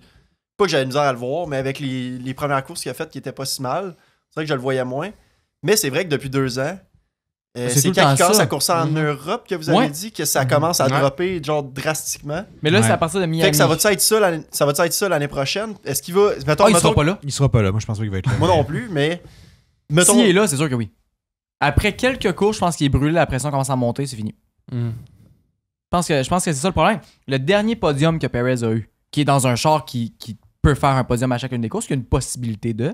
pas que j'avais misère à le voir, mais avec les premières courses qu'il a faites qui étaient pas si mal, c'est vrai que je le voyais moins. Mais c'est vrai que depuis 2 ans, C'est tout c'est le quand temps il commence ça. à courser en Europe que vous avez Ouais. dit que ça commence à Ouais. dropper genre drastiquement. Mais là, Ouais. c'est à partir de Miami. Fait que ça va-tu être ça l'année prochaine? Est-ce qu'il va. Mettons, Ah, il mettons- sera pas là. il sera pas là. Moi, je pense pas qu'il va être là. Moi non plus, mais. Mettons, S'il est là, c'est sûr que oui. Après quelques courses, je pense qu'il est brûlé, la pression commence à monter, c'est fini. Mm. Je pense que c'est ça le problème. Le dernier podium que Perez a eu, qui est dans un char qui peut faire un podium à chacune des courses, qui a une possibilité de,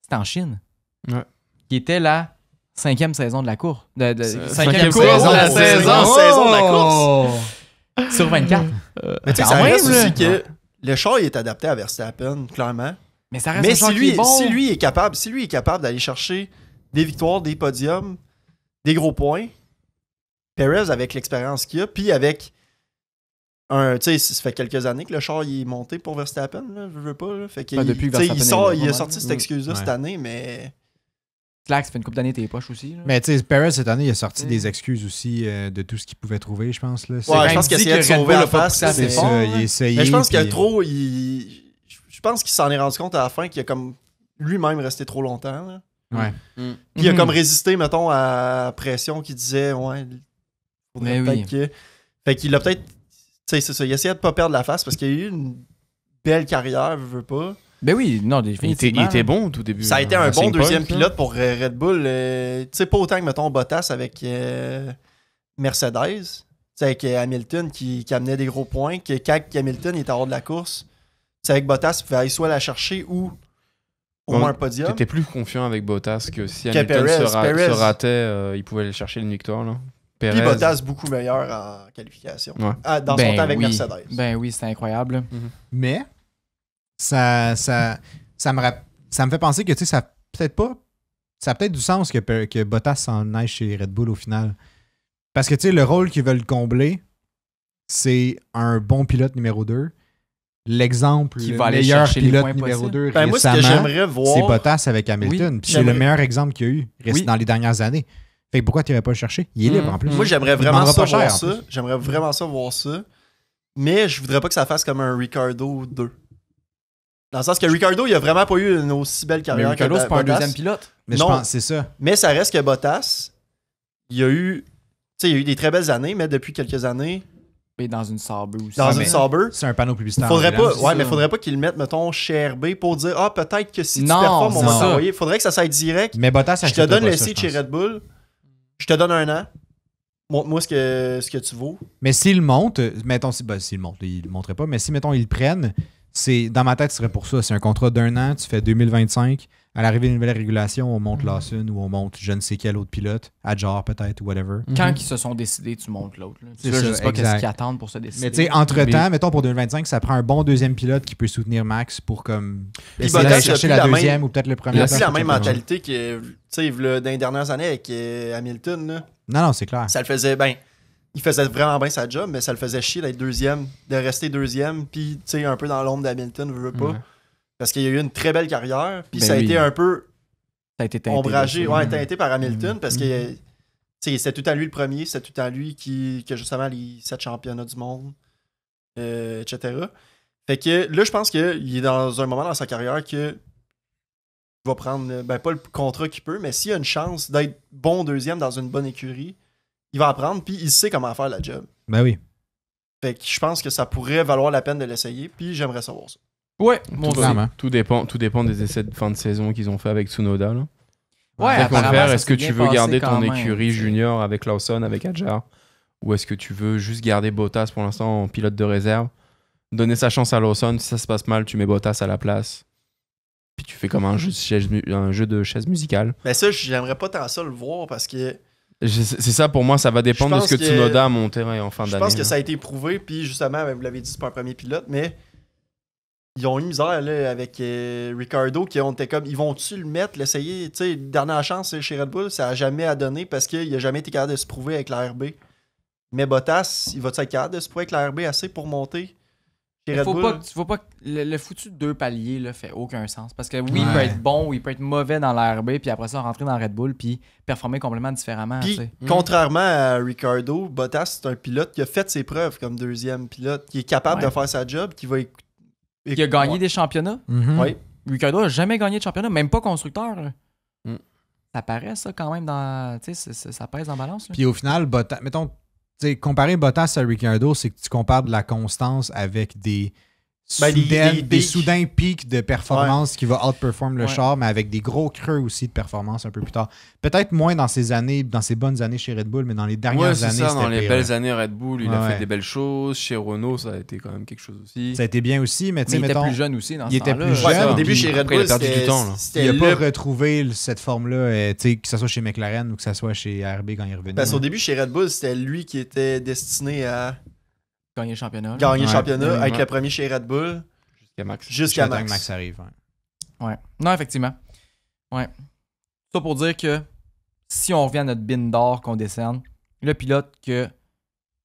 c'est en Chine. Ouais. Qui était la 5e saison de la course. cinquième course saison de la saison. Saison de la course. Sur 24. Mais tu sais, Quand ça même, reste là. aussi que le char il est adapté à Verstappen, clairement. Mais ça reste Mais un char si qui lui, est bon. si lui est capable d'aller chercher des victoires, des podiums, des gros points, Perez avec l'expérience qu'il a, puis avec tu sais, ça fait quelques années que le char il est monté pour Verstappen, là, je veux pas. Là. Fait que Ben, depuis que tu sais, Verstappen est là, il a pas sorti mal. cette excuse-là Ouais. cette année, mais Slack, ça fait une couple d'années tes poches aussi. là. Mais tu sais, Perez, cette année, il a sorti Mm. des excuses aussi de tout ce qu'il pouvait trouver, je pense. Là. Ouais, je même pense qu'il dit essayait de que Red sauver Bull la a pas face. poussé assez C'est fort, ça, là. il a essayé. Mais je pense qu'il a puis- trop. Je pense qu'il s'en est rendu compte à la fin qu'il a comme lui-même resté trop longtemps. Là. Ouais. Mm. Puis il a Mhm. comme résisté, mettons, à la pression qui disait ouais, faudrait Mais peut-être oui. que. Fait qu'il a peut-être. Tu sais, c'est ça. Il essayait de pas perdre la face parce qu'il a eu une belle carrière, je veux pas. Ben oui, non, Il définitivement. était bon au tout début. Ça a été un Racing bon Point, deuxième ça. pilote pour Red Bull. Tu sais, pas autant que, mettons, Bottas avec Mercedes. Tu sais, avec Hamilton qui amenait des gros points. Que quand Hamilton était hors de la course, tu sais, avec Bottas, il pouvait aller soit la chercher ou au Ouais, moins un podium. T'étais plus confiant avec Bottas que si Que Hamilton Perez. se ratait, il pouvait aller chercher une victoire. Là. Puis Perez, Bottas beaucoup meilleur en qualification. Ouais. Dans son temps avec oui. Mercedes. Ben oui, c'était incroyable. Mais ça me fait penser que tu sais, ça a peut-être du sens que Bottas s'en aille chez Red Bull au final. Parce que tu sais, le rôle qu'ils veulent combler, c'est un bon pilote numéro 2. L'exemple, Qui le va aller meilleur chercher les pilote points numéro possibles. 2 Ben, moi, ce que récemment, j'aimerais voir. c'est Bottas avec Hamilton. Oui, Puis c'est le j'aimerais- meilleur exemple qu'il y a eu Oui. dans les dernières années. Fait que pourquoi tu n'irais pas le chercher? Il est libre en plus. Moi, j'aimerais Il vraiment demandera ça pas cher, voir en ça. plus. J'aimerais vraiment ça voir ça. Mais je voudrais pas que ça fasse comme un Ricardo 2. Dans le sens que Ricardo, il a vraiment pas eu une aussi belle Mais carrière Ricardo, que c'est pas un Bottas. deuxième pilote. Mais non. je pense c'est ça. Mais ça reste que Bottas, il a eu. Tu sais, il a eu des très belles années, mais depuis quelques années, Et dans une Sauber aussi. dans Ah, une mais- Sauber, C'est un panneau publicitaire. faudrait ambulance. pas, ouais, ça. mais faudrait pas qu'il le mette, mettons, chez RB pour dire ah, peut-être que si tu Non, performes, on c'est va ça. t'envoyer. Faudrait que ça soit direct. Mais Bottas, Je te acceptera donne pas le ça, seat je chez pense. Red Bull. Je te donne un an. Montre-moi ce que tu vaux. Mais s'ils montent, mettons, s'ils montent, ils le montreraient pas, mais si, mettons, ils le prennent, dans ma tête, ce serait pour ça. C'est un contrat d'1 an, tu fais 2025. à l'arrivée d'une nouvelle régulation, on monte Lawson ou on monte je ne sais quel autre pilote, Adjar peut-être, ou whatever. Quand ils se sont décidés, tu montes l'autre. là. C'est Là, je ça, sais pas exact. qu'est-ce qu'ils attendent pour se décider. Mais tu sais, entre-temps, mettons pour 2025, ça prend un bon deuxième pilote qui peut soutenir Max pour comme essayer Bottas d'aller a chercher plus la la même- deuxième ou peut-être le premier. Il a place plus la au même championnat. mentalité que, tu sais, dans les dernières années avec Hamilton, là. Non, c'est clair. Ça le faisait, il faisait vraiment bien sa job, mais ça le faisait chier d'être deuxième, de rester deuxième, puis, tu sais, un peu dans l'ombre d'Hamilton, veut pas. Ouais. Parce qu'il y a eu une très belle carrière, puis Ben ça a oui. été un peu Ça a été teinté. ombragé, de ça. teinté par Hamilton, parce que, Mhm. tu sais, c'était tout à lui le premier, c'était tout à lui qui a justement les 7 championnats du monde, etc. Fait que là, je pense qu'il est dans un moment dans sa carrière que il va prendre, pas le contrat qu'il peut, mais s'il a une chance d'être bon deuxième dans une bonne écurie, il va apprendre, puis il sait comment faire la job. Ben oui. Fait que je pense que ça pourrait valoir la peine de l'essayer, puis j'aimerais savoir ça. Ouais, moi aussi. Clairement. Tout dépend des essais de fin de saison qu'ils ont fait avec Tsunoda. Là. Ouais, Fait qu'on apparemment, faire, ça est-ce que s'est tu bien veux passé garder quand ton même, écurie tu sais. junior avec Lawson, avec Adjar, ou est-ce que tu veux juste garder Bottas pour l'instant en pilote de réserve, donner sa chance à Lawson, si ça se passe mal, tu mets Bottas à la place, puis tu fais comme un jeu de chaise musicale. Mais ça, j'aimerais pas tant ça le voir, parce que C'est ça pour moi, ça va dépendre de pense ce que que- Tsunoda a monté en fin je d'année. pense que là. ça a été prouvé, puis justement, vous l'avez dit, c'est pas un premier pilote, mais ils ont eu misère là, avec Ricardo, qui ont été comme, ils vont-tu le mettre, l'essayer, tu sais, dernière chance chez Red Bull, ça a jamais à donner, parce qu'il a jamais été capable de se prouver avec la RB. Mais Bottas, il va-tu être capable de se prouver avec la RB assez pour monter chez Red Faut Bull? pas que le foutu de 2 paliers là, fait aucun sens. Parce que oui, il Ouais. peut être bon ou il peut être mauvais dans la RB, puis après ça, rentrer dans Red Bull, puis performer complètement différemment. Puis, tu sais. contrairement à Ricardo, Bottas, c'est un pilote qui a fait ses preuves comme deuxième pilote, qui est capable Ouais. de faire sa job, qui va... Il a gagné des championnats. Mhm. Ouais. Ricardo a jamais gagné de championnat, même pas constructeur. là. Mm. Ça paraît ça quand même dans. Tu sais, ça pèse en balance. là. Puis au final, Bottas, mettons, tu sais, comparer Bottas à Ricardo, c'est que tu compares de la constance avec des des pics. soudains pics de performance qui va outperform le Ouais. char, mais avec des gros creux aussi de performance un peu plus tard. Peut-être moins dans ces années, dans ces bonnes années chez Red Bull, mais dans les dernières Ouais, c'est années, ça, c'était dans les pire, belles là. années Red Bull, il a Ouais. fait des belles choses. Chez Renault, ça a été quand même quelque chose aussi. Ça a été bien aussi, mais tu Mais sais, il était mettons, plus jeune aussi dans il ce était temps-là. plus Ouais, jeune, au début, puis chez Red après, il a Bull, perdu du c'était temps, là. c'était il n'a le... pas retrouvé cette forme-là, tu sais, que ce soit chez McLaren ou que ce soit chez RB quand il est revenu. Parce qu'au début, chez Red Bull, c'était lui qui était destiné à Gagner le championnat. là. gagner le Ouais. championnat, Ouais. être le premier chez Red Bull, Jusqu'à Max. jusqu'à Jusqu'à temps que Max. Max arrive. ouais. Ouais. Non, effectivement. Ouais. Ça pour dire que si on revient à notre bin d'or qu'on décerne, le pilote que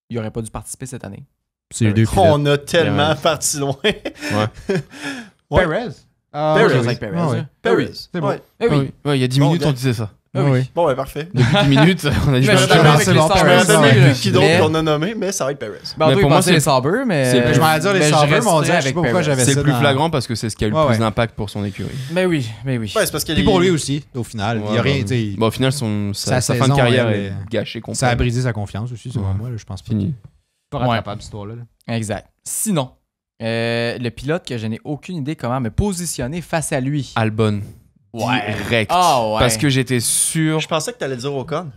il aurait pas dû participer cette année. C'est les deux pilotes. On a tellement Ouais. parti loin. Ouais. Ouais. Perez? Perez. oui. Avec Perez, Ah ouais. là. Perez. C'est bon. Ouais. Eh oui. Ouais, il y a 10 Bon, minutes, gars. on disait ça. Ah oui. oui. Bon, ouais, parfait. Depuis 10 minutes, on a dit Mais je suis je d'accord non, avec c'est les bon, Sauber Je me Perez, rappelle ouais. même plus qui d'autre Mais- qu'on a nommé, mais ça va être Perez. Ben, Mais toi, pour il moi, pensait c'est- les Sauber, mais. c'est- Je m'en allais dire les mais je Sauber, mais on resterais dirait, je sais avec pas pourquoi Perez. j'avais C'est ça le plus dans- flagrant parce que c'est ce qui a eu le Ouais, plus ouais. d'impact pour son écurie. Mais oui, mais oui. Ouais, c'est parce que Puis pour lui aussi, au final. il y a rien, tu sais, Bon, au final, sa fin de saison, carrière elle, est gâchée complètement. ça a brisé sa confiance aussi, selon Ouais. moi. Là, je pense pas. Fini. Pas Ouais. rattrapable, cette histoire-là. là. Exact. Sinon, le pilote que je n'ai aucune idée comment me positionner face à lui. Albon. Ouais. Direct. Ah ouais. Parce que j'étais sûr. je pensais que t'allais dire Ocon.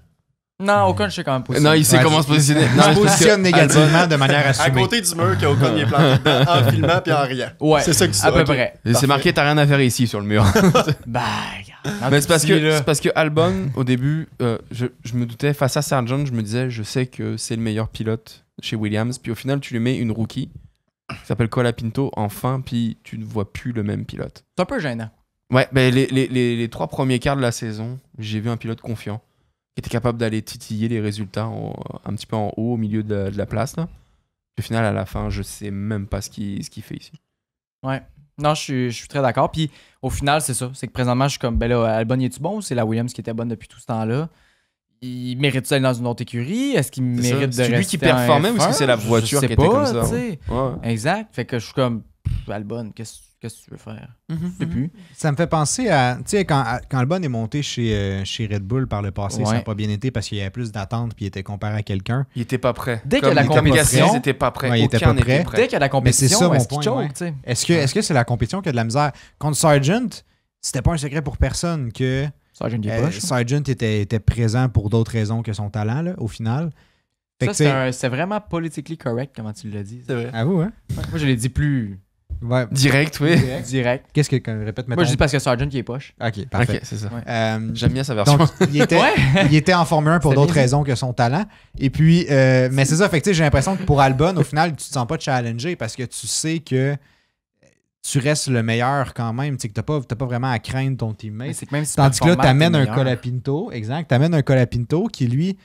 Non, aucun, je sais quand même positionner. Non, il sait Ouais, comment se positionner. Il Non, se parce que positionne négativement de manière À assumée. côté du mur qu'Ocon il est planté dedans, en filmant puis en riant. Ouais. C'est ça que tu À peu ok. près. C'est Parfait. marqué, t'as rien à faire ici sur le mur. Bah, regarde. Mais c'est parce, Petit, là. c'est parce que Albon, au début, je me doutais, face à Sargent, je me disais, je sais que c'est le meilleur pilote chez Williams. Puis au final, tu lui mets une rookie qui s'appelle Colapinto, enfin, puis tu ne vois plus le même pilote. C'est un peu gênant. Ouais, ben les 3 premiers quarts de la saison, j'ai vu un pilote confiant qui était capable d'aller titiller les résultats un petit peu en haut, au milieu de la place. Là. Puis au final, à la fin, je sais même pas ce qu'il fait ici. Ouais. Non, je suis très d'accord. Puis au final, c'est ça. C'est que présentement, je suis comme, ben là, Albon, est-tu bon ou c'est la Williams qui était bonne depuis tout ce temps-là? Il mérite d'aller dans une autre écurie? Est-ce qu'il C'est ça. mérite de C'est lui rester qui performait en ou est-ce que F1? c'est la Je voiture sais qui était pas, comme ça, tu sais. Ouais. Exact. Fait que je suis comme, Albon, qu'est-ce que tu veux faire? Je sais plus. Ça me fait penser à. Tu sais, quand Albon est monté chez Red Bull par le passé, ça n'a Ouais. pas bien été parce qu'il y avait plus d'attentes puis il était comparé à quelqu'un. Il était pas prêt. Dès qu'il y a la il était pas compétition- prêt, ils étaient pas prêts. Ouais, il était Aucun pas n'était prêt. Dès qu'il y a la compétition, c'est ça, mon est-ce qu'il point, choke, ouais. tu sais? Est-ce que c'est la compétition qui a de la misère? Contre Sargent, c'était pas un secret pour personne que Sargent Guy-Bush. Sargent était présent pour d'autres raisons que son talent, là, au final. Fait que, Ça, tu sais, c'est vraiment politically correct, comment tu l'as dit. C'est vrai. à vous, hein? Moi, je l'ai dit plus Ouais. Direct, oui. Direct. Qu'est-ce que répète maintenant? Moi, je dis parce que Sargent qui est poche. Ok, parfait. Ok, c'est ça. Ouais. J'aime bien sa version. Donc, il était en Formule 1 pour C'est d'autres bien. raisons que son talent. Et puis, mais c'est ça, fait que tu sais, j'ai l'impression que pour Albon, au final, tu te sens pas challengé parce que tu sais que tu restes le meilleur quand même. Tu sais, que t'as pas vraiment à craindre ton Mais teammate. c'est que même si Tandis que là, performant, t'amènes t'es un meilleur. Colapinto, exact. T'amènes un Colapinto qui, lui,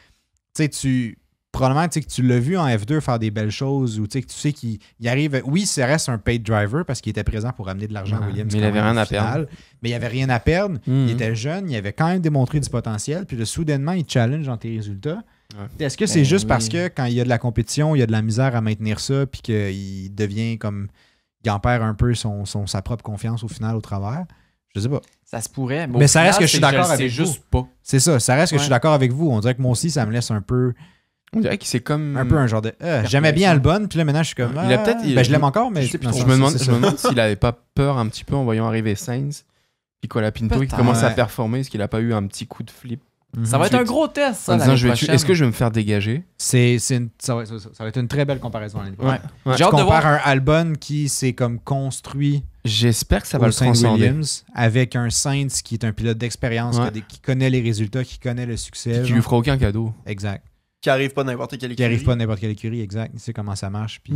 tu sais, probablement, tu sais, que tu l'as vu en F2 faire des belles choses ou tu sais, que tu sais qu'il arrive. Oui, ça reste un paid driver parce qu'il était présent pour amener de l'argent à Ouais, Williams. mais il quand avait même, rien au à perdre. final. Mais il avait rien à perdre. Mhm. Il était jeune, il avait quand même démontré du potentiel. Puis là, soudainement, il challenge dans tes résultats. Ouais. Est-ce que c'est Ben juste oui. parce que quand il y a de la compétition, il y a de la misère à maintenir ça, puis qu'il devient comme. Il en perd un peu sa propre confiance au final au travers? Je sais pas. Ça se pourrait. Mais au ça reste final, que je suis c'est d'accord le sais avec juste pas. C'est ça, ça reste que je suis Ouais. d'accord avec vous. On dirait que moi aussi, ça me laisse un peu On dirait qu'il c'est comme. un genre de. J'aimais bien Albon, puis là maintenant je suis comme. Il a peut-être- Ben, je l'aime encore, mais Je sais plus non, trop. ça, Je me demande, c'est je ça. me demande s'il avait pas peur un petit peu en voyant arriver Sainz. Puis Colapinto, il Peut-être. commence à Ouais. performer. Est-ce qu'il a pas eu un petit coup de flip Ça va être Je un vais- gros test, ça, en disant l'année je vais prochaine. est-ce que je vais me faire dégager? Ça va être une très belle comparaison l'année prochaine. Ouais. Ouais. J'ai Tu hâte de compares voir. un Albon qui s'est comme construit J'espère que ça va au le sein de transcender. Williams avec un Sainz qui est un pilote d'expérience, Ouais. qui connaît les résultats, qui connaît le succès. Puis qui genre. lui fera aucun cadeau. Exact. Qui arrive pas n'importe quelle équipe. Qui arrive pas à n'importe quelle écurie, exact. Il sait comment ça marche, puis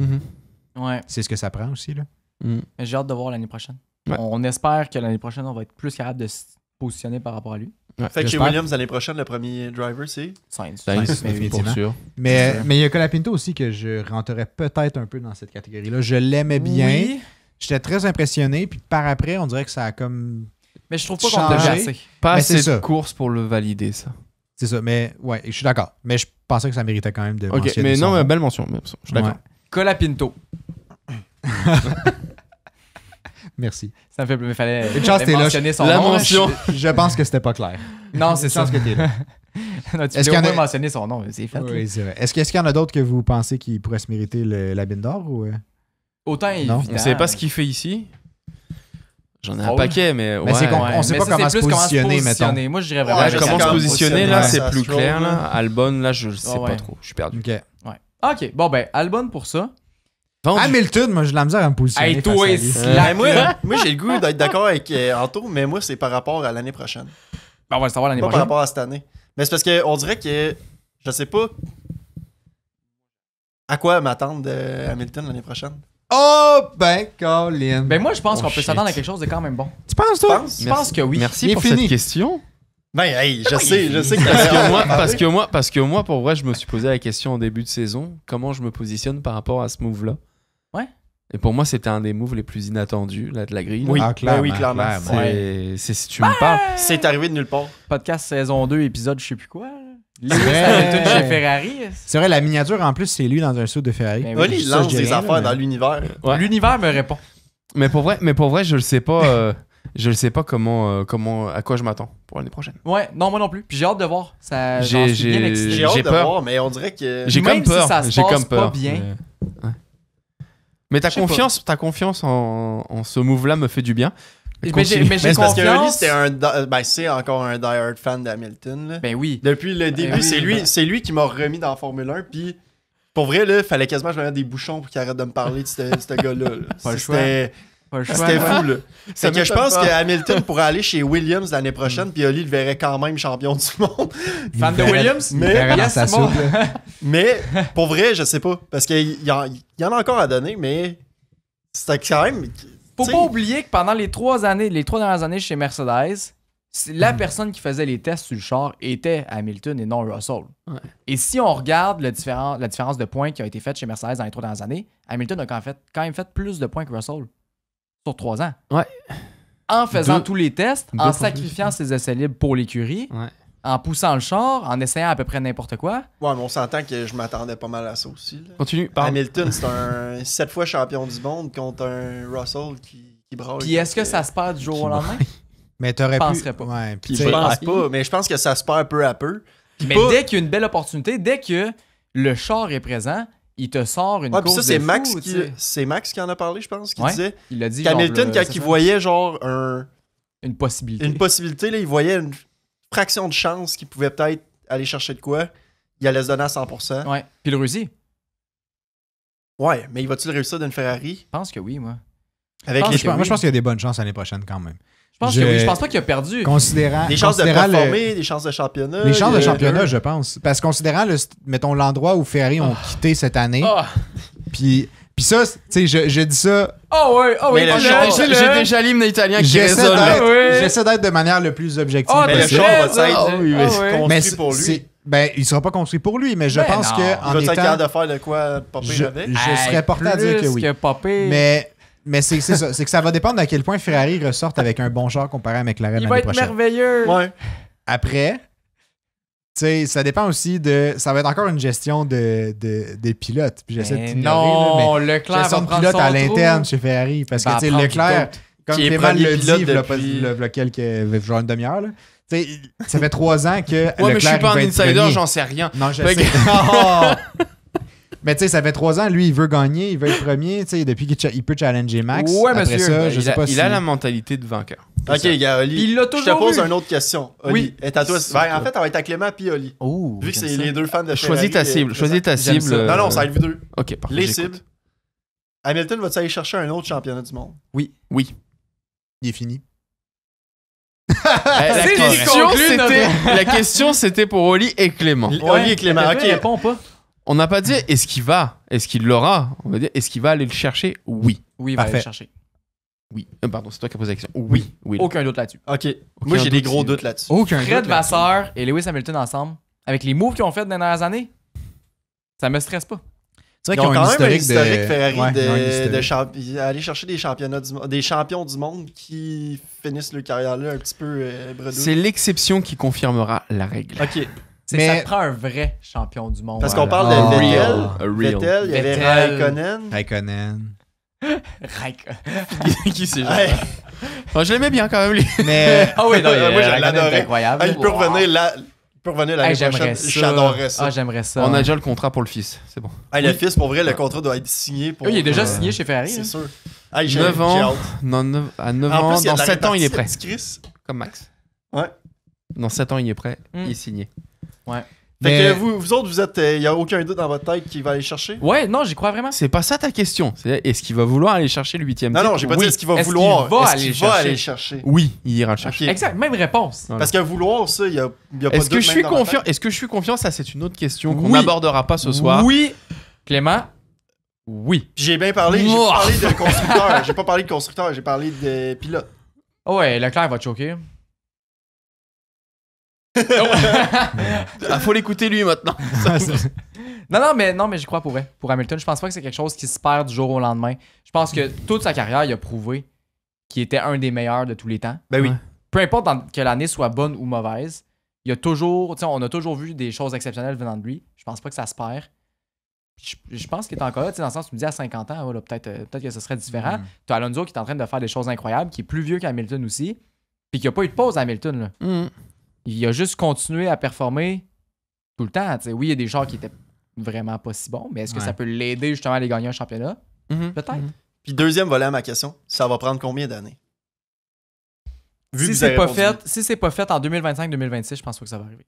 Ouais. c'est ce que ça prend aussi. Là. Mhm. Mais j'ai hâte de voir l'année prochaine. Ouais. On espère que l'année prochaine, on va être plus capable de se positionner par rapport à lui. Fait que chez J'espère. Williams, l'année prochaine, le premier driver, c'est. Sainz. Sainz, mais pour définitivement. sûr. Mais sûr. il y a Colapinto aussi que je rentrerais peut-être un peu dans cette catégorie-là. Je l'aimais bien. Oui, J'étais très impressionné, puis par après, on dirait que ça a comme. mais je trouve pas qu'on l'a Changer. assez. Pas Mais assez c'est ça. de courses pour le valider, ça. C'est ça, mais ouais, je suis d'accord. Mais je pensais que ça méritait quand même de Ok, mentionner mais son non, nom. belle mention. Je suis d'accord. Ouais. Colapinto. Merci. Ça me fait il fallait Une chance, t'es là. mentionner son La nom. mention. Je pense que c'était pas clair. Non, c'est Une chance ça. que t'es là. Non, tu Est-ce voulais qu'il y en au moins a- mentionner son nom. C'est fait. là. Oui, c'est vrai. Est-ce qu'il y en a d'autres que vous pensez qui pourraient se mériter la bine d'or ou Autant Non. évident. On sait pas ce qu'il fait ici. J'en ai un Fraude. paquet, mais Mais c'est ouais. qu'on- on sait mais pas ça, comment c'est se plus positionner, mettons. Moi, je dirais Ouais, vraiment. Ouais, je comment sais se comment positionner, là, positionner, c'est ça plus se clair. roule, Là. là. Albon, là, je sais ouais. pas trop. Je suis perdu. OK. Ok, bon, ben, Albon pour ça. Vendu. Hamilton, moi, j'ai de la misère à me positionner. Hey, toi, face à lui. slack, Mais là. moi j'ai le goût d'être d'accord avec Anto, mais moi, c'est par rapport à l'année prochaine. Ben, on va le savoir l'année Pas par prochaine. rapport à cette année. Mais c'est parce qu'on dirait que. Je sais pas. À quoi m'attendre de Hamilton l'année prochaine? Oh, ben, Colin. Ben, moi, je pense Oh, qu'on peut shit. s'attendre à quelque chose de quand même bon. tu penses, Tu toi? penses? Je pense que oui. Merci Il est pour fini. cette question. Ben, hey, je sais que Parce que moi, pour vrai, je me suis posé la question au début de saison, comment je me positionne par rapport à ce move-là. Ouais. Et pour moi, c'était un des moves les plus inattendus là, de la grille. là. Oui, Ah, ben oui, clairement. C'est si tu me parles. C'est arrivé de nulle part. Podcast saison 2, épisode je sais plus quoi. là. Lewis vrai. Hamilton chez Ferrari. C'est vrai, la miniature, en plus, c'est lui dans un saut de Ferrari. Ben oui. Oli, il Ça, lance je dis des rien, affaires là, dans mais- l'univers. Ouais. L'univers me répond. Mais pour vrai, je le sais pas. Je le sais pas comment à quoi je m'attends pour l'année prochaine. Ouais, non, moi non plus. Puis j'ai hâte de voir. Ça, J'ai- j'en suis bien j'ai- excité. J'ai hâte J'ai de peur. voir, mais on dirait que. J'ai Même comme peur. si ça se J'ai passe comme peur. pas bien. Mais ta Je sais pas. confiance en ce move-là me fait du bien. Mais Continue. j'ai Mais c'est parce que Oli, confiance. c'est encore un die-hard fan d'Hamilton. là. Ben oui. Depuis le début, oui. c'est lui qui m'a remis dans la Formule 1. Puis, pour vrai, là, fallait quasiment que je me mette des bouchons pour qu'il arrête de me parler de ce gars-là. là. Pas le choix. C'était Pas le choix. c'était fou, là. Ça Fait que je m'étonne pense pas. que Hamilton pourrait aller chez Williams l'année prochaine, puis Oli le verrait quand même champion du monde. Fan de Williams? Mais- Il verrait dans Yes, sa bon. soupe, là. Mais, pour vrai, je sais pas. Parce qu'il y en a encore à donner, mais c'était quand même. Faut t'sais, pas oublier que pendant les 3 dernières années chez Mercedes, la personne qui faisait les tests sur le char était Hamilton et non Russell. Ouais. Et si on regarde la différence de points qui a été faite chez Mercedes dans les 3 dernières années, Hamilton a quand même fait plus de points que Russell sur 3 ans. Ouais. En faisant Deux- tous les tests, deux en fois sacrifiant ses essais libres pour l'écurie, Ouais. en poussant le char, en essayant à peu près n'importe quoi. Ouais, mais on s'entend que je m'attendais pas mal à ça aussi. là. Continue. Parle. Hamilton, c'est un 7 fois champion du monde contre un Russell qui braille. Puis est-ce que ça se perd du jour au lendemain? Mais t'aurais pu. penserais pas. Ouais, puis Je tu sais, pense pas, mais je pense que ça se perd peu à peu. Puis Mais pas- dès qu'il y a une belle opportunité, dès que le char est présent, il te sort une Ouais, puis course ça, c'est de Max, fou, qui, tu sais. c'est Max qui en a parlé, je pense, qui Ouais. disait Il a dit qu'Hamilton, genre, quand c'est il ça. voyait genre Une possibilité. une possibilité, là, il voyait une fraction de chance qu'il pouvait peut-être aller chercher de quoi, il allait se donner à 100%. Ouais. Puis le Russie, Ouais, mais il va-tu le réussir d'une Ferrari? je pense que oui, moi. Avec pense les que Moi, oui. je pense qu'il y a des bonnes chances l'année prochaine quand même. Je pense que oui. Je pense pas qu'il a perdu. Considérant, des chances de considérant le- performer, des chances de championnat. les chances de il y a championnat, deux. je pense. Parce que considérant, mettons, l'endroit où Ferrari ont quitté cette année, Ah puis ça, tu sais, je dis ça, ouais, Mais le char- J'ai déjà l'hymne italien qui j'essaie résonne. d'être ouais. j'essaie d'être de manière le plus objective Ah, Mais le possible. char va être oui, mais- construit Mais pour lui. ben, il sera pas construit pour lui, mais je Ben pense non. que Il en va être étant, capable de faire de quoi popper je, avec. je serais porté à dire que oui. Que popper. Mais c'est ça, c'est que ça va dépendre à quel point Ferrari ressorte avec un bon char comparé à McLaren il va l'année être prochaine. merveilleux. Ouais. Après, tu sais, ça dépend aussi de. Ça va être encore une gestion des pilotes. Puis j'essaie de Mais t'ignorer, là, non, mais Leclerc va gestion de prendre pilote son à trou. l'interne chez Ferrari. Parce que Va tu sais, prendre Leclerc, comme Qui est Clément premier l'a pilote dit, depuis- v'là quelques, genre une demi-heure, là. Tu sais, ça fait 3 ans que Ouais, mais je Leclerc suis pas va un être insider, premier. j'en sais rien. Non, je Fait sais. que- Oh! Mais tu sais, ça fait 3 ans, lui, il veut gagner, il veut être premier, tu sais, depuis qu'il peut challenger Max. Ouais, Après monsieur. ça, je sais pas il si... a la mentalité de vainqueur. Ok, gars, Oli. Il l'a Je te toujours pose eu. une autre question. Oli, Oui. est à toi. Ben, en fait, ça va être à Clément puis Oli. Oh, Vu que c'est j'aime ça. les deux fans de Ferrari. Choisis ta cible. Choisis ta J'aime cible. ça. Non, non, ça va être vous deux. Ok, parfait. Les j'écoute. cibles. Hamilton va-tu aller chercher un autre championnat du monde? Oui. Il est fini. La C'est question, conclu, la question, c'était pour Oli et Clément. Oli et Clément, Mais ok. il répond pas. On n'a pas dit est-ce qu'il va, est-ce qu'il l'aura. On va dire est-ce qu'il va aller le chercher. Oui. Oui, il va aller Parfait. le chercher. Oui. Pardon, c'est toi qui as posé la question. Oui. Oui. Aucun doute là-dessus. Ok. Moi, j'ai des gros doutes là-dessus. Aucun Fred doute là-dessus. Vasseur et Lewis Hamilton ensemble, avec les moves qu'ils ont fait dans les dernières années, ça me stresse pas. C'est Ils vrai ont qu'ils ont quand un même un historique historique de... Ferrari Ouais, ils ont un de historique. aller chercher des championnats des champions du monde qui finissent leur carrière là un petit peu bredouille. C'est l'exception qui confirmera la règle. Ok. Mais- Ça te prend un vrai champion du monde. Parce qu'on Voilà. parle de Oh. Vettel. A real. Vettel, il y avait Vettel. Raikkonen. Raikkonen. Raikkonen. Qui c'est Ouais. Oh, je l'aimais bien quand même lui. Mais... Ah oui, non, Moi, je Raikkonen l'adorais. est incroyable. Ah, il peut revenir l'année J'aimerais prochaine. ça. J'adorerais ça. Ah, j'aimerais ça. On a déjà le contrat pour le fils. C'est bon. Hey, le fils, pour vrai, le contrat doit être signé pour. Oui, il est déjà signé chez Ferrari. C'est hein. sûr. Hey, j'ai 9 j'ai ans. hâte. Non, à 9 En ans, plus, il y a dans de la 7 ans, il est prêt. répartie, Chris. Comme Max. Ouais. Dans 7 ans, il est prêt. Mm. Il est signé. Fait Mais- que vous autres, vous êtes. Il n'y a aucun doute dans votre tête qu'il va aller chercher? Ouais, non, j'y crois vraiment. C'est pas ça ta question. C'est est-ce qu'il va vouloir aller chercher le 8ème Non, non, titre? j'ai pas Oui. dit est-ce qu'il va Est-ce vouloir. qu'il va Est-ce aller qu'il chercher? va aller le chercher? Oui, il ira le chercher. Ok. Exact, même réponse. Voilà. Parce que vouloir ça, il y a pas de Est-ce que doute je même suis dans ma confiant? tête. Est-ce que je suis confiant? Ça, c'est une autre question qu'on Oui. n'abordera pas ce soir. Oui. Clément, oui. Puis j'ai bien parlé, j'ai Mouah. pas parlé de constructeur. J'ai pas parlé de constructeur, j'ai parlé de pilote. Oh ouais, Leclerc va te choquer. Ah, faut l'écouter lui maintenant. Non, mais j'y crois pour vrai. Pour Hamilton, je pense pas que c'est quelque chose qui se perd du jour au lendemain. Je pense que toute sa carrière, il a prouvé qu'il était un des meilleurs de tous les temps. Ben oui. Ouais. Peu importe que l'année soit bonne ou mauvaise, il y a toujours, tu sais, on a toujours vu des choses exceptionnelles venant de lui. Je pense pas que ça se perd. Je pense qu'il est encore là, tu sais, dans le sens où tu me dis à 50 ans, voilà, peut-être que ce serait différent. Mm. Tu as Alonso qui est en train de faire des choses incroyables, qui est plus vieux qu'Hamilton aussi, puis qui a pas eu de pause à Hamilton. Là. Mm. Il a juste continué à performer tout le temps. Tu sais, oui, il y a des genres qui étaient vraiment pas si bons, mais est-ce que Ouais. ça peut l'aider justement à aller gagner un championnat? Mhm. Peut-être. Mhm. Puis deuxième volet à ma question, ça va prendre combien d'années? Vu que Si vous avez c'est pas fait en 2025-2026, je pense pas que ça va arriver.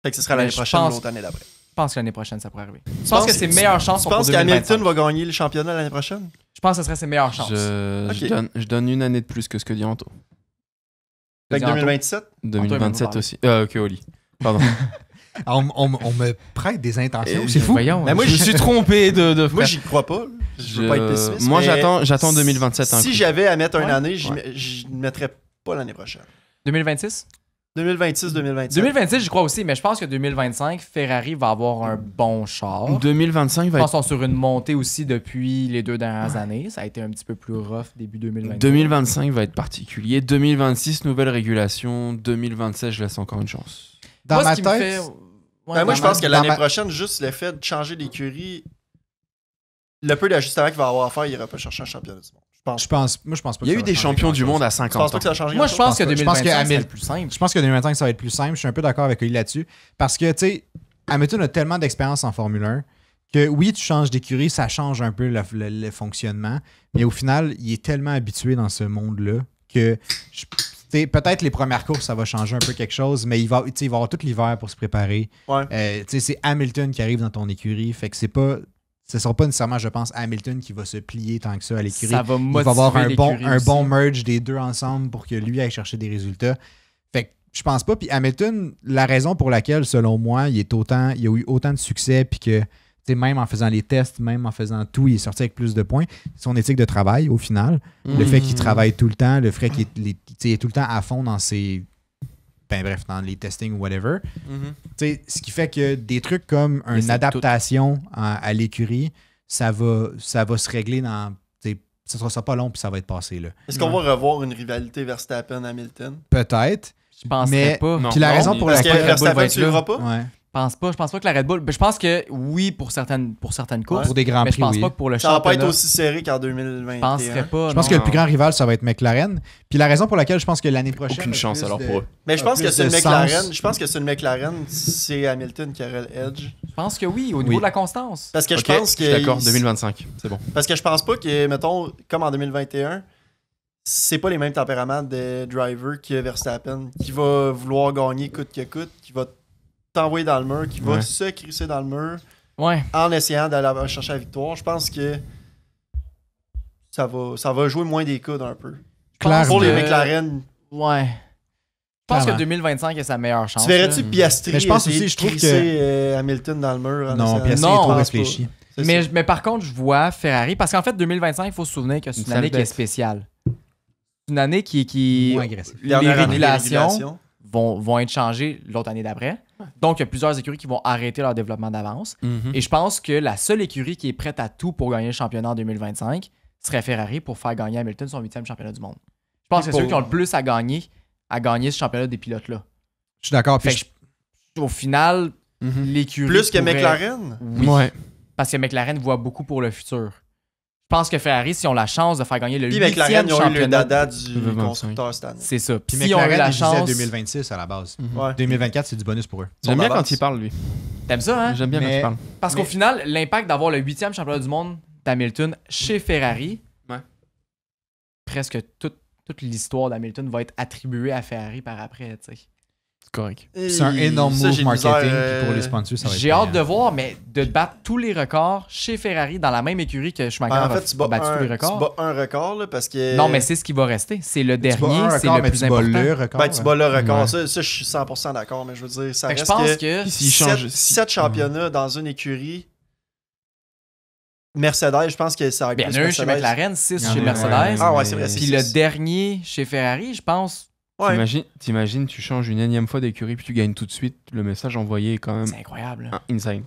Fait que ce sera Mais l'année je prochaine ou pense- l'autre année d'après. Je pense que l'année prochaine, ça pourrait arriver. Je pense penses- que ses meilleures chances Tu sont pour penses 2025. qu'Hamilton va gagner le championnat l'année prochaine? Je pense que ce serait ses meilleures chances. Je donne une année de plus que ce que dit Anto. Fait que Anto. 2027? 2027 parler. aussi. Ok, Oli. Pardon. On me prête des intentions, c'est fou. Voyons. Mais moi, je me suis trompé de Moi, frère. j'y crois pas. Je veux pas être pessimiste. Moi, mais j'attends 2027. un Si coup. j'avais à mettre une Ouais. année, je ne mettrais pas l'année prochaine. 2026? 2026-2027. 2026, j'y crois aussi, mais je pense que 2025, Ferrari va avoir un bon char. 2025 Je va pense être... qu'ils sont sur une montée aussi depuis les 2 dernières années. Ça a été un petit peu plus rough début 2022. 2025 va être particulier. 2026, nouvelle régulation. 2027, je laisse encore une chance. Dans Moi, ce ma qui me tête, fait- Ouais, Ben, moi, je dans pense ma- que l'année dans ma- prochaine, juste le fait de changer d'écurie, le peu d'ajustement qu'il va avoir à faire, il ira pas chercher un championnat du monde. moi, je pense pas Il y a que eu ça des va changer champions du grand-chose. monde à Je 50 pense pas ans. que ça a changé. Moi, je pense que Je pense que 2025, c'est Hamilton- le plus simple. Je pense que 2025, ça va être plus simple. Je suis un peu d'accord avec lui là-dessus. Parce que, tu sais, Hamilton a tellement d'expérience en Formule 1 que oui, tu changes d'écurie, ça change un peu le fonctionnement. Mais au final, il est tellement habitué dans ce monde-là que tu sais, peut-être les premières courses, ça va changer un peu quelque chose, mais il va, tu sais, il va avoir tout l'hiver pour se préparer. Ouais. Tu sais, c'est Hamilton qui arrive dans ton écurie. Fait que c'est pas ce ne sera pas nécessairement, je pense, Hamilton qui va se plier tant que ça à l'écurie. Ça va Il motiver va avoir un l'écurie bon aussi. merge des deux ensemble pour que lui aille chercher des résultats. Fait que je pense pas. Puis Hamilton, la raison pour laquelle, selon moi, il a eu autant de succès, puis que même en faisant les tests, même en faisant tout, il est sorti avec plus de points, c'est son éthique de travail au final. Le fait qu'il travaille tout le temps, le fait qu'il est tout le temps à fond dans ses... Ben bref, dans les testings ou whatever. Ce qui fait que des trucs comme Mais une c'est adaptation à l'écurie, ça va se régler dans... Ça sera pas long puis ça va être passé là. Est-ce qu'on va revoir une rivalité Verstappen-Hamilton? Peut-être. Je penserais Mais pas. non. puis la raison pour Parce que laquelle... Red Bull va Verstappen être ne là. suivra pas? Ouais. Je pense pas que la Red Bull. Je pense que oui pour certaines courses. Pour des grands Mais je prix, pense oui. pas que pour le Ça va pas championnat. être aussi serré qu'en 2021. Je penserais pas. Je pense non. que le plus grand rival, ça va être McLaren. Puis la raison pour laquelle je pense que l'année prochaine... Aucune a chance plus alors de- pour eux. Mais je pense a que plus c'est une de McLaren. sens. Je pense que c'est une McLaren, c'est Hamilton qui aurait l'edge. Je pense que oui, au niveau Oui. de la constance. Parce que Ok, je pense je suis d'accord, que 2025, c'est bon. parce que je pense pas que, mettons, comme en 2021, c'est pas les mêmes tempéraments de driver que Verstappen, qui va vouloir gagner coûte que coûte, qui va t'envoyer dans le mur, qui va Ouais. se crisser dans le mur Ouais. en essayant d'aller chercher la victoire. Je pense que ça va jouer moins des coudes un peu. Clairement. Pour les que- McLaren, Ouais. Je pense que Clairement. 2025 est sa meilleure chance. tu verrais-tu là. Piastri Mais je pense essayer aussi, de je trouve crisser, Hamilton dans le mur? en Non, essayant- Piastri Non, est je trop pense réfléchi. C'est Mais, ça. mais par contre, je vois Ferrari. Parce qu'en fait, 2025, il faut se souvenir que c'est une Une année sale qui est bête. spéciale. C'est une année qui Moins agressif. les Dernière année des régulations vont être changées l'autre année d'après. Donc, il y a plusieurs écuries qui vont arrêter leur développement d'avance. Et je pense que la seule écurie qui est prête à tout pour gagner le championnat en 2025 serait Ferrari pour faire gagner Hamilton son 8e championnat du monde. Je pense que c'est ceux qui ont le plus à gagner ce championnat des pilotes-là. Je suis d'accord. Puis Fait que au final, l'écurie. Plus que pourrait- McLaren? Oui. Ouais. Parce que McLaren voit beaucoup pour le futur. Je pense que Ferrari, s'ils ont la chance de faire gagner le Puis 8e McLaren, ils ont eu le championnat, dada du 2025. constructeur cette année. c'est ça. Puis S'ils ont eu McLaren, la il disait chance. 2026 à la base. Ouais. 2024, c'est du bonus pour eux. J'aime Son bien avance. quand il parle, lui. T'aimes ça, hein? J'aime bien quand Mais- il parle. Parce qu'au final, l'impact d'avoir le 8e championnat du monde d'Hamilton chez Ferrari, Ouais. presque toute l'histoire d'Hamilton va être attribuée à Ferrari par après, tu sais. C'est correct. C'est un énorme Ça, move j'ai marketing. misère, Puis pour les sponsors, ça va être J'ai hâte de payant. voir, mais de battre tous les records chez Ferrari dans la même écurie que Schumacher En fait, tu a bats, battu tous les tu records. bats un record là, parce que. Non, mais c'est ce qui va rester. C'est le Tu bats dernier, un c'est record, le mais plus tu bats important. le record. Ben, tu bats le record. Ouais. Ça, je suis 100% d'accord, mais je veux dire, ça Fait que je reste pense que que S'il change. 7 championnats dans une écurie. Mercedes, je pense que ça va être Ben, il y en plus a un chez Mercedes. McLaren, 6 Il y en chez a un, Mercedes. Ah ouais, c'est vrai. Puis c'est le six. dernier chez Ferrari, je pense, Ouais. T'imagines, tu changes une énième fois d'écurie puis tu gagnes tout de suite. Le message envoyé est quand même c'est incroyable. insane.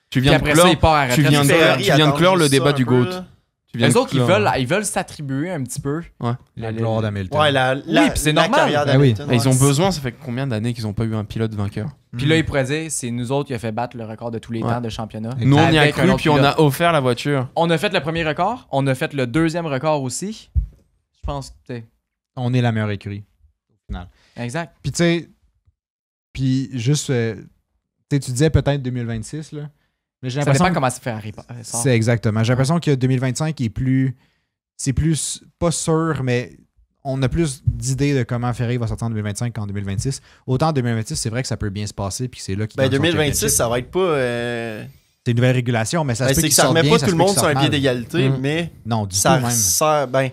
Tu Puis viens de après clore, ça, il part à la tu retraite. viens de- Ferrari tu viens de attend clore le juste débat ça du un peu, GOAT. là. tu viens Les de autres, clore- ils veulent s'attribuer un petit peu. Ouais. La gloire d'Hamilton. Ouais, Oui, puis c'est la normal. carrière Ben oui. d'Hamilton, Mais ils ont ouais. besoin, ça fait combien d'années qu'ils n'ont pas eu un pilote vainqueur? Puis là, ils pourraient dire, c'est nous autres qui a fait battre le record de tous les Ouais. temps de championnat. Nous, on y a Avec un cru, autre puis on pilote. a offert la voiture. On a fait le premier record, on a fait le deuxième record aussi. Je pense que c'est On est la meilleure écurie. Au final. exact. Puis tu sais, puis juste, tu sais, tu disais peut-être 2026, là. Mais j'ai Ça l'impression dépend que comment c'est Ferrari sort. c'est exactement. J'ai l'impression que 2025 est plus, c'est plus, pas sûr, mais on a plus d'idées de comment Ferrari va sortir en 2025 qu'en 2026. Autant en 2026, c'est vrai que ça peut bien se passer, puis c'est là qu'il Ben, gagne son 2026, championship. ça va être pas. C'est une nouvelle régulation, mais ça se Ben, peut c'est qu'il que ça sorte remet bien, pas ça tout se le peut monde qu'il sur un sorte pied mal. d'égalité, Mm. mais Non, du ça tout même. sert. Ben,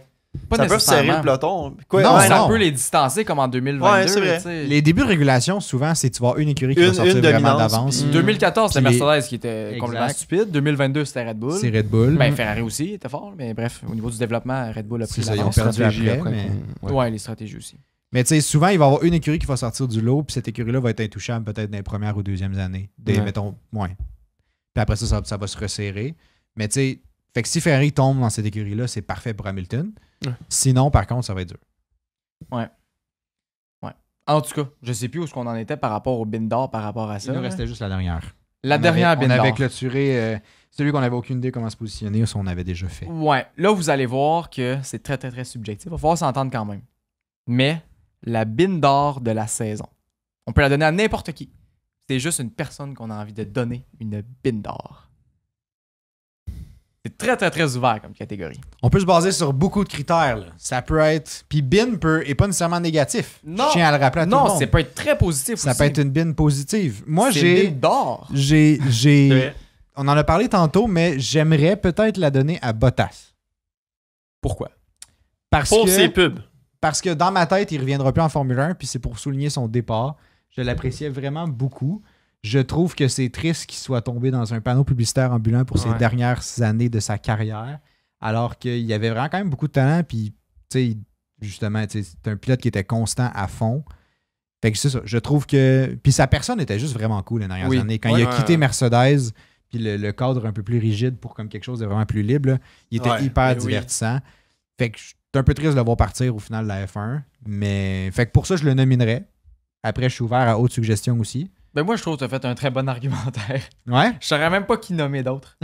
Pas ça peut resserrer nécessairement. le peloton. Quoi, Non, ouais, Ça non. peut les distancer comme en 2022. Ouais, c'est vrai. tu sais. Les débuts de régulation, souvent, c'est tu vas avoir une écurie qui va Une sortir vraiment dominance, d'avance. puis- 2014, c'était Puis les- Mercedes qui était Exact. complètement stupide. 2022, c'était Red Bull. C'est Red Bull. Ben, Ferrari aussi était fort, mais bref, au niveau du développement, Red Bull a pris C'est ça, ils ont l'avance. perdu Stratégie après, mais- qu'on- Ouais, les stratégies aussi. Mais tu sais, souvent, il va y avoir une écurie qui va sortir du lot, puis cette écurie-là va être intouchable peut-être dans les premières ou deuxièmes années. Ouais. Mettons, ouais. Puis après ça va se resserrer. Mais tu sais, fait que si Ferrari tombe dans cette écurie-là, c'est parfait pour Hamilton. Ouais. Sinon, par contre, ça va être dur. En tout cas, je sais plus où est-ce qu'on en était par rapport au bin d'or, par rapport à ça. Il nous là. restait juste la dernière. La dernière bin On d'or. avait clôturé celui qu'on avait aucune idée comment se positionner, ça on avait déjà fait. Ouais, là, vous allez voir que c'est très, très, très subjectif. Il va falloir s'entendre quand même. Mais la bin d'or de la saison, on peut la donner à n'importe qui. C'est juste une personne qu'on a envie de donner une bin d'or. C'est très, très, très ouvert comme catégorie. On peut se baser sur beaucoup de critères. Là. Ça peut être. Puis bin est pas nécessairement négatif. Non. Je tiens à le rappeler à tout le Non, monde. ça peut être très positif Ça aussi. peut être une bin positive. Moi, C'est j'ai. une bin d'or. J'ai. Ouais. on en a parlé tantôt, mais j'aimerais peut-être la donner à Bottas. Pourquoi? Pour ses pubs. Parce que dans ma tête, il ne reviendra plus en Formule 1, puis c'est pour souligner son départ. Je l'appréciais vraiment beaucoup. Je trouve que c'est triste qu'il soit tombé dans un panneau publicitaire ambulant pour ses dernières années de sa carrière, alors qu'il y avait vraiment quand même beaucoup de talent, puis justement, c'est un pilote qui était constant à fond. Fait que c'est ça. Je trouve que... Puis sa personne était juste vraiment cool les dernières années. Quand il a quitté Mercedes, puis le cadre un peu plus rigide pour comme quelque chose de vraiment plus libre, là, il était hyper divertissant. Fait que je suis un peu triste de le voir partir au final de la F1. Mais fait que pour ça, je le nominerais. Après, je suis ouvert à autres suggestions aussi. Ben moi, je trouve que tu as fait un très bon argumentaire. Ouais? Je saurais même pas qui nommer d'autres.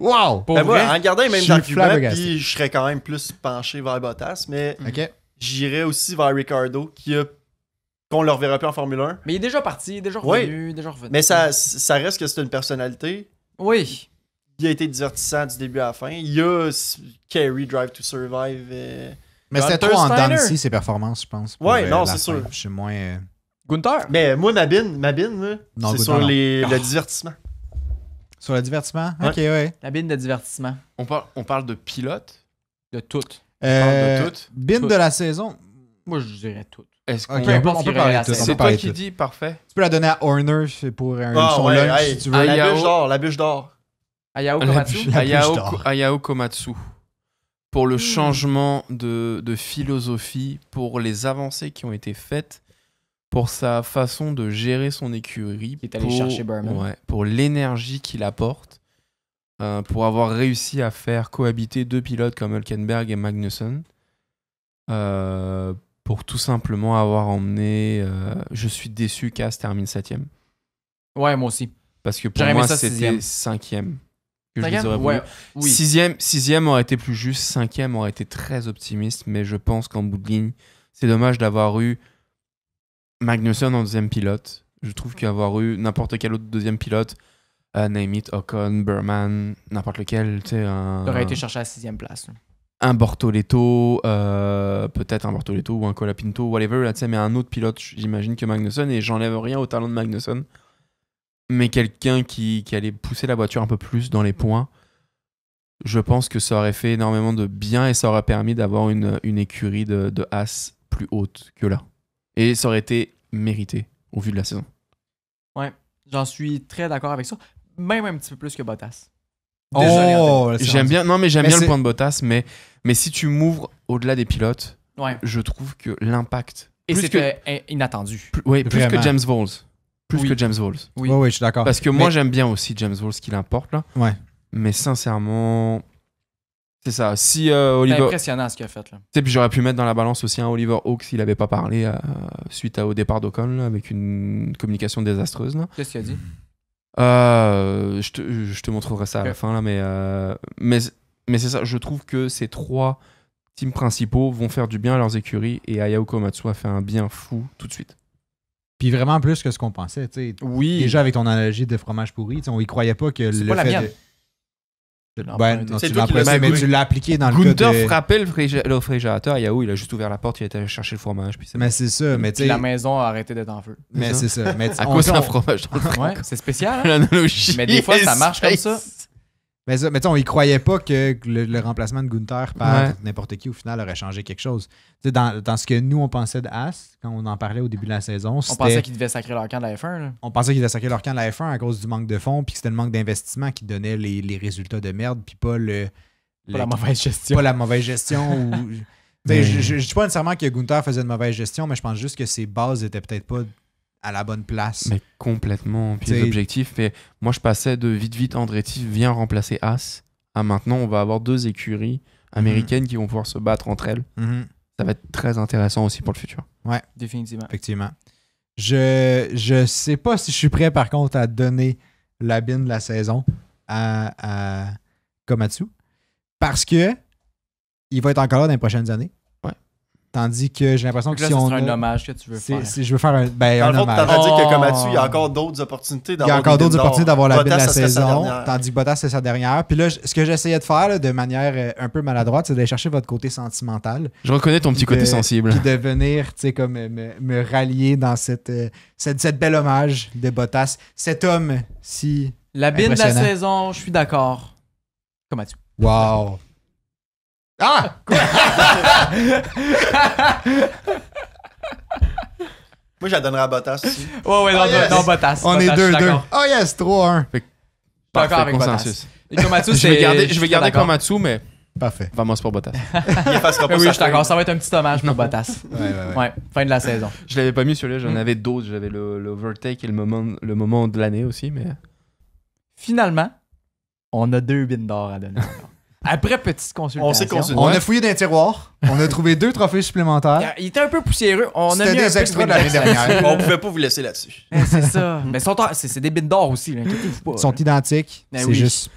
Wow! Pour Ben vrai, moi, en gardant les mêmes je suis arguments, flabbergasté. puis je serais quand même plus penché vers Bottas, mais OK. j'irais aussi vers Ricardo, qu'on le reverra plus en Formule 1. mais il est déjà parti, déjà revenu, déjà revenu. Mais ça reste que c'est une personnalité. Oui. Il a été divertissant du début à la fin. Il y a Kerry Drive to Survive. Mais c'était Gunther trop en Steiner. dents de scie, ses performances, je pense. pour, Ouais, non, la c'est fin. sûr. Je suis moins... Gunther. Mais moi, Mabine, là, Non, c'est Gunther, sur non. le divertissement. Sur le divertissement? Ouais. OK, ouais. La bine de divertissement. On parle de pilote. De toutes. Euh, parle de toutes. bin Toutes. de la saison. Moi, je dirais toutes. Est-ce qu'on OK, Peu importe on qui peut irait parler la de tout. saison. C'est on peut toi parler qui de tout. dis parfait. Tu peux la donner à Horner pour son ouais, lunch, hey, si tu veux. Ah, la Yao. bûche d'or, la bûche d'or. Ayao Komatsu. La bûche d'or. Ayao Komatsu. Pour le changement de philosophie, pour les avancées qui ont été faites, pour sa façon de gérer son écurie. Qui est allé chercher Berman. Ouais, pour l'énergie qu'il apporte. Pour avoir réussi à faire cohabiter deux pilotes comme Hülkenberg et Magnussen. Pour tout simplement avoir emmené... je suis déçu qu'As termine 7ème. Ouais, moi aussi. Parce que pour J'aurais aimé moi, ça c'était 6e. 5ème. Que je les Cinquième? aurais voulu. Ouais. Oui. Sixième aurait été plus juste, 5ème aurait été très optimiste, mais je pense qu'en bout de ligne, c'est dommage d'avoir eu Magnussen en deuxième pilote. Je trouve qu'avoir eu n'importe quel autre deuxième pilote, name it, Ocon, Berman, n'importe lequel, tu sais, T'aurais été chercher à la 6e place. là. un Bortoletto, peut-être un Bortoletto ou un Colapinto, whatever, là, tu sais, mais un autre pilote, j'imagine que Magnussen, et j'enlève rien au talent de Magnussen, mais quelqu'un qui allait pousser la voiture un peu plus dans les points, je pense que ça aurait fait énormément de bien et ça aurait permis d'avoir une écurie de As plus haute que là. Et ça aurait été mérité au vu de la saison. J'en suis très d'accord avec ça. Même un petit peu plus que Bottas. Désolé, Oh, c'est J'aime rendu- bien, non mais j'aime Mais bien c'est- le point de Bottas, mais si tu m'ouvres au-delà des pilotes, Ouais. je trouve que l'impact... Et plus c'était inattendu. plus que Vraiment. James Vols. Plus Oui. que James Vols. Oui. Ouais, je suis d'accord. Parce que moi, Mais- j'aime bien aussi James Vols, ce qu'il importe là. Ouais. Mais sincèrement, c'est ça. Si C'est Oliver... impressionnant ce qu'il a fait. Là. Tu sais, puis j'aurais pu mettre dans la balance aussi un Oliver Hawke s'il n'avait pas parlé suite au départ d'Ocon, là, avec une communication désastreuse. Là. Qu'est-ce qu'il a dit? Je te montrerai ça à la Ok. fin, là, mais c'est ça. Je trouve que ces trois teams principaux vont faire du bien à leurs écuries et Ayao Komatsu a fait un bien fou tout de suite. Puis vraiment plus que ce qu'on pensait. tu sais. Oui. Déjà avec ton analogie de fromage pourri, tu sais, on y croyait pas que C'est le pas la fait mienne. de... l'as Ben, emprunté. non, C'est tu toi l'as qui l'as emprunté, mais voulu. tu l'as appliqué dans le Gunther cas de... frappait le réfrigérateur. Ayao, il a juste ouvert la porte, il est allé chercher le fromage. Puis c'est Mais c'est ça, mais tu Puis sais... la maison a arrêté d'être en feu. Mais c'est ça. Mais à on- cause on- d'un fromage dans le frigo. Ouais, c'est spécial. Hein? L'analogie. Mais des fois, ça marche comme ça. Mais tu sais, on y croyait pas que le remplacement de Gunther par Ouais. n'importe qui, au final, aurait changé quelque chose. Tu sais, dans ce que nous, on pensait de As, quand on en parlait au début de la saison, On c'était... pensait qu'ils devaient sacrer leur camp de la F1. Là. On pensait qu'ils allaient sacrer leur camp de la F1 à cause du manque de fonds, puis que c'était le manque d'investissement qui donnait les résultats de merde, puis pas Pas la mauvaise gestion. pas la mauvaise gestion. Ou... Tu sais, Mais- je dis pas nécessairement que Gunther faisait une mauvaise gestion, mais je pense juste que ses bases étaient peut-être pas à la bonne place. Mais complètement. Puis T'sais- les objectifs. Et moi, je passais de vite, Andretti vient remplacer As. À maintenant, on va avoir deux écuries américaines qui vont pouvoir se battre entre elles. Mhm. Ça va être très intéressant aussi pour le futur. Définitivement. Effectivement. Je sais pas si je suis prêt, par contre, à donner la bine de la saison à Komatsu. Parce que il va être encore là dans les prochaines années. Ouais. Tandis que j'ai l'impression Donc que là, si ce on sera un a- hommage que tu veux faire. je veux faire un, ben, Dans un le fond, hommage. t'as dit que Oh. Komatsu, il y a encore d'autres opportunités Il y d'avoir a encore des d'autres bines d'or. opportunités d'avoir la bine de la Bottas, ça serait sa saison, dernière. tandis que Bottas, c'est sa dernière. Puis là, ce que j'essayais de faire là, de manière un peu maladroite, c'est d'aller chercher votre côté sentimental. Je reconnais ton petit Puis côté de- sensible. Puis de venir, tu sais, comme me rallier dans cette belle hommage de Bottas. Cet homme si La bin de la Impressionnant. saison, je suis d'accord. Comme Mathieu. Wow. Ah! Quoi? Moi, je la donnerais à Bottas aussi. Ouais, Oh, yes. non, Bottas. On Bottas, est je suis 2-2. d'accord. Oh yes, 3-1. D'accord avec consensus. Et comme Mathieu, Je vais garder suis comme d'accord. Matsu, mais Parfait. vraiment c'est pour Bottas. Il effacera pas Oui, je sa suis d'accord. feuille. Ça va être un petit hommage pour Bottas. Ouais. Ouais, fin de la saison. Je l'avais pas mis celui-là, j'en avais d'autres. J'avais l'overtake et le moment de l'année aussi, mais Finalement, on a 2 bines d'or à donner. Après petite consultation. On s'est consulté. On a fouillé dans les tiroirs. On a trouvé 2 trophées supplémentaires. Il était un peu poussiéreux. On a C'était mis un des peu extras de Windex l'année dernière. là-dessus. On pouvait pas vous laisser là-dessus. C'est ça. Mais c'est des bines d'or aussi, là, inquiétez-vous pas. Ils sont identiques. Ben c'est oui. juste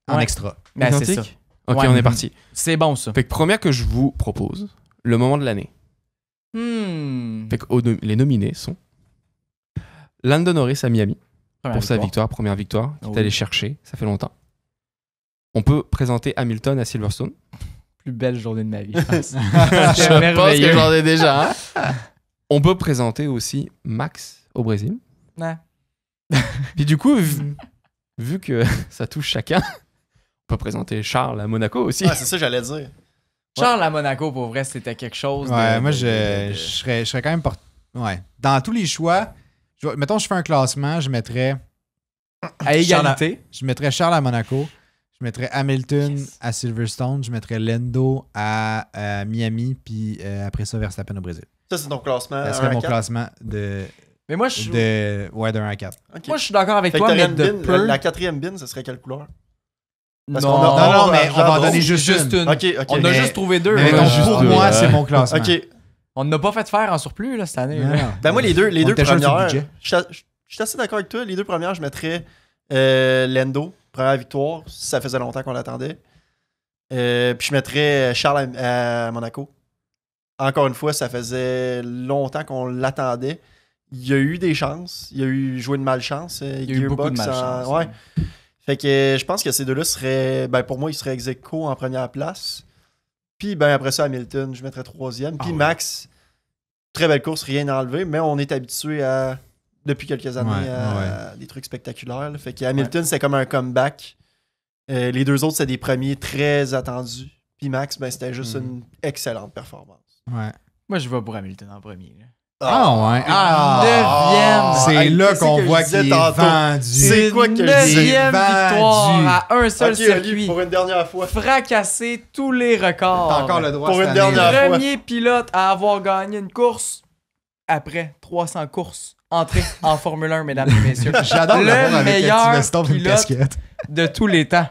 en Ouais. extra. Ben, c'est ça. identique. Ok, Ouais. on est parti. C'est bon, ça. Fait que première que je vous propose, le moment de l'année. Fait que les nominés sont Lando Norris à Miami pour sa victoire, première victoire, qu'il est Oui. allé chercher, ça fait longtemps. On peut présenter Hamilton à Silverstone. Plus belle journée de ma vie, je pense. Je pense merveilleux. que j'en ai déjà. Hein? On peut présenter aussi Max au Brésil. Ouais. Puis du coup, vu que ça touche chacun, on peut présenter Charles à Monaco aussi. Ah, c'est ça que j'allais dire. Charles à Monaco, pour vrai, c'était quelque chose. Ouais, moi, je serais quand même Ouais. Dans tous les choix, mettons, je fais un classement, je mettrais à égalité. Charles à Monaco, je mettrais Hamilton Yes. à Silverstone, je mettrais Lando à Miami, puis après ça, Verstappen au Brésil. Ça, c'est ton classement. Ça serait 1 à mon 4. classement de Mais moi, je de 1 à 4. Ok. moi, je suis d'accord avec Fait que toi, t'aurais mais une de bin, peu. la 4e bin, ce serait quelle couleur? parce Non, qu'on a- Non, Oh, mais on va en genre, donner juste juste une. une. Ok. On a Mais- juste trouvé 2. Mais Ouais, mettons, juste pour deux, moi, c'est mon classement. Ok. On n'a pas fait faire en surplus là, cette année. Non, là. non. Ben moi, les deux On était juste sur le premières, budget. je suis assez d'accord avec toi. Les 2 premières, je mettrais Lando, première victoire. Ça faisait longtemps qu'on l'attendait. Puis je mettrais Charles à Monaco. Encore une fois, ça faisait longtemps qu'on l'attendait. Il y a eu des chances. Il y a eu joué de malchance. Il y a eu beaucoup de malchance. Ouais. Fait que je pense que ces deux-là seraient. Ben pour moi, ils seraient ex aequo en première place. Puis ben après ça, Hamilton, je mettrais 3e. Puis Ah ouais. Max, très belle course, rien à enlever, mais on est habitué à, depuis quelques années, Ouais, à des trucs spectaculaires. Là. Fait que Hamilton, c'est comme un comeback. Les deux autres, c'est des premiers très attendus. Puis Max, ben, c'était juste une excellente performance. Ouais. Moi, je vais pour Hamilton en premier. là. Ah ouais. Neuvième. C'est Hey, là qu'est-ce qu'on que je voit disais qu'il est tantôt? vendu. C'est quoi que je Neuvième disais? victoire Vendu. à un seul Ok, circuit. Oli, pour une dernière fois. Fracasser tous les records. T'as encore le droit Pour cette une année, dernière là. fois. Premier pilote à avoir gagné une course après 300 courses. Entrée en Formule 1, mesdames et messieurs. J'adore l'avoir Le avec un meilleur petit veston et une pilote casquette. de tous les temps.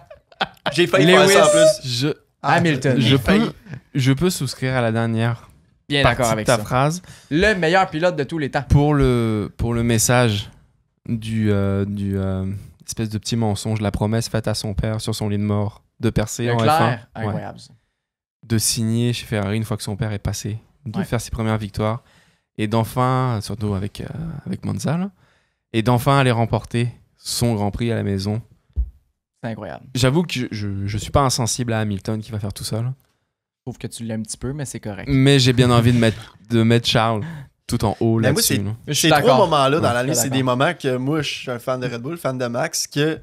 J'ai failli faire ça en plus. Hamilton. Je peux souscrire à la dernière Bien partie d'accord de avec ta ça. phrase. Le meilleur pilote de tous les temps. Pour le message du espèce de petit mensonge, la promesse faite à son père sur son lit de mort de percer en F1, Leclerc, ouais, incroyable ça. de signer chez Ferrari une fois que son père est passé, de Ouais. faire ses premières victoires et d'enfin, surtout avec Monza, là, et d'enfin aller remporter son Grand Prix à la maison. C'est incroyable. J'avoue que je suis pas insensible à Hamilton qui va faire tout seul, Je trouve que tu l'as un petit peu, mais c'est correct. mais j'ai bien envie de mettre Charles tout en haut Mais moi, là-dessus. c'est- là. Je suis Ces 3 d'accord. moments-là dans Ouais, l'année, je suis c'est d'accord. des moments que moi, je suis un fan de Red Bull, fan de Max, que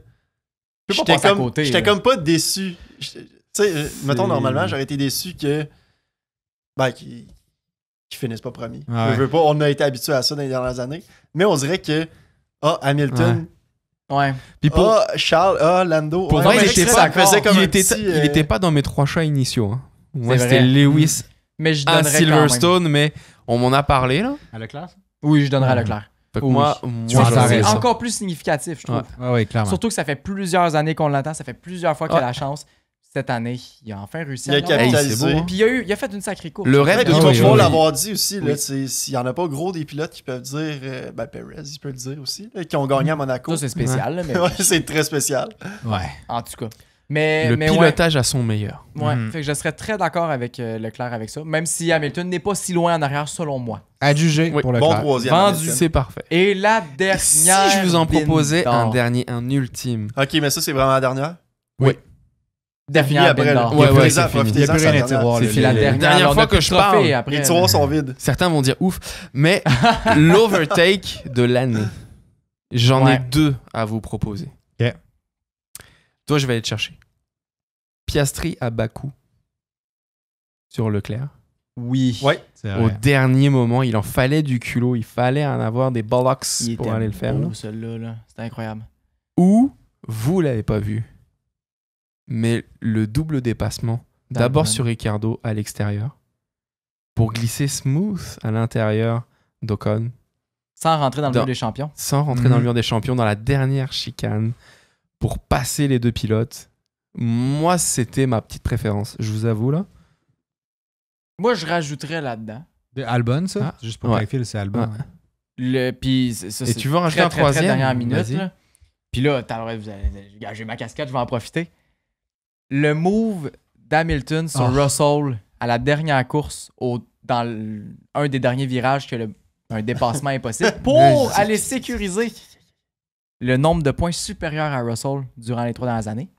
peux pas passer à comme, côté, j'étais là. comme pas déçu. Tu sais, mettons, C'est- normalement, j'aurais été déçu que. Ben, qu'ils finissent pas premier. Ouais. Je veux pas, on a été habitué à ça dans les dernières années. Mais on dirait que. Ah, Hamilton. Ouais. Puis pour, Ah, Charles. Ah, Lando. pour Ouais, moi, on il dirait était que pas ça me faisait comme il un était, petit, il était pas dans mes 3 choix initiaux. Hein. Moi, C'est c'était vrai. Lewis Mais je à donnerais quand Silverstone, mais on m'en a parlé là. À Leclerc? même. Oui, je donnerais à Leclerc. Fait que Oui. moi, Tu vas C'est t'arrêter ça. encore plus significatif, je trouve. Ouais. Ah oui, clairement. Surtout que ça fait plusieurs années qu'on l'entend, ça fait plusieurs fois qu'il a Ouais. la chance. Cette année, il a enfin réussi Il a à l'avoir. capitalisé. Hey, c'est beau, hein. Puis il a fait une sacrée course. Le Ouais, rêve puis de il Ah va oui, pouvoir oui. l'avoir dit aussi. Là, Oui. s'il n'y en a pas gros des pilotes qui peuvent dire. Ben, Perez, il peut le dire aussi. Là, qui ont gagné à Monaco. Ça, c'est spécial, là, mais Ouais, c'est très spécial. Ouais. en tout cas. Mais, le mais ouais, pilotage à son meilleur. ouais. Mhm. Fait que je serais très d'accord avec Leclerc avec ça, même si Hamilton n'est pas si loin en arrière, selon moi. Adjugé Oui, pour Bon Leclerc. troisième. Vendu. Hamilton. C'est parfait. Et la dernière. Si je vous en proposais bin un d'or. dernier, un ultime. Ok, mais ça, c'est vraiment la dernière. Dernière après, bin là. d'or. Ouais, ouais, Profitez-en, c'est fini. Il n'y a profitez-en, plus c'est la rien à dernière. tiroir. C'est là. fini. La La dernière, dernière on fois a que plus je de trophées parle. après. Les tiroirs sont vides. Certains vont dire ouf, mais l'overtake de l'année, j'en ai Ouais. 2 à vous proposer. Toi, je vais aller te chercher. Piastri à Bakou sur Leclerc. Oui. Ouais. C'est Au vrai. dernier moment, il en fallait du culot. Il fallait en avoir des bollocks Il pour était aller le faire. beau, là. celui-là. Là. C'était incroyable. Ou, vous l'avez pas vu, mais le double dépassement, d'abord D'Albon. sur Ricciardo à l'extérieur, pour glisser smooth à l'intérieur d'Ocon, Sans rentrer dans le Dans- mur des champions. sans rentrer dans le mur des champions, dans la dernière chicane, pour passer les deux pilotes. Moi, c'était ma petite préférence, je vous avoue là. Moi, je rajouterais là-dedans. De Albon, ça? Ah. Juste pour Ouais. clarifier, c'est Albon. Ouais. ouais. Puis ça, Et c'est tu veux en rajouter très, un très, très troisième? dernière minute. Vas-y. Là. Puis là, j'ai ma casquette, je vais en profiter. Le move d'Hamilton sur Oh. Russell à la dernière course, un des derniers virages qui a un dépassement impossible, pour aller sécuriser le nombre de points supérieur à Russell durant les 3 dernières années.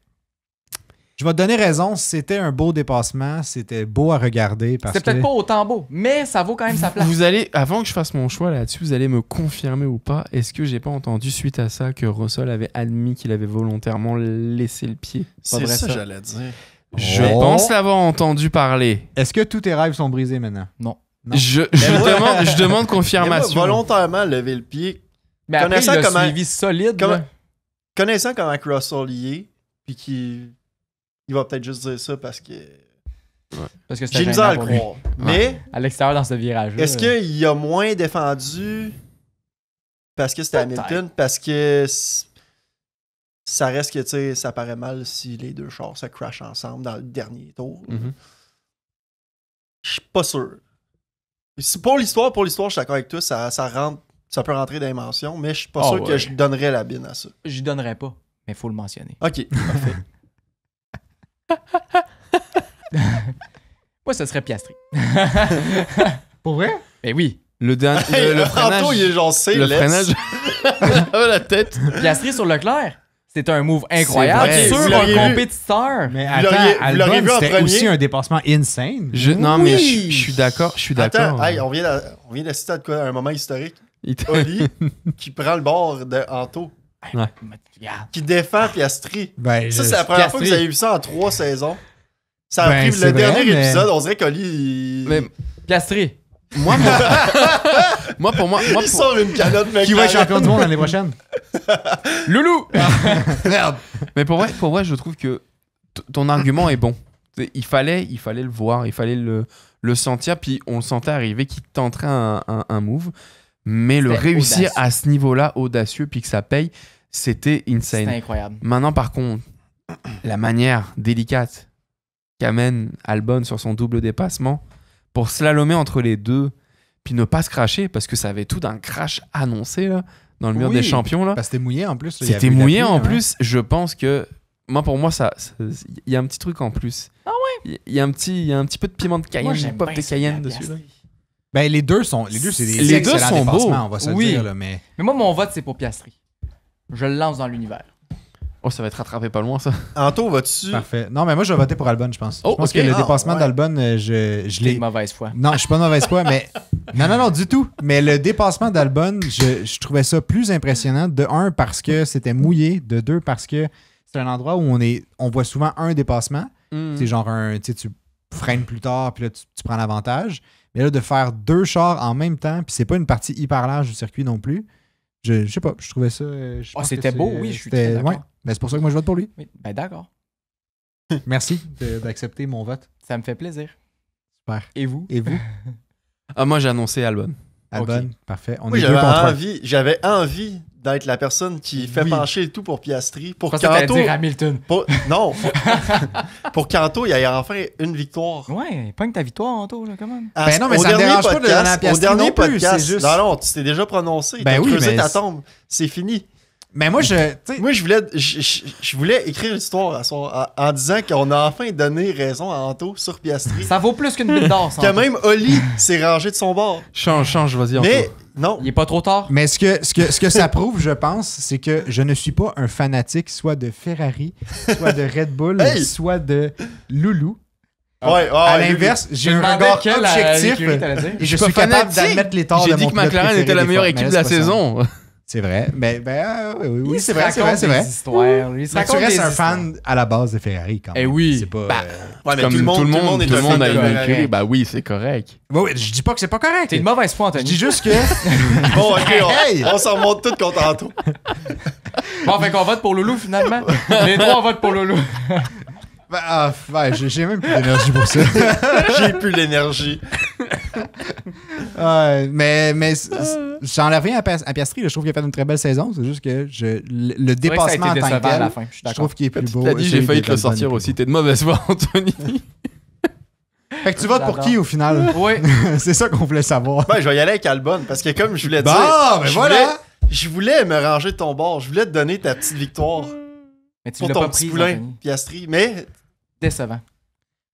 Je vais te donner raison, c'était un beau dépassement, c'était beau à regarder parce C'était que... peut-être pas autant beau, mais ça vaut quand même sa place. Vous allez, avant que je fasse mon choix là-dessus, vous allez me confirmer ou pas, est-ce que j'ai pas entendu suite à ça que Russell avait admis qu'il avait volontairement laissé le pied? C'est vrai, ça, ça? j'allais dire. Je Oh. pense l'avoir entendu parler. Est-ce que tous tes rêves sont brisés maintenant? Non. Non. Je demande Mais moi, confirmation. volontairement lever le pied. Mais après, il Connaissant a comment- suivi solide. comment- là. Connaissant comment que Russell y est, puis qu'il il va peut-être juste dire ça parce que Parce que c'était j'ai misère à gênant le pour lui. croire. Mais À l'extérieur dans ce virage-là. est-ce qu'il a moins défendu parce que c'était Peut-être. Hamilton? Parce que ça reste que, tu sais, ça paraît mal si les deux chars se crashent ensemble dans le dernier tour. Mhm. Je suis pas sûr. Pour l'histoire, je suis d'accord avec toi, ça peut rentrer dans les mentions, mais je suis pas Ah sûr que ouais. je donnerais la bine à ça. J'y donnerais pas, mais il faut le mentionner. Ok, parfait. Moi, ce serait Piastri. Pour vrai? Mais oui, Le freinage. Anto, il est genre c'est Le freinage. la tête. Piastri sur Leclerc, c'était un move incroyable vrai. sur Vous un l'auriez vu. compétiteur. Mais Vous l'auriez- attends, vous l'auriez Albon, vu en c'était premier? aussi un dépassement insane. Non, mais Oui. je suis d'accord. Je suis Attends, d'accord. hey, on vient d'assister à de quoi, un moment historique. Il t- Oli qui prend le bord de Anto, Regarde. qui défend Piastri. Ben, Ça, c'est la première fois que Piastri. vous avez vu ça en 3 saisons. Ça a Ben, pris c'est le vrai, dernier mais- épisode, on dirait qu'Oli, Mais Piastri. moi, pour moi, il sort une calotte Qui va être champion du monde l'année prochaine? Loulou! Merde. mais pour vrai, je trouve que ton argument est bon. Il fallait le voir, il fallait le sentir, puis on le sentait arriver qu'il tenterait un move, mais le C'était réussir audacieux. à ce niveau-là, audacieux, puis que ça paye, c'était C'était insane. incroyable. Maintenant, par contre, la manière délicate qu'amène Albon sur son double dépassement pour slalomer entre les deux, puis ne pas se cracher, parce que ça avait tout d'un crash annoncé là, dans le mur Oui. des champions. Là. Parce que c'était mouillé en plus. là. Il y C'était avait eu la mouillé pluie, en hein. plus. Je pense que pour moi, il y a un petit truc en plus. Ah ouais? Il y a un petit peu de piment de Moi, Cayenne, j'aime pop bien de ça, Cayenne Piastri. dessus. Là. Ben, les deux, c'est des Les deux excellents sont beaux. dépassements, on va se Oui. le dire. Là, mais... Mais moi, mon vote, c'est pour Piastri. Je le lance dans l'univers. Oh, ça va être rattrapé pas loin, ça. Anto, vas-tu. Parfait. Non, mais moi, je vais voter pour Albon, je pense. Oh, je pense ok. que le Ah, dépassement ouais. d'Albon, je J'ai l'ai... de mauvaise foi. Non, je suis pas de mauvaise foi, mais... Non, du tout. Mais le dépassement d'Albon, je trouvais ça plus impressionnant. De un, parce que c'était mouillé. De deux, parce que c'est un endroit où on voit souvent un dépassement. C'est genre tu freines plus tard, puis là, tu prends l'avantage. Mais là, de faire deux chars en même temps, puis c'est pas une partie hyper large du circuit non plus. Je sais pas, je trouvais ça... je pense c'était que beau, c'est- oui, je suis c'était- très d'accord. ouais. Ben, c'est pour ça que moi, je vote pour lui. Oui, ben d'accord. Merci d'accepter mon vote. Ça me fait plaisir. Super. Et vous? Et vous, Ah, moi, j'ai annoncé Albon. Albon? Parfait. On Oui, est deux contre un. j'avais envie d'être la personne qui fait Oui. pencher le tout pour Piastri. Pour Je pensais que t'allais Kanto. dire Hamilton. Non, pour Kanto, il y a enfin une victoire. Ouais, pogne ta victoire, Anto, là, quand même. Ben non, mais Au ça me dernier dérange pas de podcast- donner à Piastri Au dernier non plus, podcast, c'est juste- non, tu t'es déjà prononcé. Ben T'as oui, creusé mais ta c'est- tombe. C'est fini. Mais moi, tu sais, Moi, je voulais écrire l'histoire en disant qu'on a enfin donné raison à Anto sur Piastri. Ça vaut plus qu'une bille d'or, ça. Que Anto. même Oli s'est rangé de son bord. Change, vas-y. Mais Anto. non, Il est pas trop tard. mais ce que ça prouve, je pense, c'est que je ne suis pas un fanatique soit de Ferrari, soit de Red Bull, Hey! soit de Loulou. ouais, À l'inverse, j'ai un regard objectif écurie, t'allais dire. et je suis suis pas capable fanatique. d'admettre les torts J'ai de dit mon que pilote McLaren préféré était la des meilleure fois. équipe Mais de là, la c'est pas ça. saison. C'est vrai. Oui, Il c'est se vrai, c'est vrai, raconte c'est des vrai. histoires. Lui, il se Mais tu raconte restes des un histoires. fan à la base de Ferrari quand même. Eh oui. C'est pas. Ouais, mais Comme tout le monde est un fan a de une Ferrari. écurie, bah oui, c'est correct. Ouais, je dis pas que c'est pas correct. T'es une mauvaise foi, Je Anthony. dis juste que. Bon, ok, Hey! on s'en remonte tout contre Anto. Bon, fait qu'on vote pour Loulou, finalement. Les trois, on vote pour Loulou. J'ai même plus d'énergie pour ça. J'ai plus l'énergie. Mais j'enlève rien à Piastri. Là, je trouve qu'il a fait une très belle saison. C'est juste que le dépassement en tant que à la tel, fin. Je suis je d'accord. trouve qu'il est plus beau. T'as dit, j'ai celui failli de te le Albon est sortir plus aussi. beau. T'es de mauvaise foi, Anthony. Fait que tu votes pour J'adore. qui au final? Oui. C'est ça qu'on voulait savoir. Ben, je vais y aller avec Albon parce que comme je voulais dire. Bon, ben je voilà! Je voulais me ranger de ton bord. Je voulais te donner ta petite victoire Mais tu pour l'as ton pas petit pris, poulain, Anthony. Piastri. Mais. Décevant.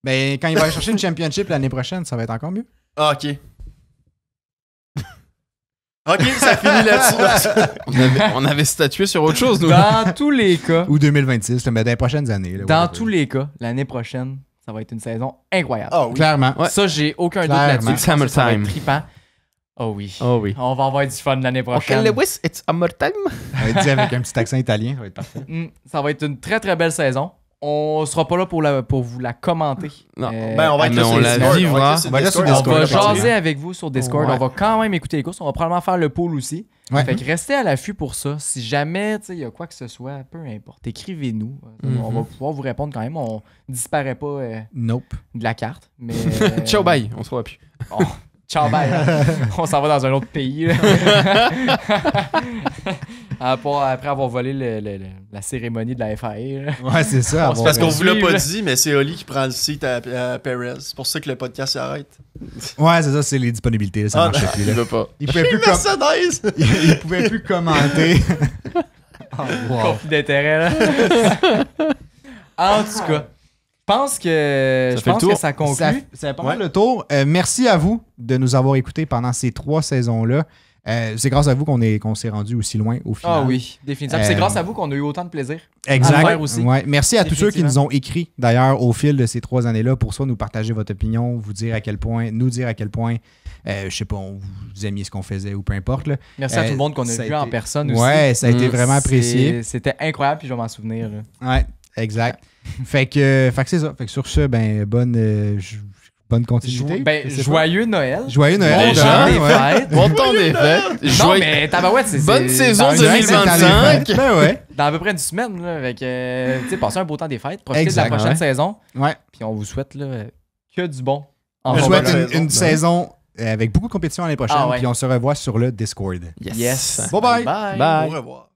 Ben, quand il va aller chercher une championship l'année prochaine, ça va être encore mieux. Ah, ok. Ok, ça finit là-dessus. On avait statué sur autre chose, nous. Dans tous les cas, Ou 2026, là, mais dans les prochaines années. Là, dans ouais, tous les cas, l'année prochaine, ça va être une saison incroyable. Ah oui. Clairement. Ouais. Ça, j'ai aucun doute Clairement. là-dessus. Je pense que ça va être Summertime. trippant. Oh oui. Oh oui. On va avoir du fun l'année prochaine. Lewis, it's summertime. On va dire avec un petit accent italien, ça va être parfait. Ça va être une très très belle saison. On sera pas là pour vous la commenter. Non. Ben, on va être mais là sur on le la Discord. vivra. On va là sur On Discord, va là, partir. jaser avec vous sur Discord. Ouais. On va quand même écouter les courses. On va probablement faire le pool aussi. Ouais. Fait que restez à l'affût pour ça. Si jamais il y a quoi que ce soit, peu importe, écrivez-nous. On va pouvoir vous répondre quand même. On disparaît pas Nope. de la carte. Mais, Ciao, bye. On se revoit plus. Ciao, bye. Hein. On s'en va dans un autre pays. là. Après avoir volé la cérémonie de la FIA. là. Ouais, c'est ça. On se C'est parce qu'on vous l'a Suivre, pas là. dit, mais c'est Oli qui prend le site à Perez. C'est pour ça que le podcast s'arrête. Ouais, c'est ça, c'est les disponibilités. Là, ça Ah, marchait plus. Il Là. veut pas. Il pouvait plus Mercedes! il pouvait plus commenter. Conflit d'intérêt, là. En tout cas, je pense que ça conclut. Ça fait pas mal le tour. Merci à vous de nous avoir écoutés pendant ces 3 saisons-là. C'est grâce à vous qu'on s'est rendu aussi loin au final. Ah oui, définitivement. C'est grâce à vous qu'on a eu autant de plaisir. Exact. à le faire aussi. Ouais. Merci à tous ceux qui Définitivement. nous ont écrit d'ailleurs au fil de ces 3 années-là pour soit nous partager votre opinion, nous dire à quel point, je sais pas, vous aimiez ce qu'on faisait ou peu importe. Là. Merci à tout le monde qu'on a ça a vu en été- personne aussi. Ouais, ça a été vraiment apprécié. C'était incroyable, puis je vais m'en souvenir. là. Ouais, exact. fait que c'est ça. Fait que sur ce, ben bonne continuité. Je sais pas. Joyeux Noël. Joyeux Noël. Bon de temps un, des ouais. fêtes. Bon temps des fêtes. Non, mais tabarouette, c'est Bonne saison dans une- 2025. Ben ouais. Dans à peu près une semaine. Là, avec, tu sais, passez un beau temps des fêtes. Profitez Exact, de la prochaine ouais. saison. Ouais. Puis on vous souhaite là, que du bon. En Je bonne souhaite saison. une saison avec beaucoup de compétition l'année prochaine. Ah ouais. Puis on se revoit sur le Discord. Yes. Bye bye. Bye. Bye. Au revoir.